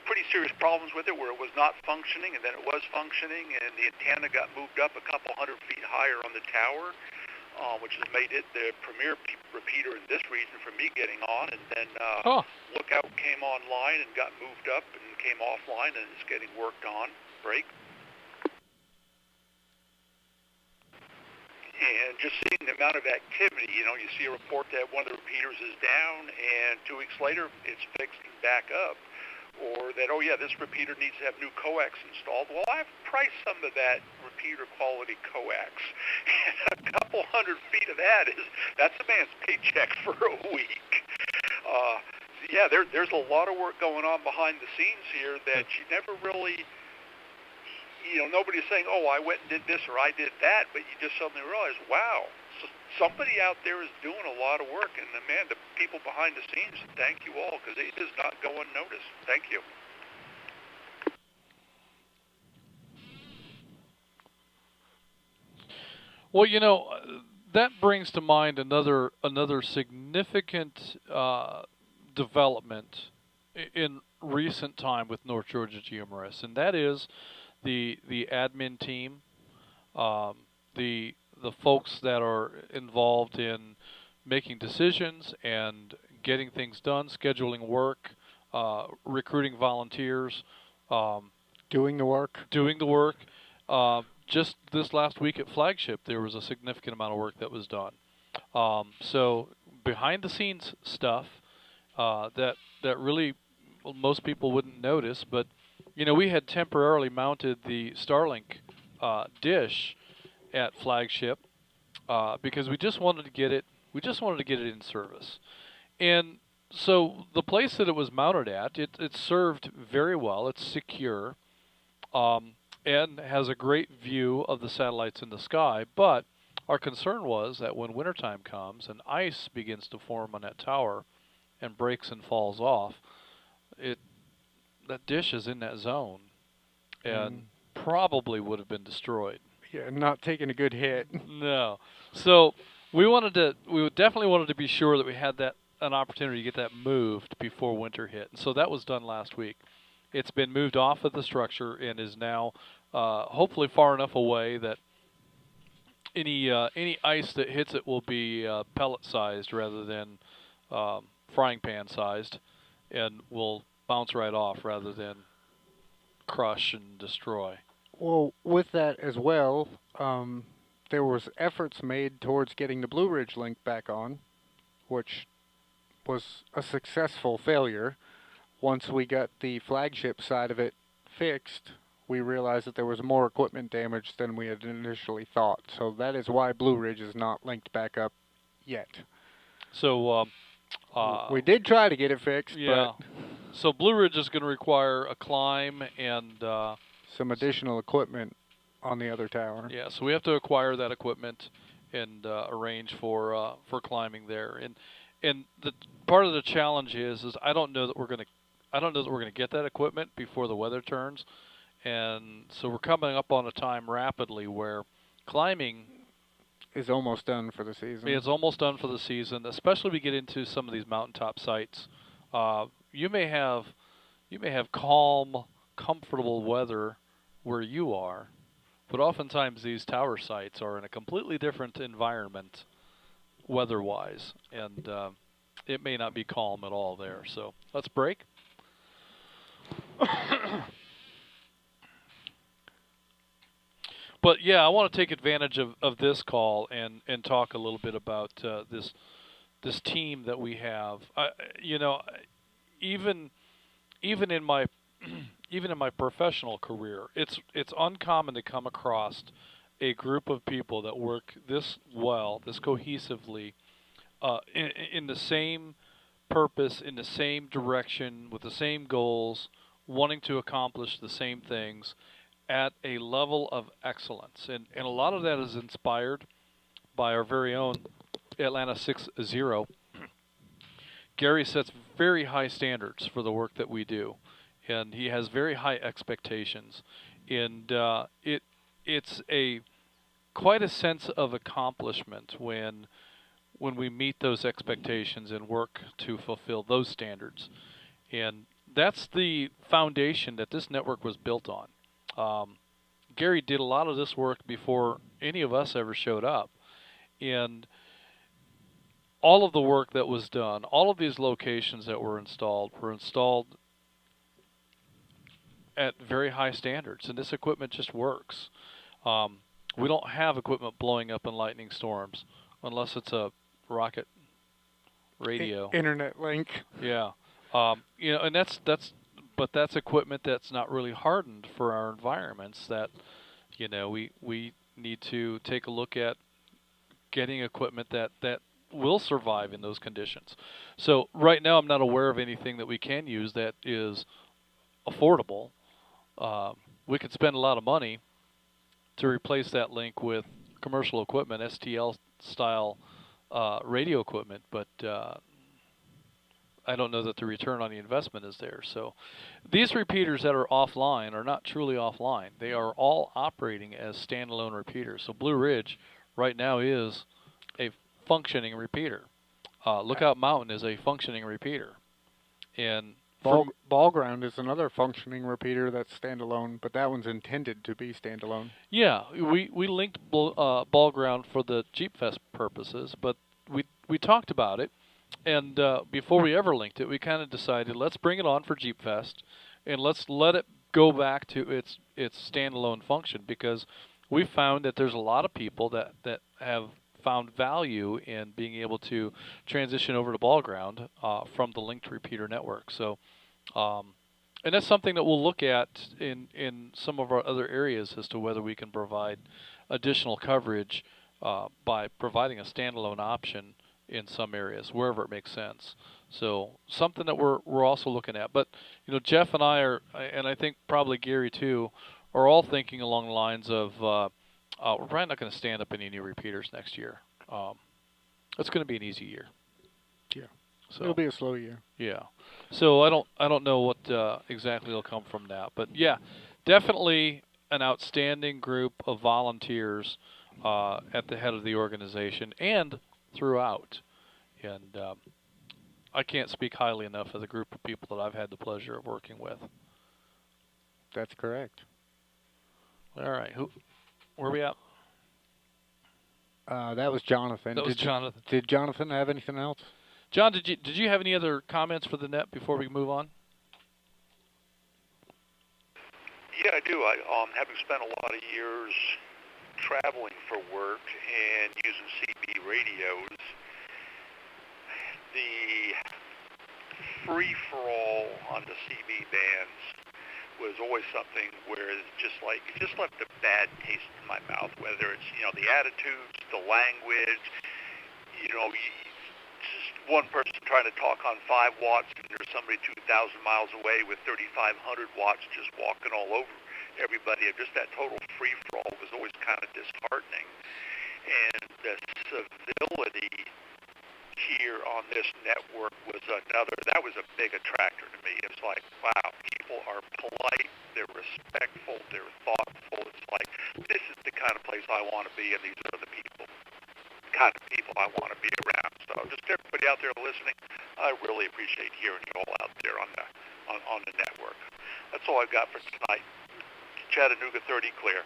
pretty serious problems with it where it was not functioning, and then it was functioning, and the antenna got moved up a couple 100 feet higher on the tower, which has made it the premier repeater in this region for me getting on. And then Lookout came online and got moved up and came offline, and it's getting worked on. Break. And just seeing the amount of activity, you see a report that one of the repeaters is down, and 2 weeks later it's fixed and back up. Or that, oh yeah, this repeater needs to have new coax installed. Well, I've priced some of that repeater quality coax. And a couple hundred feet of that's a man's paycheck for a week. Yeah, there's a lot of work going on behind the scenes here that you never really, nobody's saying, oh, I went and did this or I did that, but you just suddenly realize, wow, so somebody out there is doing a lot of work. And, man, the people behind the scenes, thank you all, because it does not go unnoticed. Thank you. Well, that brings to mind another significant development in recent time with North Georgia GMRS, and that is the admin team, the folks that are involved in making decisions and getting things done, scheduling work, recruiting volunteers, doing the work. Just this last week at Flagship, there was a significant amount of work that was done. So behind the scenes stuff that really most people wouldn't notice, but we had temporarily mounted the Starlink dish at Flagship because we just wanted to get it in service. And so the place that it was mounted at, it served very well. It's secure. And has a great view of the satellites in the sky, but our concern was that when wintertime comes and ice begins to form on that tower and breaks and falls off, that dish is in that zone and probably would have been destroyed. Yeah, not taking a good hit. No. So we definitely wanted to be sure that we had an opportunity to get that moved before winter hit. And so that was done last week. It's been moved off of the structure and is now hopefully far enough away that any ice that hits it will be pellet-sized rather than frying pan-sized, and will bounce right off rather than crush and destroy. Well, with that as well, there was efforts made towards getting the Blue Ridge link back on, which was a successful failure. Once we got the Flagship side of it fixed, we realized that there was more equipment damage than we had initially thought. So that is why Blue Ridge is not linked back up yet. So we did try to get it fixed, yeah. But so Blue Ridge is going to require a climb and some additional equipment on the other tower. Yeah, so we have to acquire that equipment and arrange for climbing there. And the part of the challenge is I don't know that we're going to get that equipment before the weather turns, and so we're coming up on a time rapidly where climbing is almost done for the season. It's almost done for the season, especially if we get into some of these mountaintop sites. You may have calm, comfortable weather where you are, but oftentimes these tower sites are in a completely different environment weather-wise, and it may not be calm at all there. So let's break. But yeah, I want to take advantage of this call and talk a little bit about this team that we have. Even in my professional career, it's uncommon to come across a group of people that work this well, this cohesively, in the same purpose, in the same direction, with the same goals, wanting to accomplish the same things at a level of excellence. And a lot of that is inspired by our very own Atlanta 6-0. Gary sets very high standards for the work that we do, and he has very high expectations. And it's quite a sense of accomplishment when we meet those expectations and work to fulfill those standards. And that's the foundation that this network was built on. Gary did a lot of this work before any of us ever showed up. And all of the work that was done, all of these locations that were installed at very high standards. And this equipment just works. We don't have equipment blowing up in lightning storms unless it's a rocket radio. Internet link. Yeah. And that's equipment that's not really hardened for our environments that You know, we need to take a look at getting equipment that will survive in those conditions. So right now I'm not aware of anything that we can use that is affordable. We could spend a lot of money to replace that link with commercial equipment, STL style radio equipment, but I don't know that the return on the investment is there. So these repeaters that are offline are not truly offline. They are all operating as standalone repeaters. So Blue Ridge right now is a functioning repeater. Lookout Mountain is a functioning repeater. And Ball Ground is another functioning repeater that's standalone, but that one's intended to be standalone. Yeah, we linked Ball Ground for the Jeep Fest purposes, but we talked about it, and before we ever linked it, we kind of decided let's bring it on for Jeep Fest, and let's let it go back to its standalone function, because we found that there's a lot of people that have found value in being able to transition over to Ball Ground from the linked repeater network. So, and that's something that we'll look at in some of our other areas as to whether we can provide additional coverage by providing a standalone option in some areas, wherever it makes sense. So something that we're also looking at. But you know, Jeff and I are, and I think probably Gary too, are all thinking along the lines of we're probably not going to stand up any new repeaters next year. It's going to be an easy year. Yeah. So it'll be a slow year. Yeah. So I don't know what exactly will come from that, but yeah, definitely an outstanding group of volunteers at the head of the organization and throughout. And I can't speak highly enough of the group of people that I've had the pleasure of working with. That's correct. All right. Where are we at? That was Jonathan. That was Jonathan. Did Jonathan have anything else? John, did you have any other comments for the net before we move on? Yeah, I do. Having spent a lot of years traveling for work and using CB radios, the free-for-all on the CB bands was always something where it just left a bad taste in my mouth, whether it's, you know, the attitudes, the language, you know, just one person trying to talk on 5 watts and there's somebody 2,000 miles away with 3,500 watts just walking all over everybody. Just that total free-for-all was always kind of disheartening. And the civility here on this network was that was a big attractor to me. It's like, wow, people are polite, they're respectful, they're thoughtful. It's like, this is the kind of place I want to be, and these are the kind of people I want to be around. So just everybody out there listening, I really appreciate hearing you all out there on the network. That's all I've got for tonight. Chattanooga 30 clear.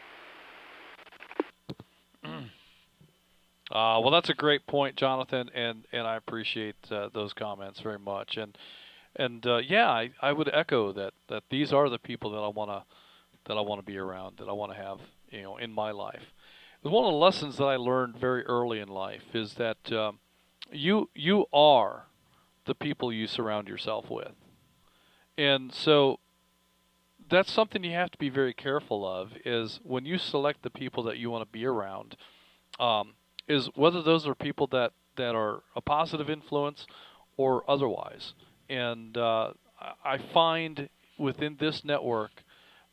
Well, that's a great point, Jonathan, and I appreciate those comments very much. And yeah, I would echo that these are the people that I want to be around, that I want to have, you know, in my life. One of the lessons that I learned very early in life is that you are the people you surround yourself with, and so that's something you have to be very careful of. Is when you select the people that you want to be around. Is whether those are people that are a positive influence or otherwise. And I find within this network,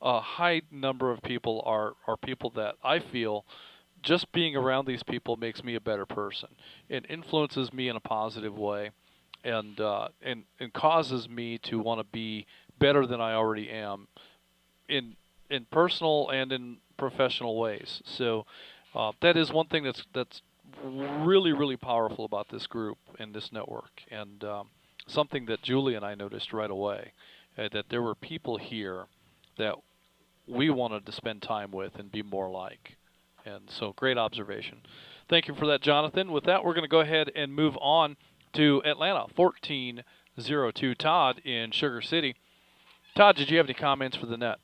a high number of people are people that I feel just being around these people makes me a better person. It influences me in a positive way and causes me to want to be better than I already am in personal and in professional ways. So that is one thing that's really, really powerful about this group and this network, and something that Julie and I noticed right away, that there were people here that we wanted to spend time with and be more like. And so, great observation. Thank you for that, Jonathan. With that, we're going to go ahead and move on to Atlanta, 1402. Todd in Sugar City. Todd, did you have any comments for the net?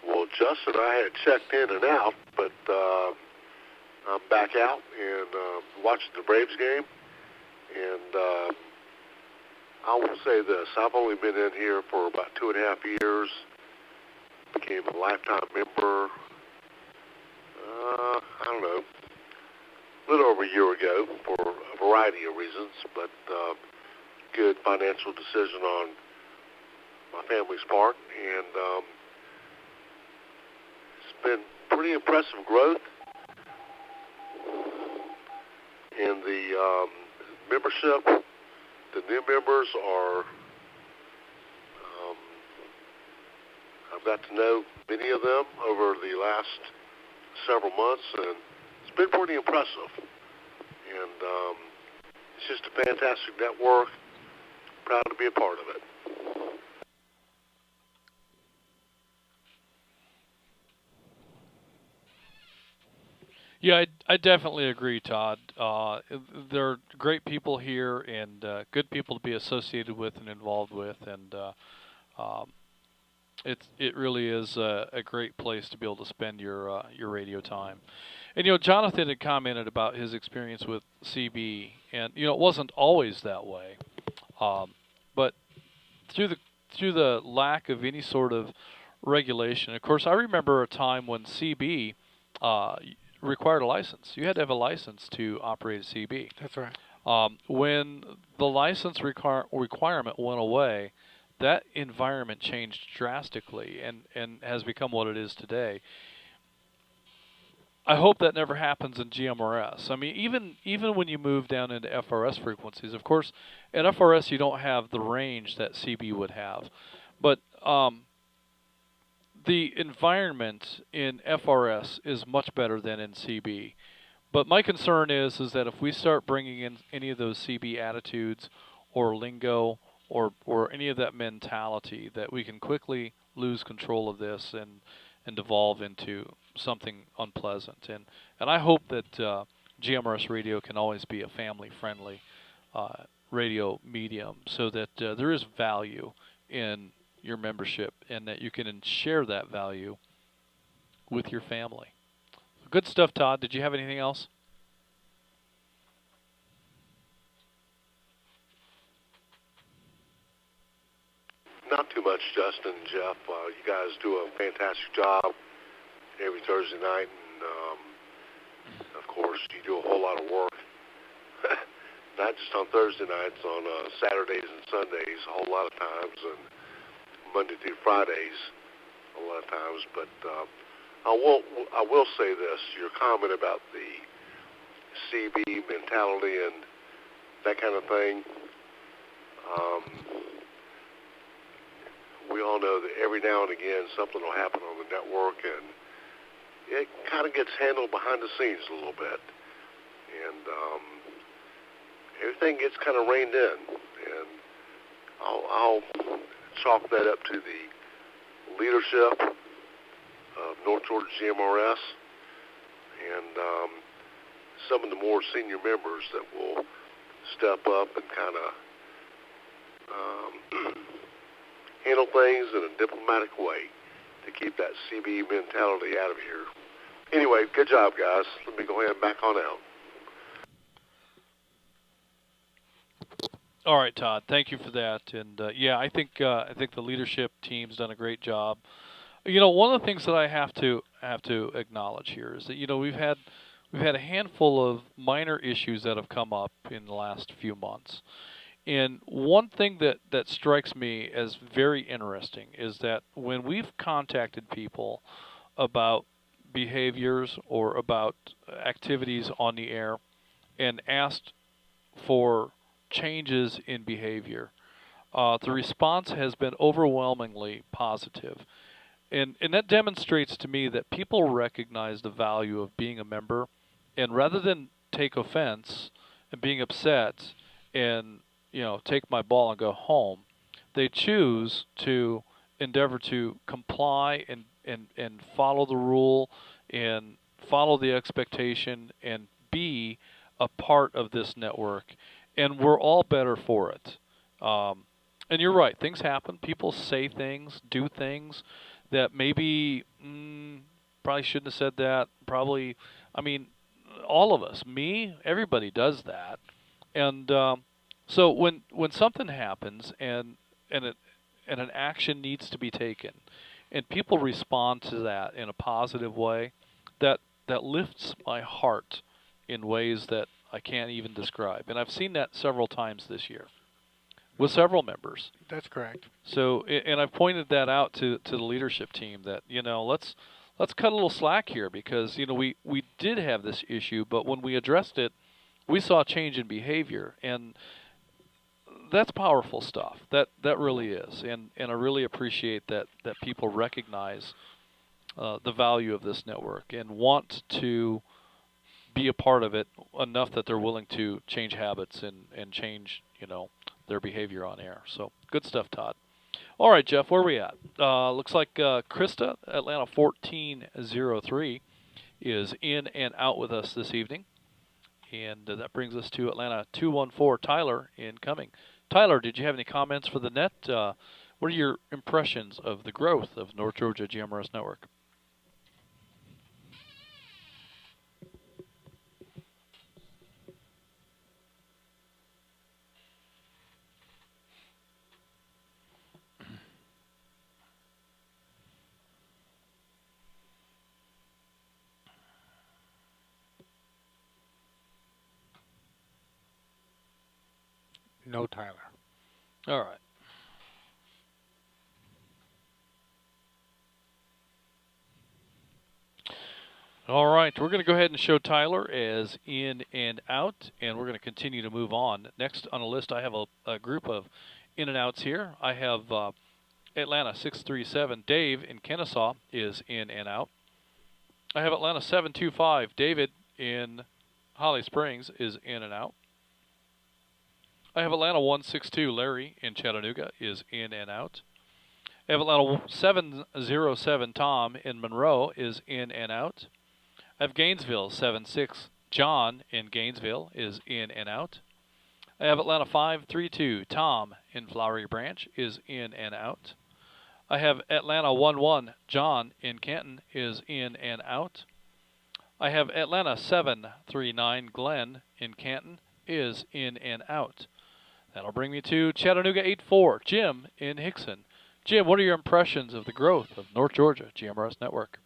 Well, Justin, I had checked in and out, but I'm back out and watching the Braves game. And I will say this, I've only been in here for about 2.5 years, became a lifetime member, I don't know, a little over a year ago for a variety of reasons, but good financial decision on my family's part, and it's been pretty impressive growth in the membership. The new members are, I've got to know many of them over the last several months, and it's been pretty impressive. And it's just a fantastic network. Proud to be a part of it. Yeah, I definitely agree, Todd. There are great people here and good people to be associated with and involved with, and it really is a great place to be able to spend your radio time. And Jonathan had commented about his experience with CB, and it wasn't always that way, but through the lack of any sort of regulation. Of course, I remember a time when CB required a license. You had to have a license to operate a CB. That's right. When the license requirement went away, that environment changed drastically and has become what it is today. I hope that never happens in GMRS. I mean, even when you move down into FRS frequencies, of course, at FRS you don't have the range that CB would have, but the environment in FRS is much better than in CB. But my concern is that if we start bringing in any of those CB attitudes or lingo or any of that mentality, that we can quickly lose control of this and devolve into something unpleasant. And I hope that GMRS radio can always be a family-friendly radio medium, so that there is value in your membership and that you can share that value with your family. Good stuff, Todd. Did you have anything else? Not too much, Justin and Jeff. You guys do a fantastic job every Thursday night, and of course, you do a whole lot of work. Not just on Thursday nights, on Saturdays and Sundays, a whole lot of times, and Monday through Fridays, a lot of times. But I will say this: your comment about the CB mentality and that kind of thing. We all know that every now and again something will happen on the network, and it kind of gets handled behind the scenes a little bit, and everything gets kind of reined in. And I'll chalk that up to the leadership of North Georgia GMRS and some of the more senior members that will step up and kind of handle things in a diplomatic way to keep that CB mentality out of here. Anyway, good job, guys. Let me go ahead and back on out. All right, Todd. Thank you for that. And yeah, I think the leadership team's done a great job. One of the things that I have to acknowledge here is that we've had a handful of minor issues that have come up in the last few months. And one thing that strikes me as very interesting is that when we've contacted people about behaviors or about activities on the air and asked for changes in behavior, the response has been overwhelmingly positive. And that demonstrates to me that people recognize the value of being a member, and rather than take offense and being upset and take my ball and go home, they choose to endeavor to comply and follow the rule and follow the expectation and be a part of this network. And we're all better for it. And you're right, things happen. People say things, do things that maybe probably shouldn't have said that. Probably, I mean, all of us, me, everybody does that. And So when something happens and an action needs to be taken, and people respond to that in a positive way, that lifts my heart in ways that I can't even describe. And I've seen that several times this year with several members. That's correct. So, and I've pointed that out to the leadership team that, let's cut a little slack here, because, we did have this issue, but when we addressed it, we saw a change in behavior, and that's powerful stuff. That really is, and I really appreciate that people recognize the value of this network and want to be a part of it enough that they're willing to change habits and change, their behavior on air. So good stuff, Todd. All right, Jeff, where are we at? Looks like Krista, Atlanta 1403, is in and out with us this evening. And that brings us to Atlanta 214, Tyler, incoming. Tyler, did you have any comments for the net? What are your impressions of the growth of North Georgia GMRS Network? No, Tyler. All right. All right, we're going to go ahead and show Tyler as in and out, and we're going to continue to move on. Next on the list, I have a group of in and outs here. I have Atlanta 637, Dave in Kennesaw is in and out. I have Atlanta 725, David in Holly Springs is in and out. I have Atlanta 162, Larry in Chattanooga is in and out. I have Atlanta 707, Tom in Monroe is in and out. I have Gainesville 76, John in Gainesville is in and out. I have Atlanta 532, Tom in Flowery Branch is in and out. I have Atlanta 11, John in Canton is in and out. I have Atlanta 739, Glenn in Canton is in and out. That'll bring me to Chattanooga 84, Jim in Hickson. Jim, what are your impressions of the growth of North Georgia GMRS Network?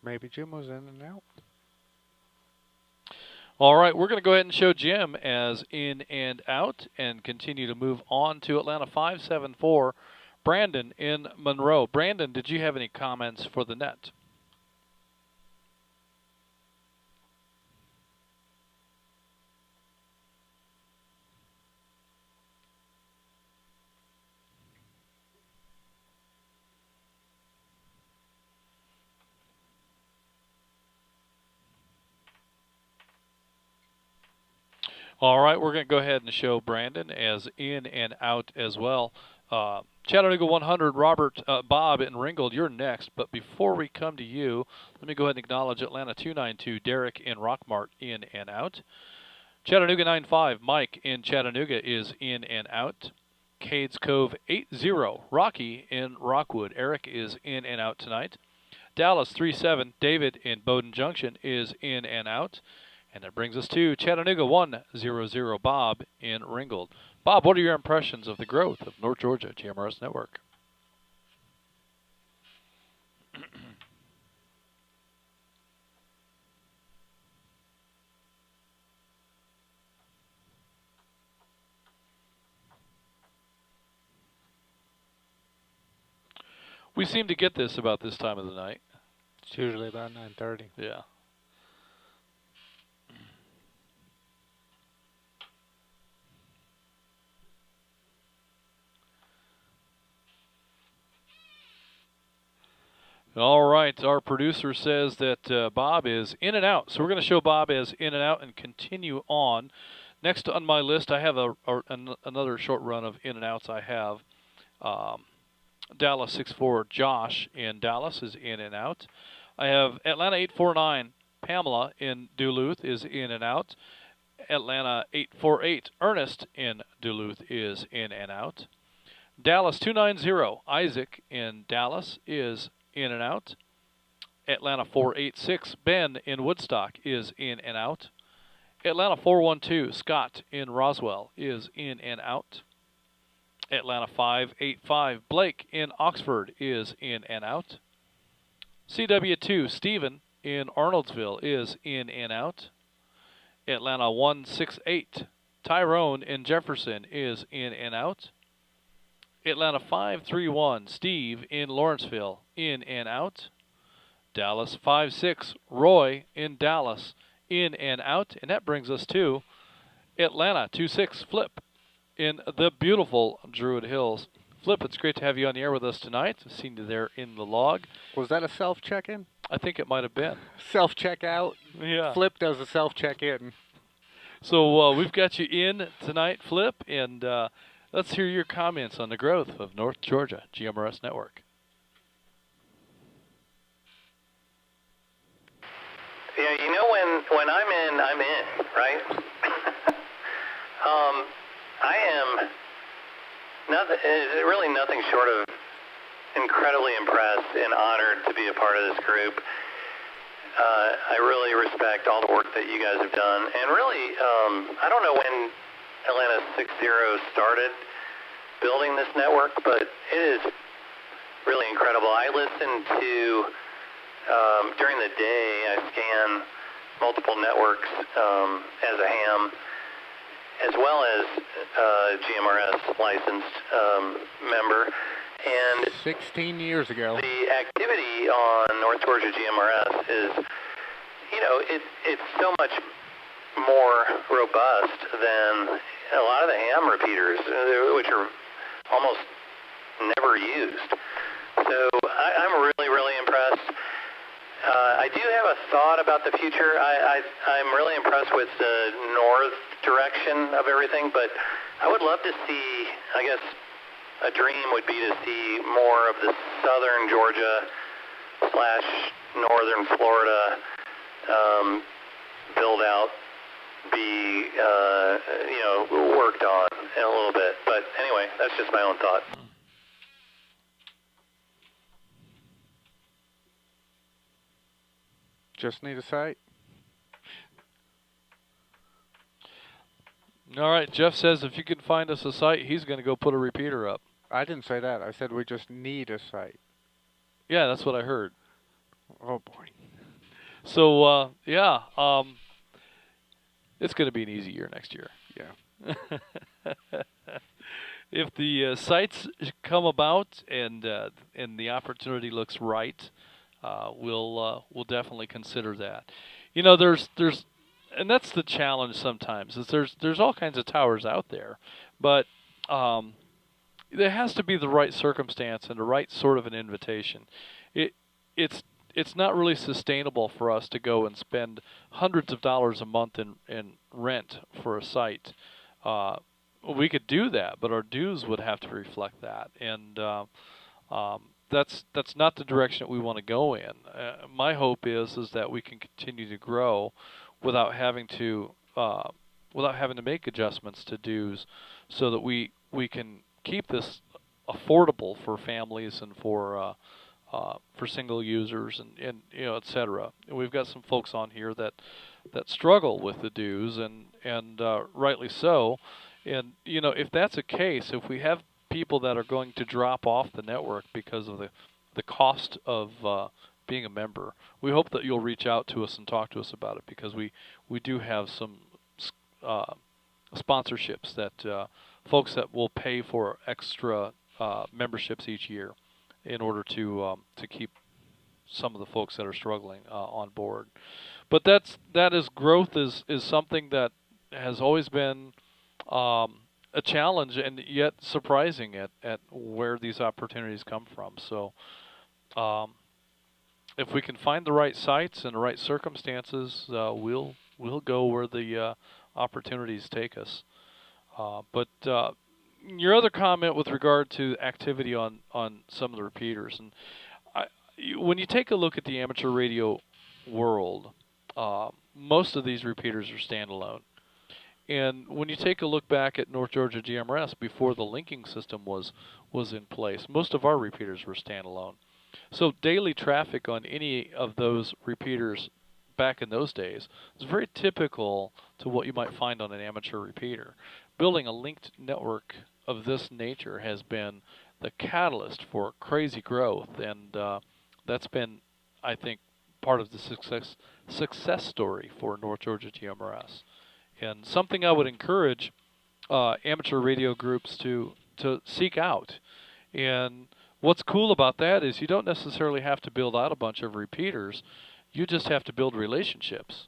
Maybe Jim was in and out. All right, we're going to go ahead and show Jim as in and out and continue to move on to Atlanta 574, Brandon in Monroe. Brandon, did you have any comments for the net? All right, we're going to go ahead and show Brandon as in and out as well. Chattanooga 100, Bob in Ringgold, you're next. But before we come to you, let me go ahead and acknowledge Atlanta 292, Derek in Rockmart, in and out. Chattanooga 95, Mike in Chattanooga is in and out. Cades Cove 80, Rocky in Rockwood, Eric is in and out tonight. Dallas 37, David in Bowdoin Junction is in and out. And that brings us to Chattanooga 100, Bob in Ringgold. Bob, what are your impressions of the growth of North Georgia GMRS Network? We seem to get this about this time of the night. It's usually about 9:30. Yeah. All right, our producer says that Bob is in and out, so we're going to show Bob as in and out and continue on. Next on my list, I have another short run of in and outs. I have Dallas 64, Josh in Dallas is in and out. I have Atlanta 849 Pamela in Duluth is in and out. Atlanta 848 Ernest in Duluth is in and out. Dallas 290 Isaac in Dallas is in and out. Atlanta 486 Ben in Woodstock is in and out. Atlanta 412 Scott in Roswell is in and out. Atlanta 585 Blake in Oxford is in and out. CW2 Stephen in Arnoldsville is in and out. Atlanta 168 Tyrone in Jefferson is in and out. Atlanta 531 Steve in Lawrenceville in and out. Dallas 56 Roy in Dallas in and out. And that brings us to Atlanta 26 Flip in the beautiful Druid Hills. Flip, it's great to have you on the air with us tonight. I've seen you there in the log. Was that a self-check-in? I think it might have been. Self-check-out? Yeah. Flip does a self-check-in. So we've got you in tonight, Flip, and let's hear your comments on the growth of North Georgia GMRS Network. Yeah, you know, when I'm in, right? I am really nothing short of incredibly impressed and honored to be a part of this group. I really respect all the work that you guys have done, and really, I don't know when Atlanta 60 started building this network, but it is really incredible. I listen to, during the day, I scan multiple networks as a ham, as well as GMRS licensed member. And 16 years ago. The activity on North Georgia GMRS is, you know, it's so much more robust than a lot of the ham repeaters, which are almost never used. So I'm really, really impressed. I do have a thought about the future. I'm really impressed with the north direction of everything, but I would love to see, I guess, a dream would be to see more of the southern Georgia / northern Florida build out be, you know, worked on in a little bit. But anyway, that's just my own thought. Just need a site. All right, Jeff says if you can find us a site, he's going to go put a repeater up. I didn't say that. I said we just need a site. Yeah, that's what I heard. Oh, boy. So, yeah, it's going to be an easy year next year. Yeah. If the sites come about and the opportunity looks right, we'll definitely consider that. You know, there's and that's the challenge sometimes. Is there's all kinds of towers out there, but there has to be the right circumstance and the right sort of an invitation. It's not really sustainable for us to go and spend hundreds of dollars a month in rent for a site. We could do that, but our dues would have to reflect that, and that's not the direction that we want to go in. My hope is that we can continue to grow without having to make adjustments to dues, so that we can keep this affordable for families and for single users and you know, etc. We've got some folks on here that struggle with the dues, and rightly so. And you know, if that's the case, if we have people that are going to drop off the network because of the cost of being a member, we hope that you'll reach out to us and talk to us about it, because we do have some sponsorships that folks that will pay for extra memberships each year in order to keep some of the folks that are struggling on board. But growth is something that has always been a challenge, and yet surprising at where these opportunities come from. So if we can find the right sites and the right circumstances, we'll go where the opportunities take us. But your other comment with regard to activity on some of the repeaters, and when you take a look at the amateur radio world, most of these repeaters are standalone. And when you take a look back at North Georgia GMRS before the linking system was in place, most of our repeaters were standalone. So daily traffic on any of those repeaters back in those days was very typical to what you might find on an amateur repeater. Building a linked network of this nature has been the catalyst for crazy growth, and that's been, I think, part of the success story for North Georgia GMRS. And something I would encourage amateur radio groups to seek out. And what's cool about that is you don't necessarily have to build out a bunch of repeaters. You just have to build relationships.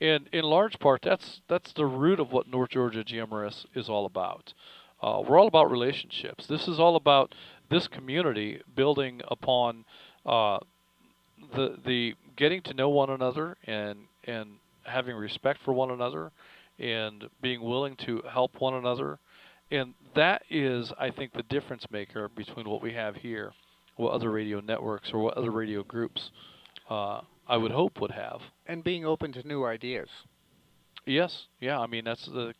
And in large part, that's the root of what North Georgia GMRS is all about. We're all about relationships. This is all about this community building upon the getting to know one another and having respect for one another and being willing to help one another. And that is, I think, the difference maker between what we have here, what other radio networks or what other radio groups I would hope would have. And being open to new ideas. Yes, yeah. I mean, that's the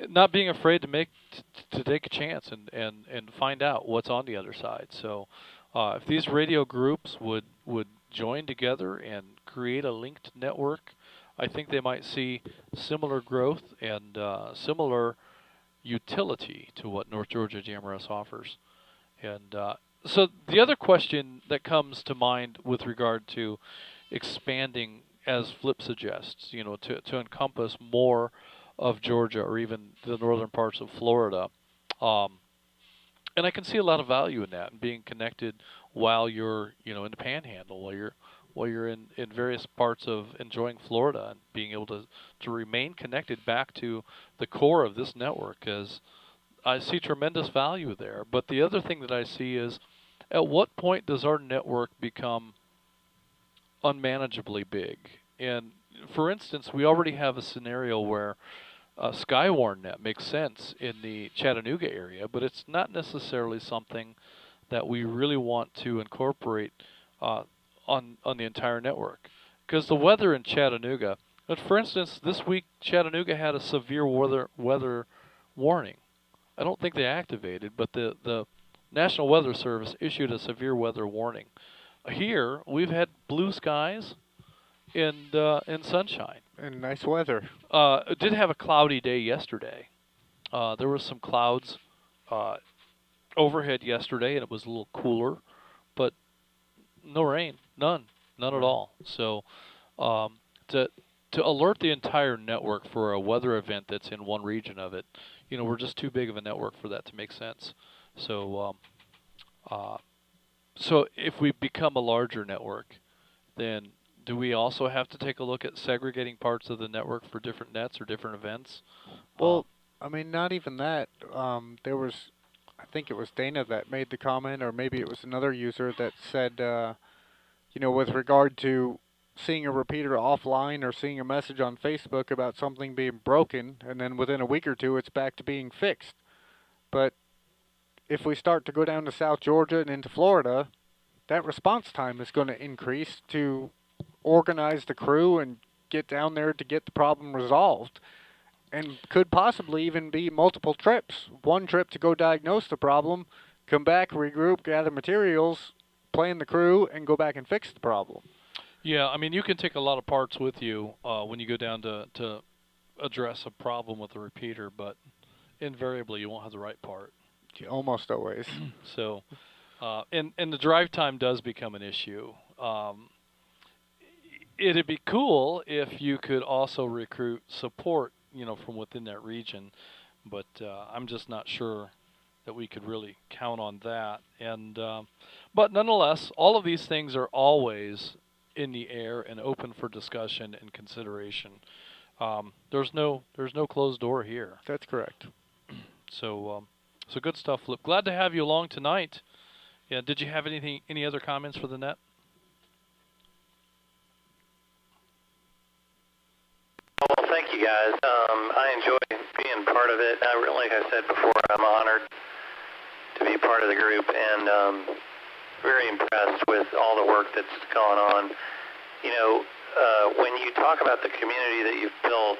not being afraid to take a chance and find out what's on the other side. So, if these radio groups would join together and create a linked network, I think they might see similar growth and similar utility to what North Georgia GMRS offers. And so the other question that comes to mind with regard to expanding, as Flip suggests, you know, to encompass more of Georgia or even the northern parts of Florida, and I can see a lot of value in that, and being connected while you're, you know, in the Panhandle, while you're in various parts of enjoying Florida, and being able to remain connected back to the core of this network, because I see tremendous value there. But the other thing that I see is, at what point does our network become unmanageably big? And for instance, we already have a scenario where SkyWarn makes sense in the Chattanooga area, but it's not necessarily something that we really want to incorporate on the entire network. Because the weather in Chattanooga, but for instance, this week Chattanooga had a severe weather warning. I don't think they activated, but the National Weather Service issued a severe weather warning. Here, we've had blue skies and sunshine. And nice weather. It did have a cloudy day yesterday. There was some clouds overhead yesterday, and it was a little cooler, but no rain, none at all. So to alert the entire network for a weather event that's in one region of it, you know, we're just too big of a network for that to make sense. So so if we become a larger network, then do we also have to take a look at segregating parts of the network for different nets or different events? Well, I mean, not even that. There was, I think it was Dana that made the comment, or maybe it was another user that said, you know, with regard to seeing a repeater offline or seeing a message on Facebook about something being broken, and then within a week or two it's back to being fixed. But if we start to go down to South Georgia and into Florida, that response time is going to increase to organize the crew and get down there to get the problem resolved, and could possibly even be multiple trips. One trip to go diagnose the problem, come back, regroup, gather materials, plan the crew, and go back and fix the problem. Yeah, I mean, you can take a lot of parts with you when you go down to address a problem with a repeater, but invariably you won't have the right part. Almost always. So, and the drive time does become an issue. It'd be cool if you could also recruit support, you know, from within that region, but I'm just not sure that we could really count on that. And but nonetheless, all of these things are always in the air and open for discussion and consideration. There's no closed door here. That's correct. So so good stuff, Flip. Glad to have you along tonight. Yeah, did you have any other comments for the net? Well, thank you guys. I enjoy being part of it. Like I said before, I'm honored to be part of the group, and very impressed with all the work that's gone on. You know, when you talk about the community that you've built,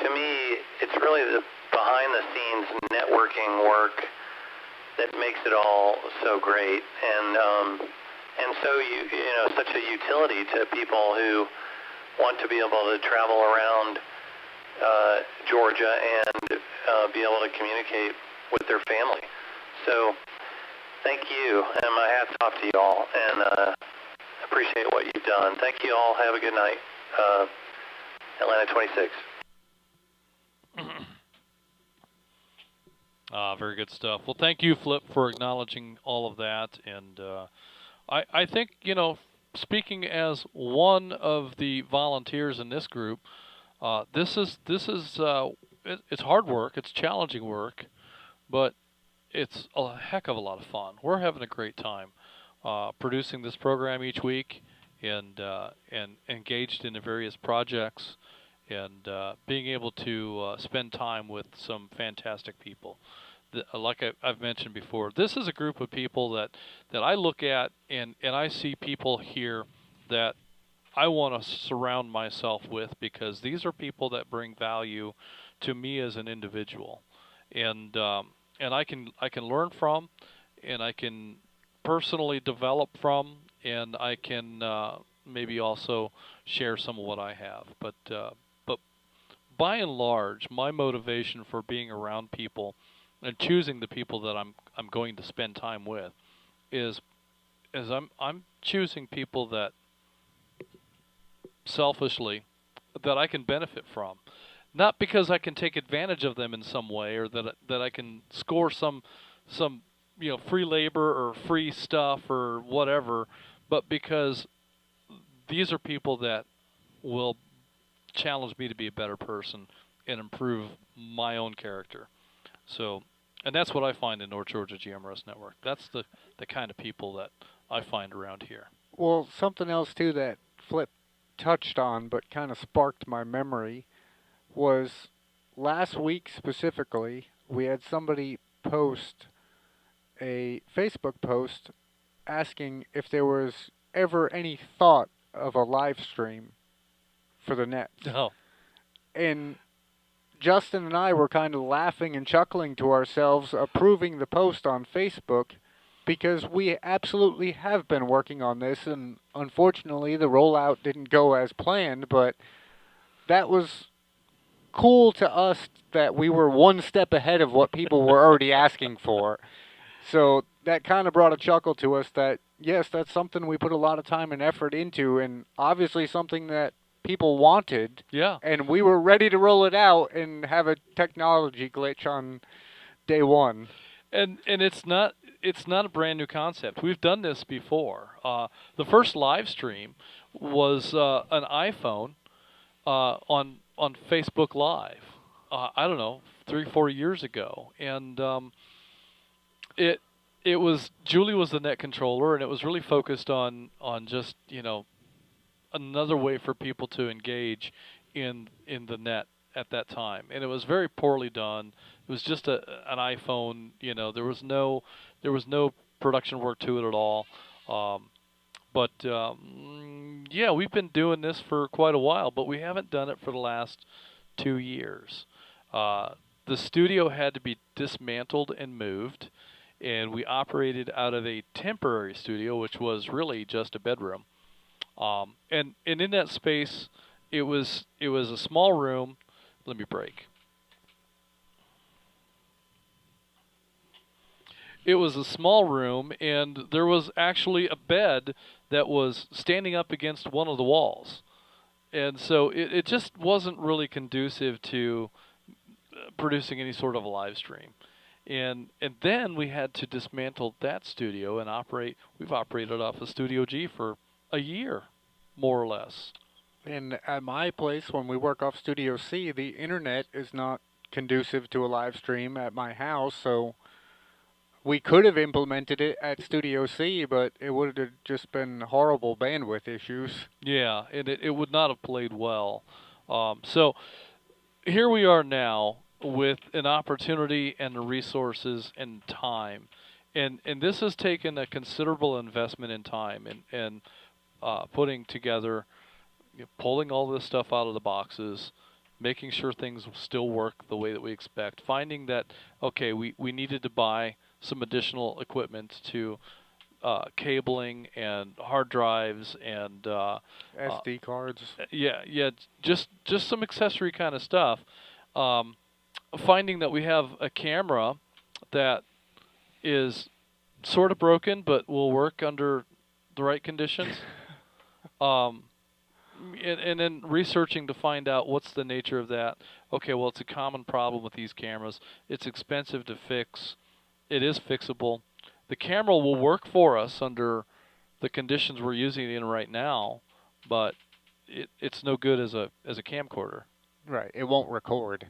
to me, it's really the behind-the-scenes networking work that makes it all so great, and so you know, such a utility to people who want to be able to travel around Georgia and be able to communicate with their family. So thank you, and my hat's off to you all, and appreciate what you've done. Thank you all. Have a good night. Atlanta 26. Very good stuff. Well, thank you, Flip, for acknowledging all of that. And I think, you know, speaking as one of the volunteers in this group, this is it's hard work, it's challenging work, but it's a heck of a lot of fun. We're having a great time producing this program each week, and engaged in the various projects, and being able to spend time with some fantastic people. Like I've mentioned before, this is a group of people that I look at, and I see people here that I want to surround myself with, because these are people that bring value to me as an individual, and I can learn from, and I can personally develop from, and I can maybe also share some of what I have. But by and large, my motivation for being around people and choosing the people that I'm going to spend time with is I'm choosing people that selfishly that I can benefit from, not because I can take advantage of them in some way, or that I can score some you know, free labor or free stuff or whatever, but because these are people that will challenge me to be a better person and improve my own character. So, and that's what I find in North Georgia GMRS Network. That's the kind of people that I find around here. Well, something else too that Flip touched on but kind of sparked my memory was last week specifically, we had somebody post a Facebook post asking if there was ever any thought of a live stream for the net. Oh. And Justin and I were kind of laughing and chuckling to ourselves, approving the post on Facebook, because we absolutely have been working on this, and unfortunately the rollout didn't go as planned, but that was cool to us that we were one step ahead of what people were already asking for. So that kind of brought a chuckle to us that, yes, that's something we put a lot of time and effort into, and obviously something that people wanted. Yeah. And we were ready to roll it out and have a technology glitch on day one. And it's not a brand new concept. We've done this before. The first live stream was an iPhone on Facebook Live. I don't know, 3-4 years ago, and it was Julie was the net controller, and it was really focused on just, you know, another way for people to engage in the net at that time, and it was very poorly done. It was just an iPhone, you know. There was no production work to it at all. But yeah, we've been doing this for quite a while, but we haven't done it for the last 2 years. The studio had to be dismantled and moved, and we operated out of a temporary studio, which was really just a bedroom. And in that space, it was a small room. Let me break. It was a small room, and there was actually a bed that was standing up against one of the walls. And so it just wasn't really conducive to producing any sort of a live stream. And then we had to dismantle that studio and operate. We've operated off of Studio G for a year, more or less. And at my place, when we work off Studio C, the internet is not conducive to a live stream at my house, so we could have implemented it at Studio C, but it would have just been horrible bandwidth issues. Yeah, and it would not have played well. So here we are now with an opportunity and the resources and time And this has taken a considerable investment in time and putting together, pulling all this stuff out of the boxes, making sure things still work the way that we expect, finding that, okay, we needed to buy some additional equipment to cabling and hard drives and SD cards. Yeah, just some accessory kind of stuff. Finding that we have a camera that is sort of broken but will work under the right conditions. And then researching to find out what's the nature of that. Okay, well, it's a common problem with these cameras. It's expensive to fix. It is fixable. The camera will work for us under the conditions we're using it in right now, but it's no good as a camcorder. Right, it won't record.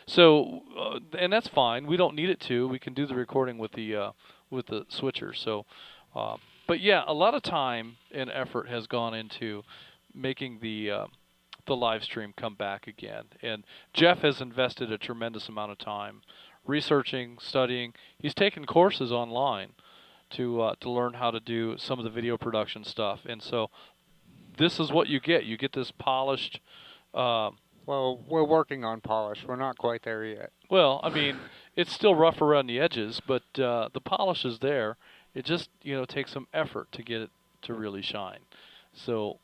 So, and that's fine. We don't need it to. We can do the recording with the switcher. So, but yeah, a lot of time and effort has gone into making the live stream come back again. And Jeff has invested a tremendous amount of time researching, studying. He's taken courses online to learn how to do some of the video production stuff. And so this is what you get. You get this polished. Well, we're working on polish. We're not quite there yet. Well, I mean, it's still rough around the edges, but the polish is there. It just, takes some effort to get it to really shine. So,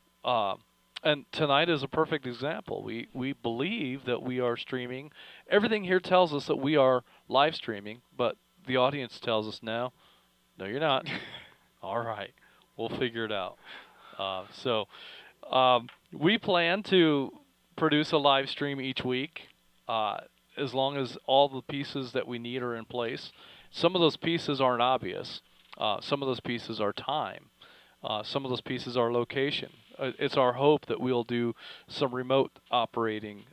and tonight is a perfect example. We believe that we are streaming. Everything here tells us that we are live streaming, but the audience tells us no, you're not. All right, we'll figure it out. So we plan to produce a live stream each week as long as all the pieces that we need are in place. Some of those pieces aren't obvious. Some of those pieces are time. Some of those pieces are location. It's our hope that we'll do some remote operating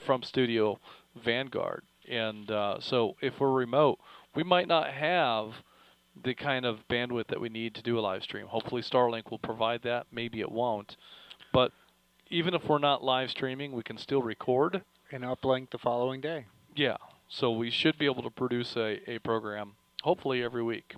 from Studio Vanguard. And so if we're remote, we might not have the kind of bandwidth that we need to do a live stream. Hopefully Starlink will provide that. Maybe it won't. But even if we're not live streaming, we can still record. And uplink the following day. Yeah. So we should be able to produce a program, hopefully every week.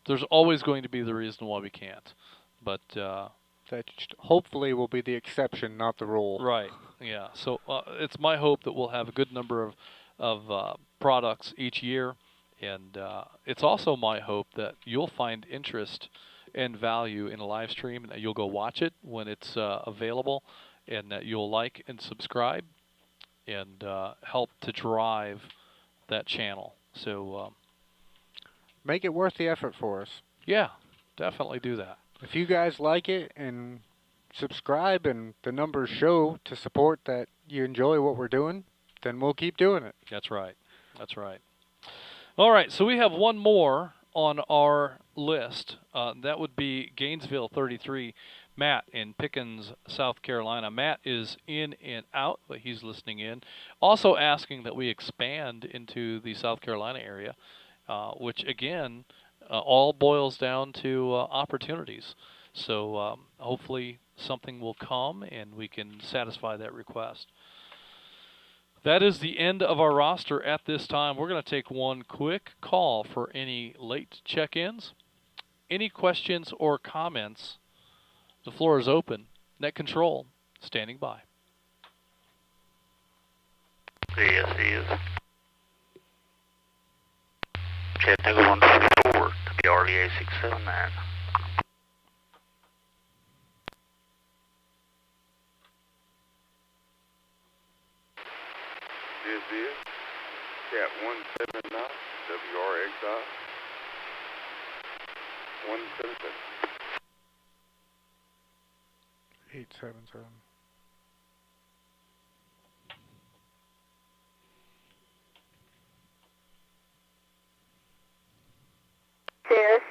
There's always going to be the reason why we can't. But that hopefully will be the exception, not the rule. Right. Yeah. So it's my hope that we'll have a good number of products each year. And it's also my hope that you'll find interest and value in a live stream, and that you'll go watch it when it's available, and that you'll like and subscribe and help to drive that channel. So make it worth the effort for us. Yeah, definitely do that. If you guys like it and subscribe and the numbers show to support that you enjoy what we're doing, then we'll keep doing it. That's right. That's right. All right, so we have one more on our list. That would be Gainesville 33, Matt in Pickens, South Carolina. Matt is in and out, but he's listening in. Also asking that we expand into the South Carolina area, which again, all boils down to opportunities. So hopefully something will come and we can satisfy that request. That is the end of our roster at this time. We're going to take one quick call for any late check-ins. Any questions or comments? The floor is open. Net Control, standing by. Yes, he is. Chattanooga 144, WRVA 679. This is Cat 179, WRXI 177. 877. Sis,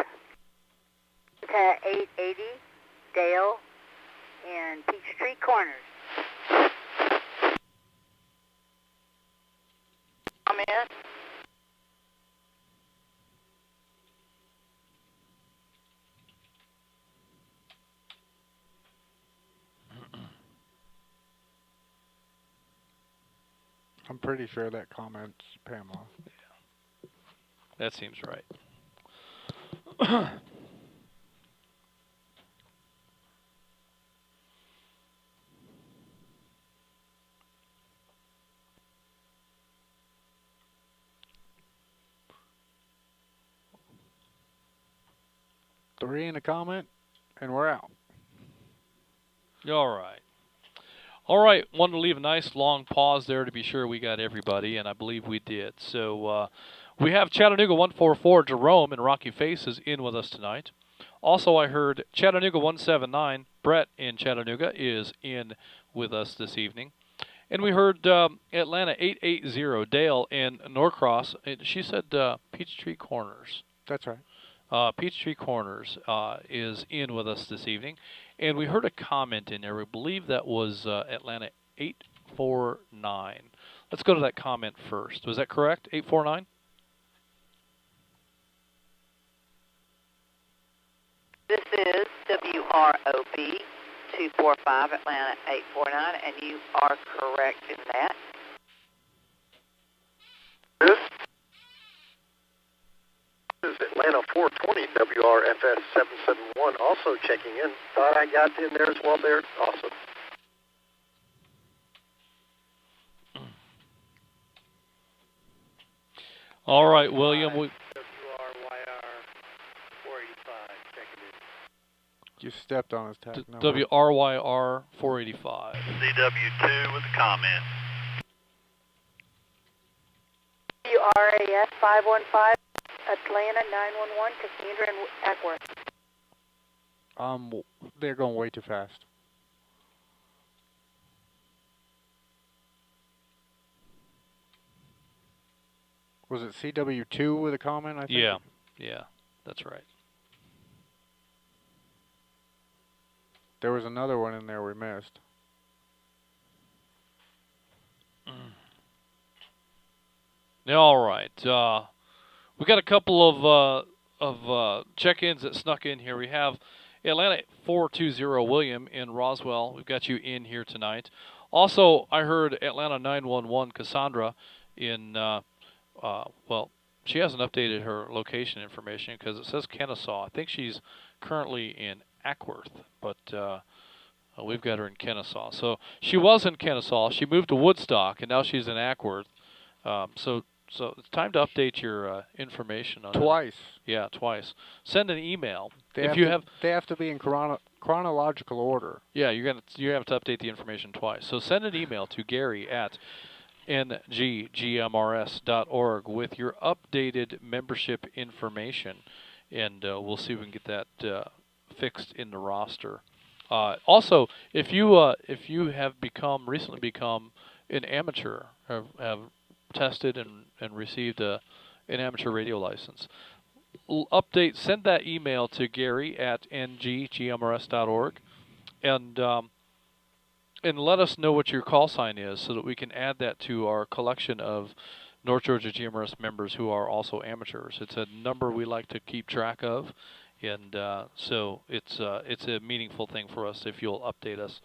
Lieutenant 880, Dale, in Peachtree Corners. Come in. I'm pretty sure that comment's Pamela. That seems right. Three in a comment, and we're out. All right. All right. Wanted to leave a nice long pause there to be sure we got everybody, and I believe we did. So we have Chattanooga 144 Jerome and Rocky Faces in with us tonight. Also, I heard Chattanooga 179 Brett in Chattanooga is in with us this evening. And we heard Atlanta 880 Dale in Norcross. She said Peachtree Corners. That's right. Peachtree Corners is in with us this evening. And we heard a comment in there. We believe that was Atlanta 849. Let's go to that comment first. Was that correct? 849? This is WROB 245 Atlanta 849, and you are correct in that. This is Atlanta 420 WRFS 771, also checking in. Thought I got in there as well there. Awesome. All right, William. WRYR 485, checking in. You stepped on his tag number. WRYR 485. CW2 with a comment. WRAS 515, Atlanta 911, Cassandra and Ackworth. They're going way too fast. Was it CW2 with a comment, I think? Yeah, that's right. There was another one in there we missed. All right. We got a couple of check-ins that snuck in here. We have Atlanta 420 William in Roswell. We've got you in here tonight. Also, I heard Atlanta 911 Cassandra in, well, she hasn't updated her location information because it says Kennesaw. I think she's currently in Ackworth, but we've got her in Kennesaw. So she was in Kennesaw. She moved to Woodstock, and now she's in Ackworth. So it's time to update your information on Twice. That. Yeah, twice. Send an email They have to be in chronological order. Yeah, you have to update the information twice. So send an email to Gary at NGGMRS.org with your updated membership information, and we'll see if we can get that fixed in the roster. Also, if you have recently become an amateur, have tested and received an amateur radio license, send that email to Gary at NGGMRS.org, and let us know what your call sign is so that we can add that to our collection of North Georgia GMRS members who are also amateurs. It's a number we like to keep track of, and so it's a meaningful thing for us if you'll update us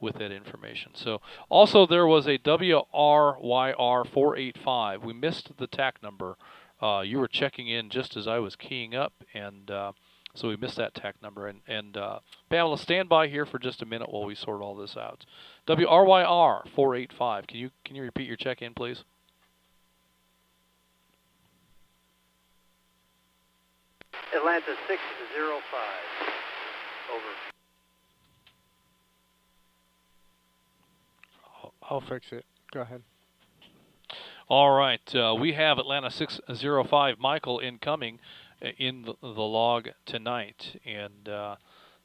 with that information. So also there was a WRYR 485. We missed the TAC number. You were checking in just as I was keying up, and so we missed that TAC number. And Pamela, stand by here for just a minute while we sort all this out. WRYR 485. Can you repeat your check-in, please? Atlanta 605. Over. I'll fix it. Go ahead. All right. We have Atlanta 605 Michael incoming in the log tonight. And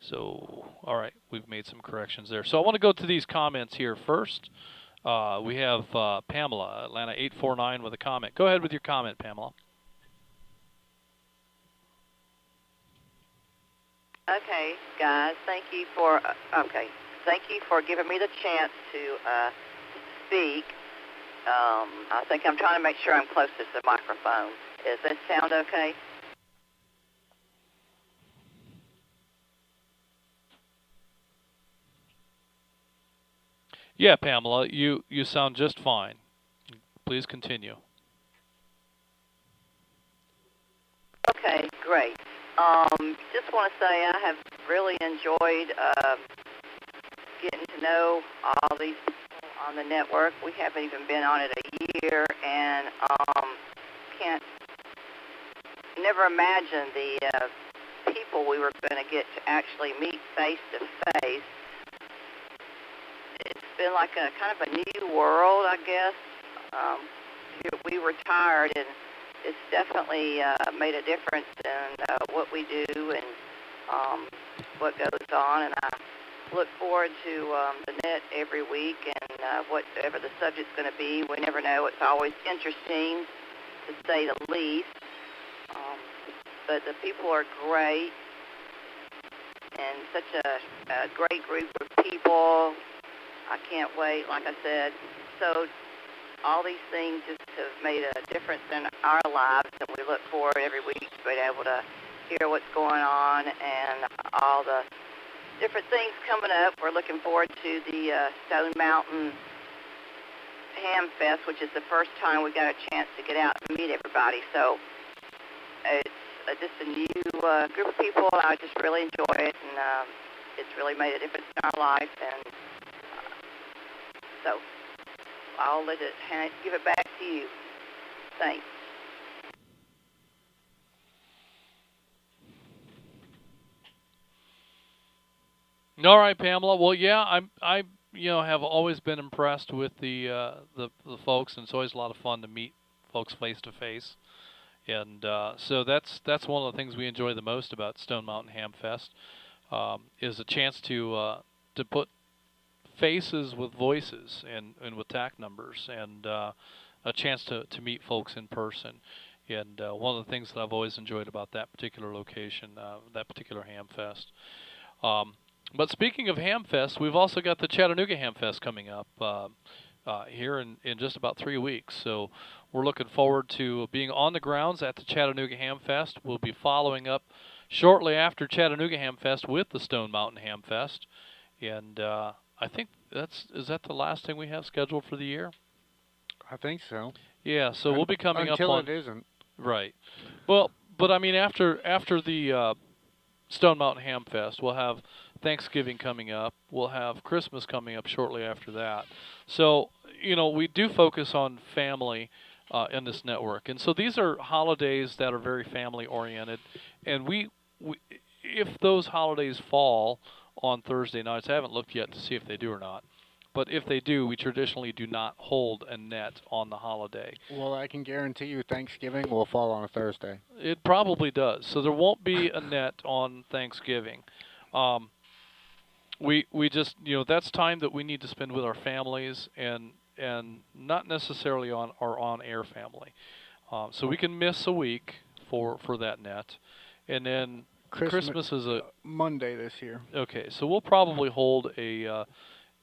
so, all right, we've made some corrections there. So I want to go to these comments here first. We have Pamela, Atlanta 849 with a comment. Go ahead with your comment, Pamela. Okay, guys, thank you for giving me the chance to speak. I think I'm trying to make sure I'm closest to the microphone. Does this sound okay? Yeah, Pamela, you sound just fine. Please continue. Okay, great. Just want to say I have really enjoyed getting to know all these people on the network. We haven't even been on it a year, and can't never imagine the people we were going to get to actually meet face to face. It's been like a kind of a new world, I guess. We retired, and it's definitely made a difference in what we do and what goes on. And I look forward to the net every week, and whatever the subject's going to be. We never know. It's always interesting, to say the least. But the people are great, and such a great group of people. I can't wait, like I said. So all these things just have made a difference in our lives, and we look forward every week to being able to hear what's going on and all the different things coming up. We're looking forward to the Stone Mountain Ham Fest, which is the first time we got a chance to get out and meet everybody. So it's just a new group of people. I just really enjoy it, and it's really made a difference in our life. And so I'll give it back to you. Thanks. All right, Pamela. Well, yeah, I have always been impressed with the folks, and it's always a lot of fun to meet folks face to face. And so that's one of the things we enjoy the most about Stone Mountain Ham Fest, is a chance to put faces with voices and with TAC numbers, and a chance to meet folks in person. And one of the things that I've always enjoyed about that particular location, that particular Ham Fest. But speaking of Ham Fest, we've also got the Chattanooga Ham Fest coming up here in just about 3 weeks. So we're looking forward to being on the grounds at the Chattanooga Ham Fest. We'll be following up shortly after Chattanooga Ham Fest with the Stone Mountain Ham Fest. And I think is that the last thing we have scheduled for the year? I think so. Yeah, so we'll be coming until up on... it isn't. Right. Well, but I mean, after the Stone Mountain Ham Fest, we'll have Thanksgiving coming up. We'll have Christmas coming up shortly after that. So, we do focus on family in this network. And so these are holidays that are very family-oriented. And we if those holidays fall on Thursday nights, I haven't looked yet to see if they do or not, but if they do, we traditionally do not hold a net on the holiday. Well, I can guarantee you Thanksgiving will fall on a Thursday. It probably does. So there won't be a net on Thanksgiving. We just, that's time that we need to spend with our families, and not necessarily on our on-air family. So we can miss a week for that net. And then Christmas is a Monday this year. Okay, so we'll probably hold a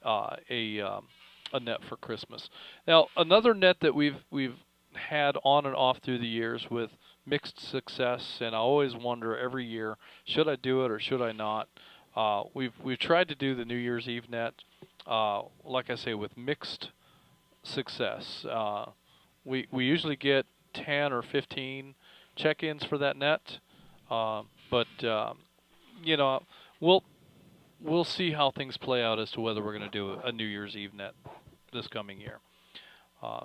net for Christmas. Now, another net that we've had on and off through the years with mixed success, and I always wonder every year, should I do it or should I not? We've tried to do the New Year's Eve net, like I say, with mixed success. We usually get 10 or 15 check-ins for that net, but we'll see how things play out as to whether we're going to do a New Year's Eve net this coming year.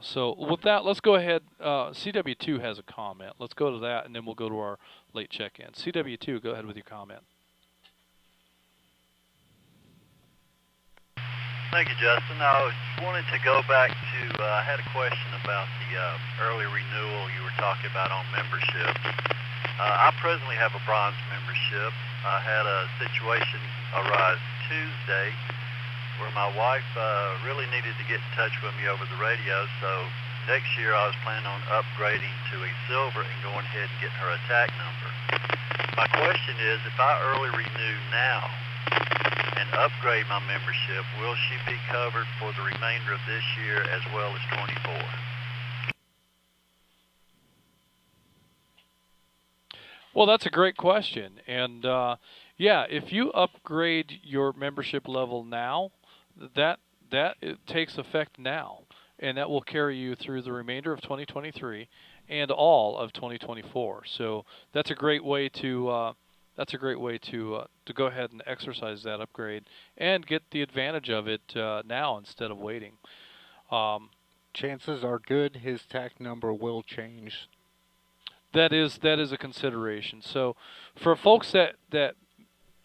So with that, let's go ahead. CW2 has a comment. Let's go to that, and then we'll go to our late check-in. CW2, go ahead with your comment. Thank you, Justin. I wanted to go back to, I had a question about the early renewal you were talking about on membership. I presently have a bronze membership. I had a situation arise Tuesday where my wife really needed to get in touch with me over the radio, so next year I was planning on upgrading to a silver and going ahead and getting her a TAC number. My question is, if I early renew now and upgrade my membership, will she be covered for the remainder of this year as well as 24? Well, that's a great question. And, yeah, if you upgrade your membership level now, that it takes effect now. And that will carry you through the remainder of 2023 and all of 2024. So that's a great way to to go ahead and exercise that upgrade and get the advantage of it now instead of waiting. Chances are good his TAC number will change. That is a consideration. So for folks that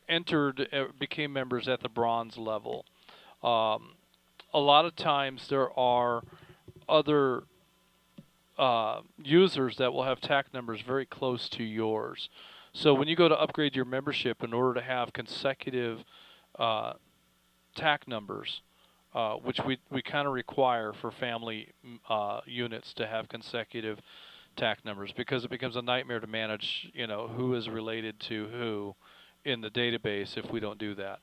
entered, became members at the bronze level, a lot of times there are other users that will have TAC numbers very close to yours. So when you go to upgrade your membership, in order to have consecutive TAC numbers, which we kind of require for family units to have consecutive TAC numbers, because it becomes a nightmare to manage, who is related to who in the database if we don't do that.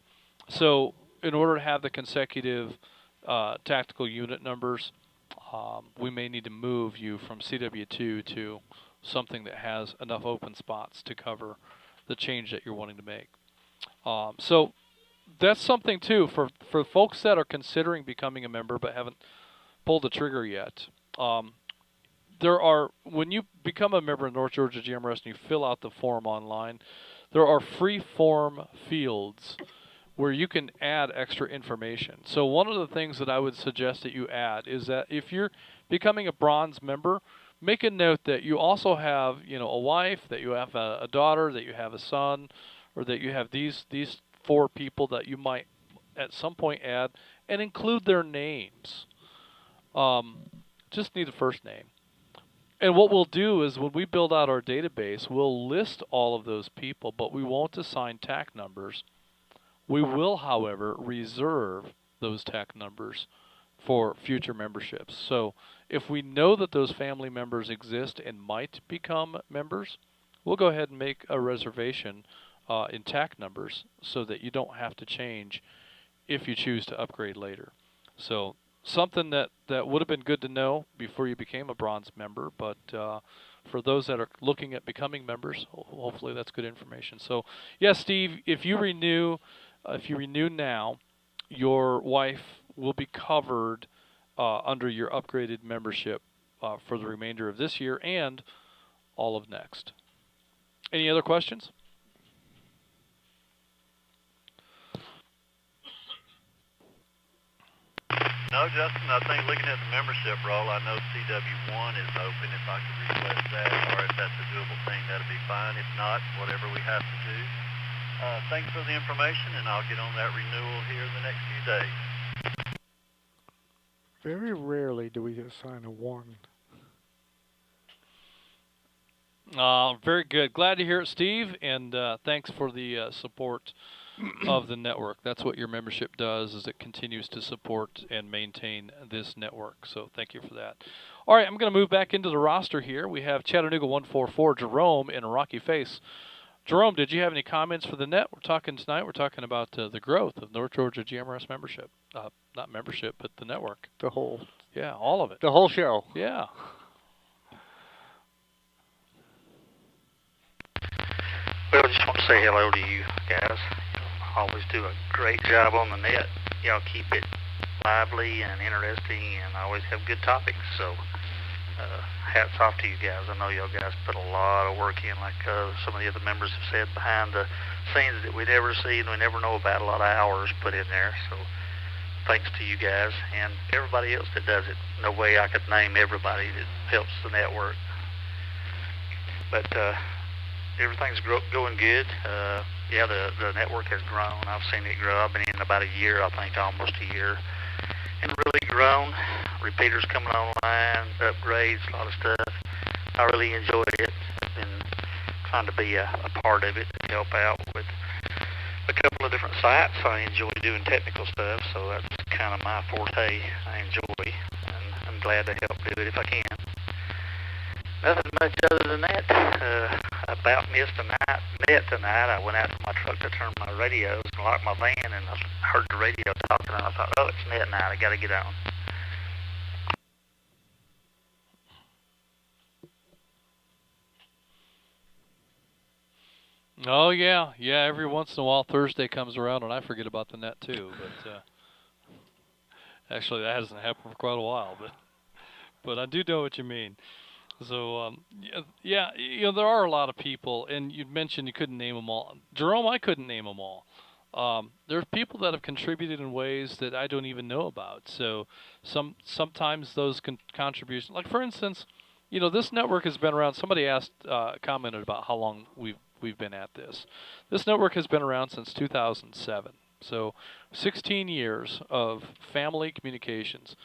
So in order to have the consecutive tactical unit numbers, we may need to move you from CW2 to something that has enough open spots to cover the change that you're wanting to make. So that's something too for folks that are considering becoming a member but haven't pulled the trigger yet. When you become a member of North Georgia GMRS and you fill out the form online, there are free form fields where you can add extra information. So one of the things that I would suggest that you add is that if you're becoming a bronze member, make a note that you also have, a wife, that you have a daughter, that you have a son, or that you have these 4 people that you might at some point add, and include their names. Just need a first name. And what we'll do is when we build out our database, we'll list all of those people, but we won't assign TAC numbers. We will, however, reserve those TAC numbers for future memberships. So if we know that those family members exist and might become members, we'll go ahead and make a reservation in TAC numbers so that you don't have to change if you choose to upgrade later. So something that would have been good to know before you became a bronze member, but for those that are looking at becoming members, hopefully that's good information. So yes, Steve, if you renew now, your wife will be covered under your upgraded membership for the remainder of this year and all of next. Any other questions? No, Justin, I think looking at the membership roll, I know CW1 is open. If I could request that, or if that's a doable thing, that'd be fine. If not, whatever we have to do. Thanks for the information, and I'll get on that renewal here in the next few days. Very rarely do we assign a 1. Very good. Glad to hear it, Steve, and thanks for the support of the network. That's what your membership does, is it continues to support and maintain this network. So thank you for that. All right, I'm going to move back into the roster here. We have Chattanooga 144, Jerome, and Rocky Face. Jerome, did you have any comments for the net? We're talking about the growth of North Georgia GMRS membership. Not membership, but the network. The whole. Yeah, all of it. The whole show. Yeah. Well, I just want to say hello to you guys. Always do a great job on the net. Y'all keep it lively and interesting and always have good topics. So hats off to you guys. I know y'all guys put a lot of work in, like some of the other members have said, behind the scenes that we never see and we never know about. A lot of hours put in there. So thanks to you guys and everybody else that does it. No way I could name everybody that helps the network. But everything's going good. Yeah, the network has grown. I've seen it grow. I've been in about a year, I think, almost a year. And really grown. Repeaters coming online, upgrades, a lot of stuff. I really enjoy it. I've been trying to be a part of it and help out with a couple of different sites. I enjoy doing technical stuff, so that's kind of my forte. I enjoy, and I'm glad to help do it if I can. Nothing much other than that. About missed a net tonight. I went out to my truck to turn my radios and lock my van, and I heard the radio talking, and I thought, oh, it's net night. I got to get on. Oh, yeah. Yeah, every once in a while Thursday comes around and I forget about the net too. But actually that hasn't happened for quite a while. But I do know what you mean. So, yeah, there are a lot of people, and you mentioned you couldn't name them all. Jerome, I couldn't name them all. There's people that have contributed in ways that I don't even know about. So, sometimes those contributions, like for instance, this network has been around. Somebody commented about how long we've been at this. This network has been around since 2007. So, 16 years of family communications.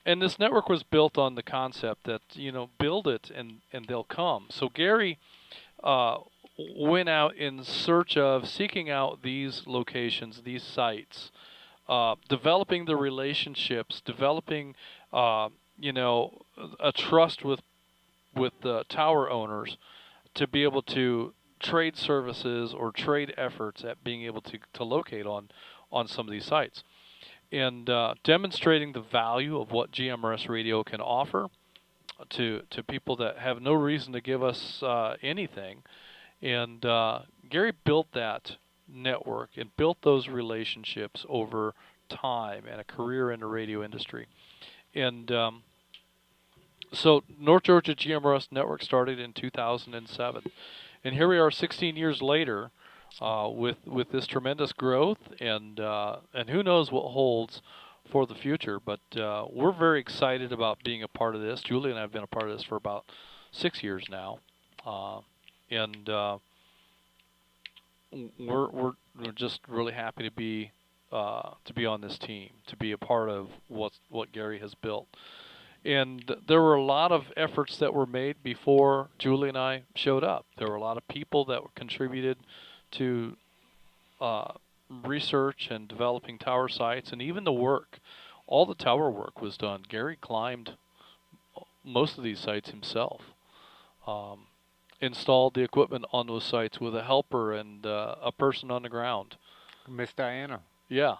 And this network was built on the concept that, build it and they'll come. So Gary went out in search of seeking out these locations, these sites, developing the relationships, developing, a trust with the tower owners to be able to trade services or trade efforts at being able to locate on some of these sites. And demonstrating the value of what GMRS radio can offer to people that have no reason to give us anything. And Gary built that network and built those relationships over time and a career in the radio industry. And so North Georgia GMRS Network started in 2007. And here we are 16 years later, with this tremendous growth, and who knows what holds for the future. But we're very excited about being a part of this. Julie and I have been a part of this for about 6 years now, and we're just really happy to be on this team, to be a part of what Gary has built. And there were a lot of efforts that were made before Julie and I showed up. There were a lot of people that contributed to research and developing tower sites, and even the work. All the tower work was done. Gary climbed most of these sites himself, installed the equipment on those sites with a helper and a person on the ground. Miss Diana. Yeah.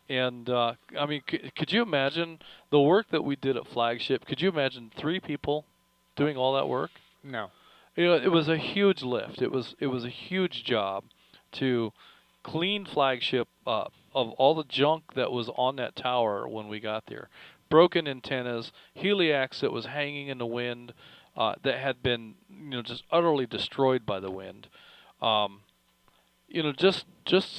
And, I mean, could you imagine the work that we did at Flagship? Could you imagine 3 people doing all that work? No. It was a huge lift. It was a huge job to clean Flagship up of all the junk that was on that tower when we got there. Broken antennas, heliacs that was hanging in the wind, that had been, just utterly destroyed by the wind. Just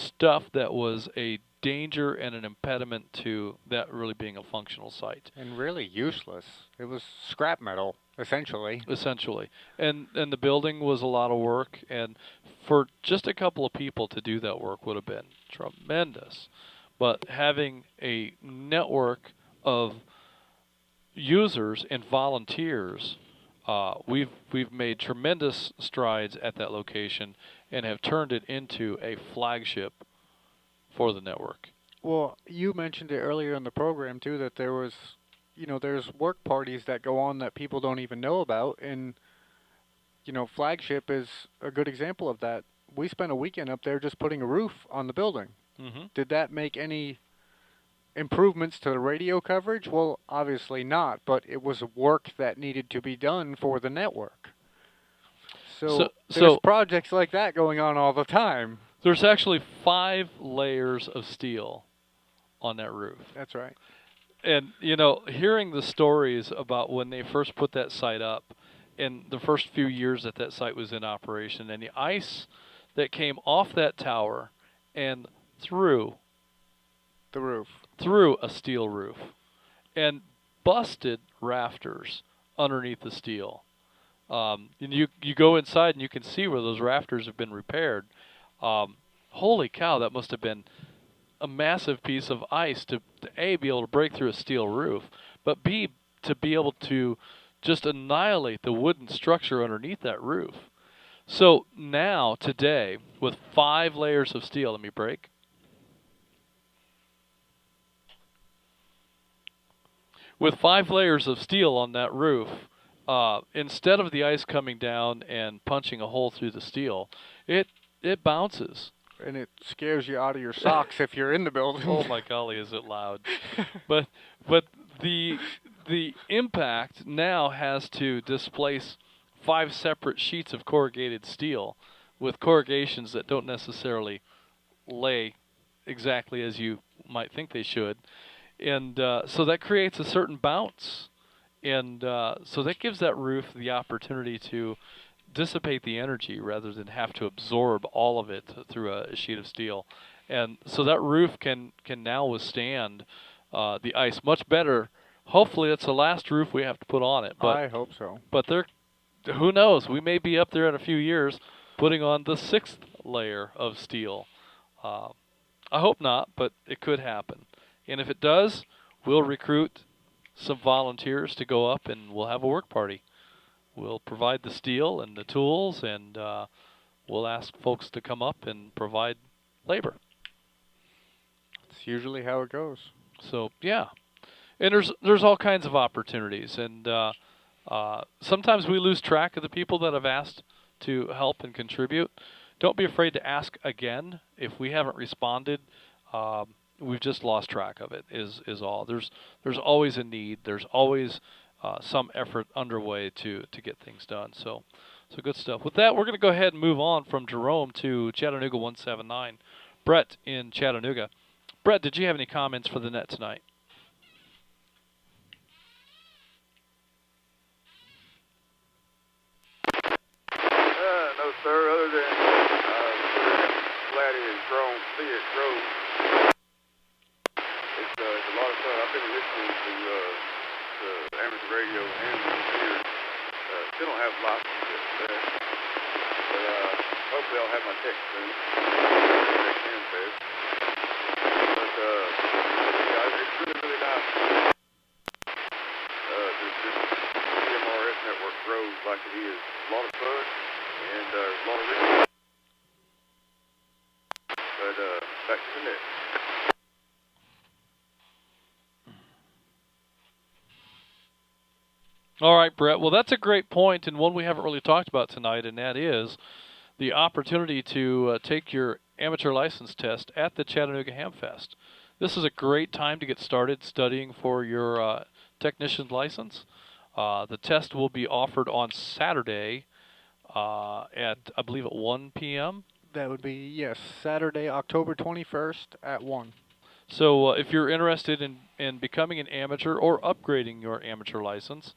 stuff that was a danger and an impediment to that really being a functional site. And really useless. It was scrap metal, essentially. Essentially. And the building was a lot of work, and for just a couple of people to do that work would have been tremendous. But having a network of users and volunteers, we've made tremendous strides at that location and have turned it into a flagship for the network. Well, you mentioned it earlier in the program too, that there was, there's work parties that go on that people don't even know about, and Flagship is a good example of that. We spent a weekend up there just putting a roof on the building. Mm-hmm. Did that make any improvements to the radio coverage? Well, obviously not, but it was work that needed to be done for the network. So there's projects like that going on all the time. There's actually 5 layers of steel on that roof. That's right. And, hearing the stories about when they first put that site up and the first few years that that site was in operation, and the ice that came off that tower and through the roof, through a steel roof, and busted rafters underneath the steel. And you go inside and you can see where those rafters have been repaired. Holy cow, that must have been a massive piece of ice to A, be able to break through a steel roof, but B, to be able to just annihilate the wooden structure underneath that roof. So now, today, with 5 layers of steel, let me break. With 5 layers of steel on that roof, instead of the ice coming down and punching a hole through the steel, it bounces. And it scares you out of your socks if you're in the building. Oh my golly, is it loud. But the impact now has to displace 5 separate sheets of corrugated steel with corrugations that don't necessarily lay exactly as you might think they should. And so that creates a certain bounce And so that gives that roof the opportunity to dissipate the energy rather than have to absorb all of it through a sheet of steel. And so that roof can now withstand the ice much better. Hopefully it's the last roof we have to put on it. But I hope so. But who knows? We may be up there in a few years putting on the 6th layer of steel. I hope not, but it could happen. And if it does, we'll recruit some volunteers to go up and we'll have a work party. We'll provide the steel and the tools, and we'll ask folks to come up and provide labor. It's usually how it goes. So, yeah. And there's all kinds of opportunities. And sometimes we lose track of the people that have asked to help and contribute. Don't be afraid to ask again. If we haven't responded, we've just lost track of it, is all. There's always a need. There's always some effort underway to get things done. So good stuff. With that, we're going to go ahead and move on from Jerome to Chattanooga 179. Brett in Chattanooga. Brett, did you have any comments for the net tonight? No, sir, other than glad it has grown, see it grow. It's a lot of fun. I've been listening to amateur radio and here. Still don't have lots of it there. But hopefully I'll have my text soon. But yeah, it's really, really nice. This GMRS network grows like it is. A lot of fun and a lot of research. But back to the net. All right, Brett. Well, that's a great point, and one we haven't really talked about tonight, and that is the opportunity to take your amateur license test at the Chattanooga Hamfest. This is a great time to get started studying for your technician's license. The test will be offered on Saturday at, I believe, at 1 p.m. That would be, yes, Saturday, October 21st at 1. So if you're interested in becoming an amateur or upgrading your amateur license,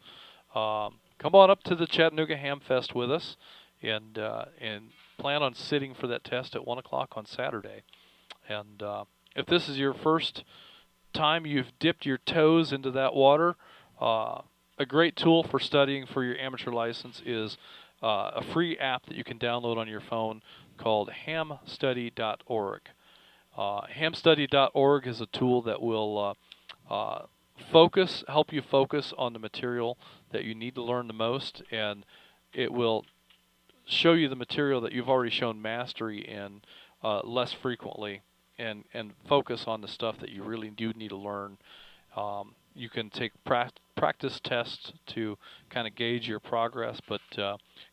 come on up to the Chattanooga Hamfest with us and plan on sitting for that test at 1 o'clock on Saturday. And if this is your first time you've dipped your toes into that water, a great tool for studying for your amateur license is a free app that you can download on your phone called hamstudy.org. Hamstudy.org is a tool that will help you focus on the material that you need to learn the most, and it will show you the material that you've already shown mastery in less frequently, and focus on the stuff that you really do need to learn. You can take practice tests to kind of gauge your progress, but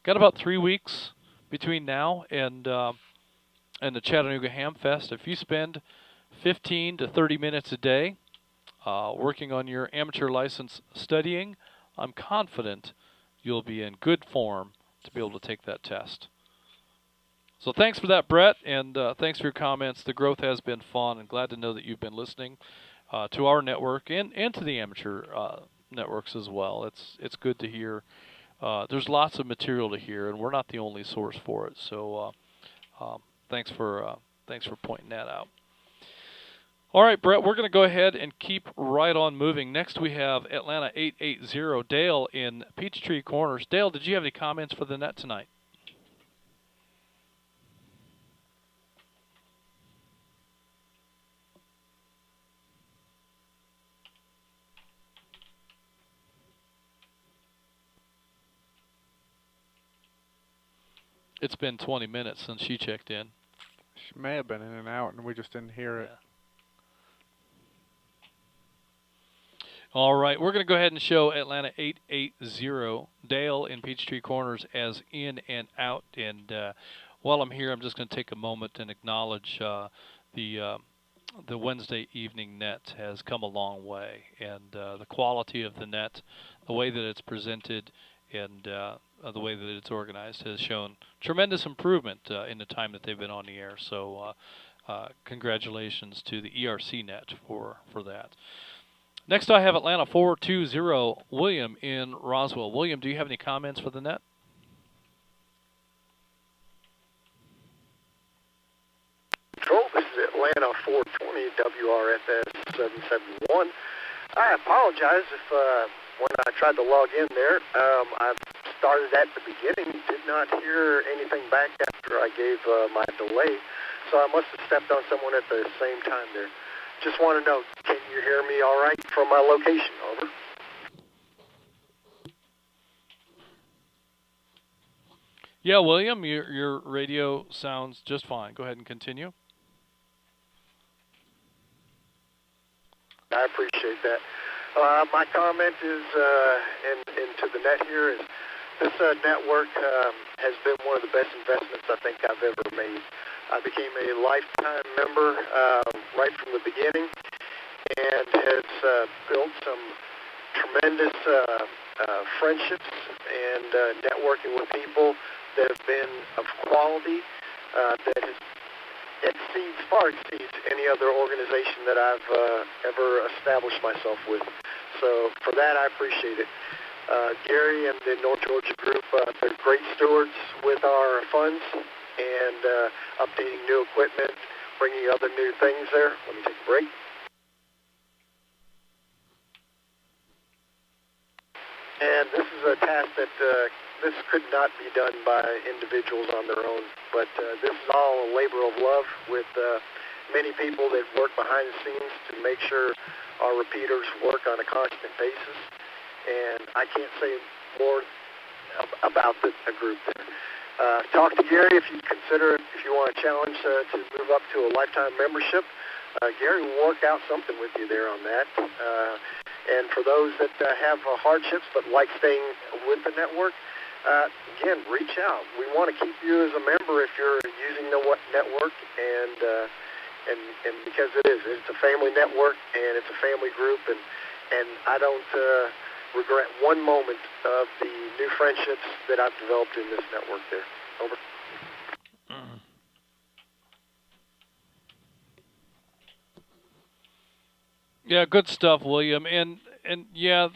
got about 3 weeks between now and the Chattanooga Hamfest. If you spend 15 to 30 minutes a day working on your amateur license studying, I'm confident you'll be in good form to be able to take that test. So thanks for that, Brett, and thanks for your comments. The growth has been fun, and glad to know that you've been listening to our network and to the amateur networks as well. It's good to hear. There's lots of material to hear, and we're not the only source for it. So thanks for pointing that out. All right, Brett, we're going to go ahead and keep right on moving. Next, we have Atlanta 880 Dale in Peachtree Corners. Dale, did you have any comments for the net tonight? It's been 20 minutes since she checked in. She may have been in and out, and we just didn't hear it. All right, we're going to go ahead and show Atlanta 880 Dale in Peachtree Corners as in and out. And while I'm here, I'm just going to take a moment and acknowledge the Wednesday evening net has come a long way, and the quality of the net, the way that it's presented, and the way that it's organized has shown tremendous improvement in the time that they've been on the air. So congratulations to the ERC net for that. Next, I have Atlanta 420, William in Roswell. William, do you have any comments for the net? Control, this is Atlanta 420, WRFS 771. I apologize if when I tried to log in there, I started at the beginning, did not hear anything back after I gave my delay, so I must have stepped on someone at the same time there. Just want to know, can you hear me all right from my location? Over. Yeah, William, your radio sounds just fine. Go ahead and continue. I appreciate that. My comment is, into the net here, is this network has been one of the best investments I think I've ever made. I became a lifetime member right from the beginning and has built some tremendous friendships and networking with people that have been of quality that has far exceeds any other organization that I've ever established myself with. So for that, I appreciate it. Gary and the North Georgia group, they're great stewards with our funds and updating new equipment, bringing other new things there. Let me take a break. And this is a task that this could not be done by individuals on their own, but this is all a labor of love with many people that work behind the scenes to make sure our repeaters work on a constant basis. And I can't say more about the group there. Talk to Gary if you consider, if you want a challenge to move up to a lifetime membership. Gary will work out something with you there on that. And for those that have hardships but like staying with the network, again, reach out. We want to keep you as a member if you're using the network, and because it's a family network and it's a family group, and I don't regret one moment of the new friendships that I've developed in this network there. Over. Yeah, good stuff, William. And yeah,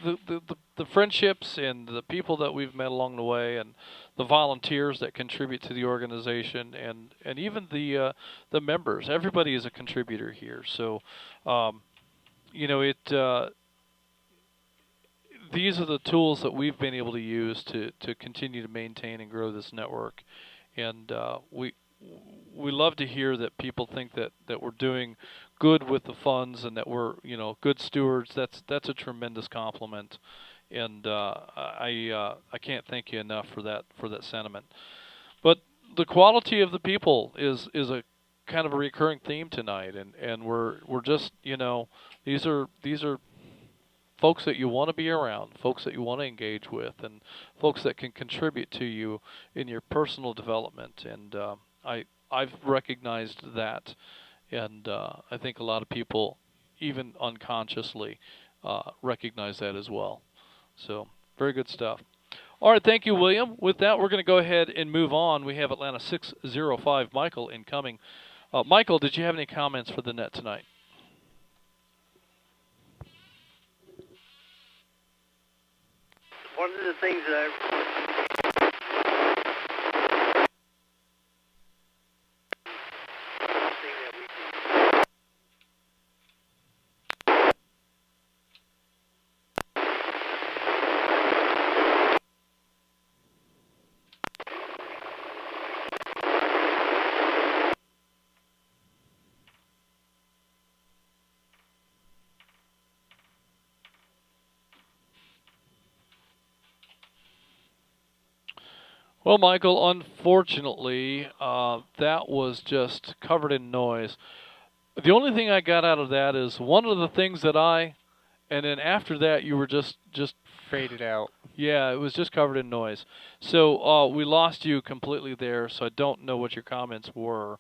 the friendships and the people that we've met along the way, and the volunteers that contribute to the organization, and even the members. Everybody is a contributor here. So, you know, these are the tools that we've been able to use to continue to maintain and grow this network, and we love to hear that people think that we're doing good with the funds and that we're good stewards. That's a tremendous compliment, and I can't thank you enough for that sentiment. But the quality of the people is a kind of a recurring theme tonight, and we're just these are folks that you want to be around, folks that you want to engage with, and folks that can contribute to you in your personal development. And I've recognized that, and I think a lot of people, even unconsciously, recognize that as well. So, very good stuff. All right, thank you, William. With that, we're going to go ahead and move on. We have Atlanta 605, Michael, incoming. Michael, did you have any comments for the net tonight? One of the things that Well, Michael, unfortunately, that was just covered in noise. The only thing I got out of that is one of the things that and then after that you were just faded out. Yeah, it was just covered in noise. So we lost you completely there, so I don't know what your comments were,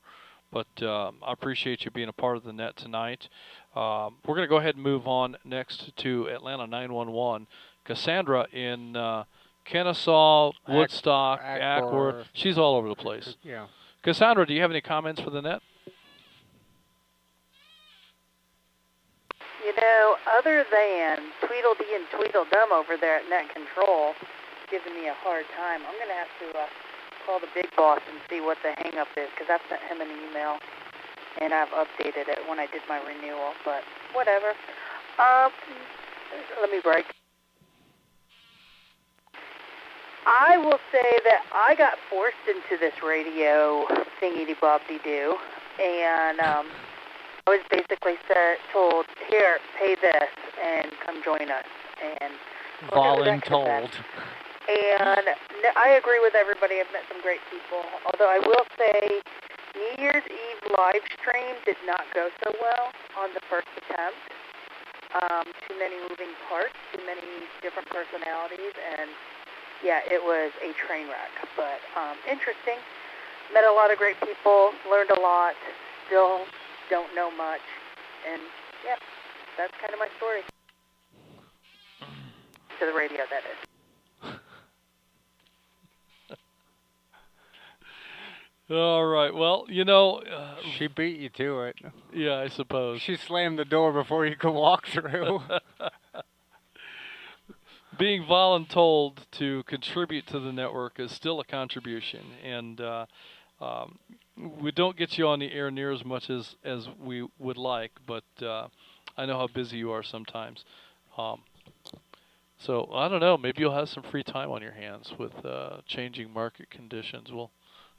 but I appreciate you being a part of the net tonight. We're going to go ahead and move on next to Atlanta 911. Cassandra in Kennesaw, Woodstock, Ackworth. She's all over the place. Yeah. Cassandra, do you have any comments for the net? Other than Tweedledee and Tweedledum over there at Net Control giving me a hard time, I'm going to have to call the big boss and see what the hang-up is, because I've sent him an email, and I've updated it when I did my renewal, but whatever. Let me break. I will say that I got forced into this radio thingy-de-bob-de-doo, and I was basically told, here, pay this, and come join us. And voluntold. And I agree with everybody. I've met some great people. Although I will say, New Year's Eve live stream did not go so well on the first attempt. Too many moving parts, too many different personalities, and yeah, it was a train wreck. But interesting. Met a lot of great people, learned a lot, still don't know much, and yeah, that's kind of my story. To the radio, that is. All right. Well, she beat you to it. Yeah, I suppose. She slammed the door before you could walk through. Being voluntold to contribute to the network is still a contribution, and we don't get you on the air near as much as we would like, but I know how busy you are sometimes. So I don't know. Maybe you'll have some free time on your hands with changing market conditions. We'll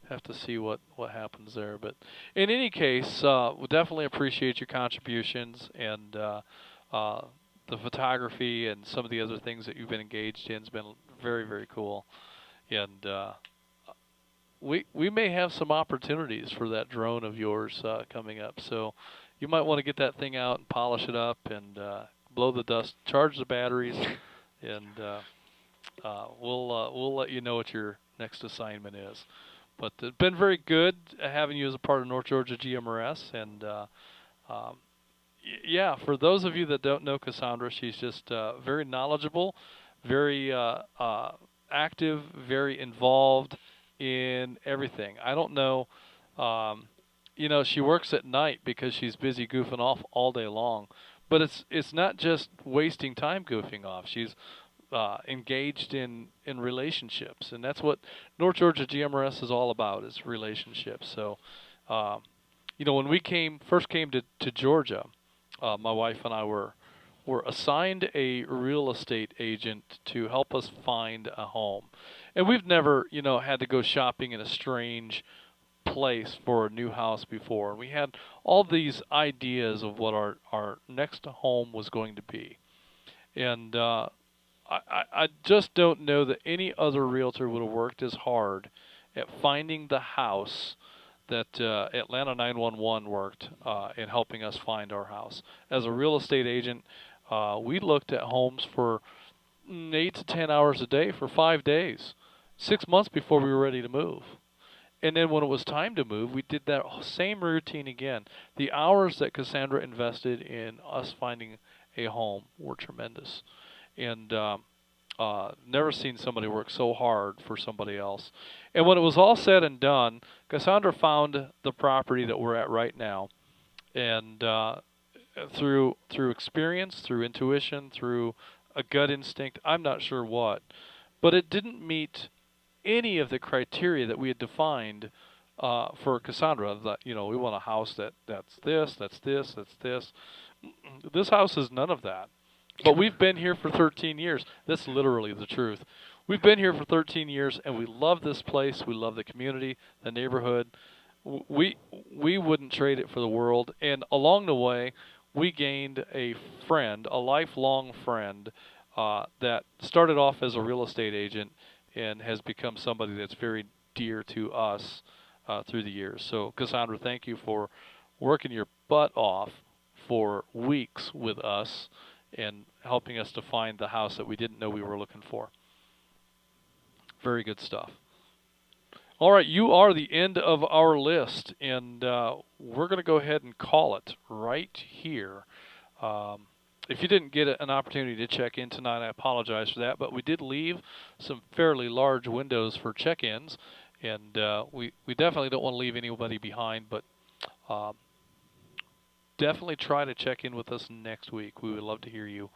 have to see what happens there. But in any case, we definitely appreciate your contributions, and the photography and some of the other things that you've been engaged in has been very, very cool. And we may have some opportunities for that drone of yours coming up. So you might want to get that thing out and polish it up and blow the dust, charge the batteries, and we'll let you know what your next assignment is. But it's been very good having you as a part of North Georgia GMRS, and yeah, for those of you that don't know Cassandra, she's just very knowledgeable, very active, very involved in everything. I don't know, she works at night because she's busy goofing off all day long, but it's not just wasting time goofing off. She's engaged in relationships, and that's what North Georgia GMRS is all about, is relationships. So, when we first came to Georgia, my wife and I were assigned a real estate agent to help us find a home, and we've never had to go shopping in a strange place for a new house before. We had all these ideas of what our next home was going to be, and I just don't know that any other realtor would have worked as hard at finding the house that Atlanta 911 worked in helping us find our house. As a real estate agent, we looked at homes for 8 to 10 hours a day for 5 days, 6 months before we were ready to move. And then when it was time to move, we did that same routine again. The hours that Cassandra invested in us finding a home were tremendous. And never seen somebody work so hard for somebody else. And when it was all said and done, Cassandra found the property that we're at right now. And through experience, through intuition, through a gut instinct, I'm not sure what, but it didn't meet any of the criteria that we had defined for Cassandra. That we want a house that's this, that's this, that's this. This house is none of that. But we've been here for 13 years. That's literally the truth. We've been here for 13 years, and we love this place. We love the community, the neighborhood. We wouldn't trade it for the world. And along the way, we gained a friend, a lifelong friend, that started off as a real estate agent and has become somebody that's very dear to us through the years. So, Cassandra, thank you for working your butt off for weeks with us and helping us to find the house that we didn't know we were looking for. Very good stuff. All right, you are the end of our list, and we're going to go ahead and call it right here. If you didn't get an opportunity to check in tonight, I apologize for that, but we did leave some fairly large windows for check-ins, and we definitely don't want to leave anybody behind, but definitely try to check in with us next week. We would love to hear you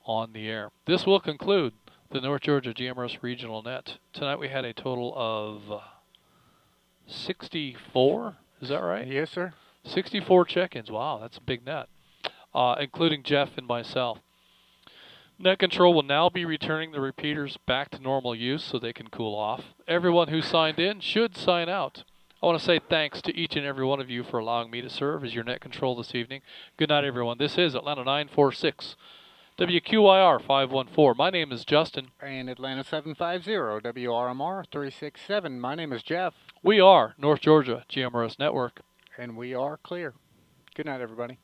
on the air. This will conclude the North Georgia GMRS Regional Net. Tonight we had a total of 64. Is that right? Yes, sir. 64 check-ins. Wow, that's a big net, including Jeff and myself. Net Control will now be returning the repeaters back to normal use so they can cool off. Everyone who signed in should sign out. I want to say thanks to each and every one of you for allowing me to serve as your Net Control this evening. Good night, everyone. This is Atlanta 946, WQIR 514. My name is Justin. And Atlanta 750, WRMR 367. My name is Jeff. We are North Georgia GMRS Network. And we are clear. Good night, everybody.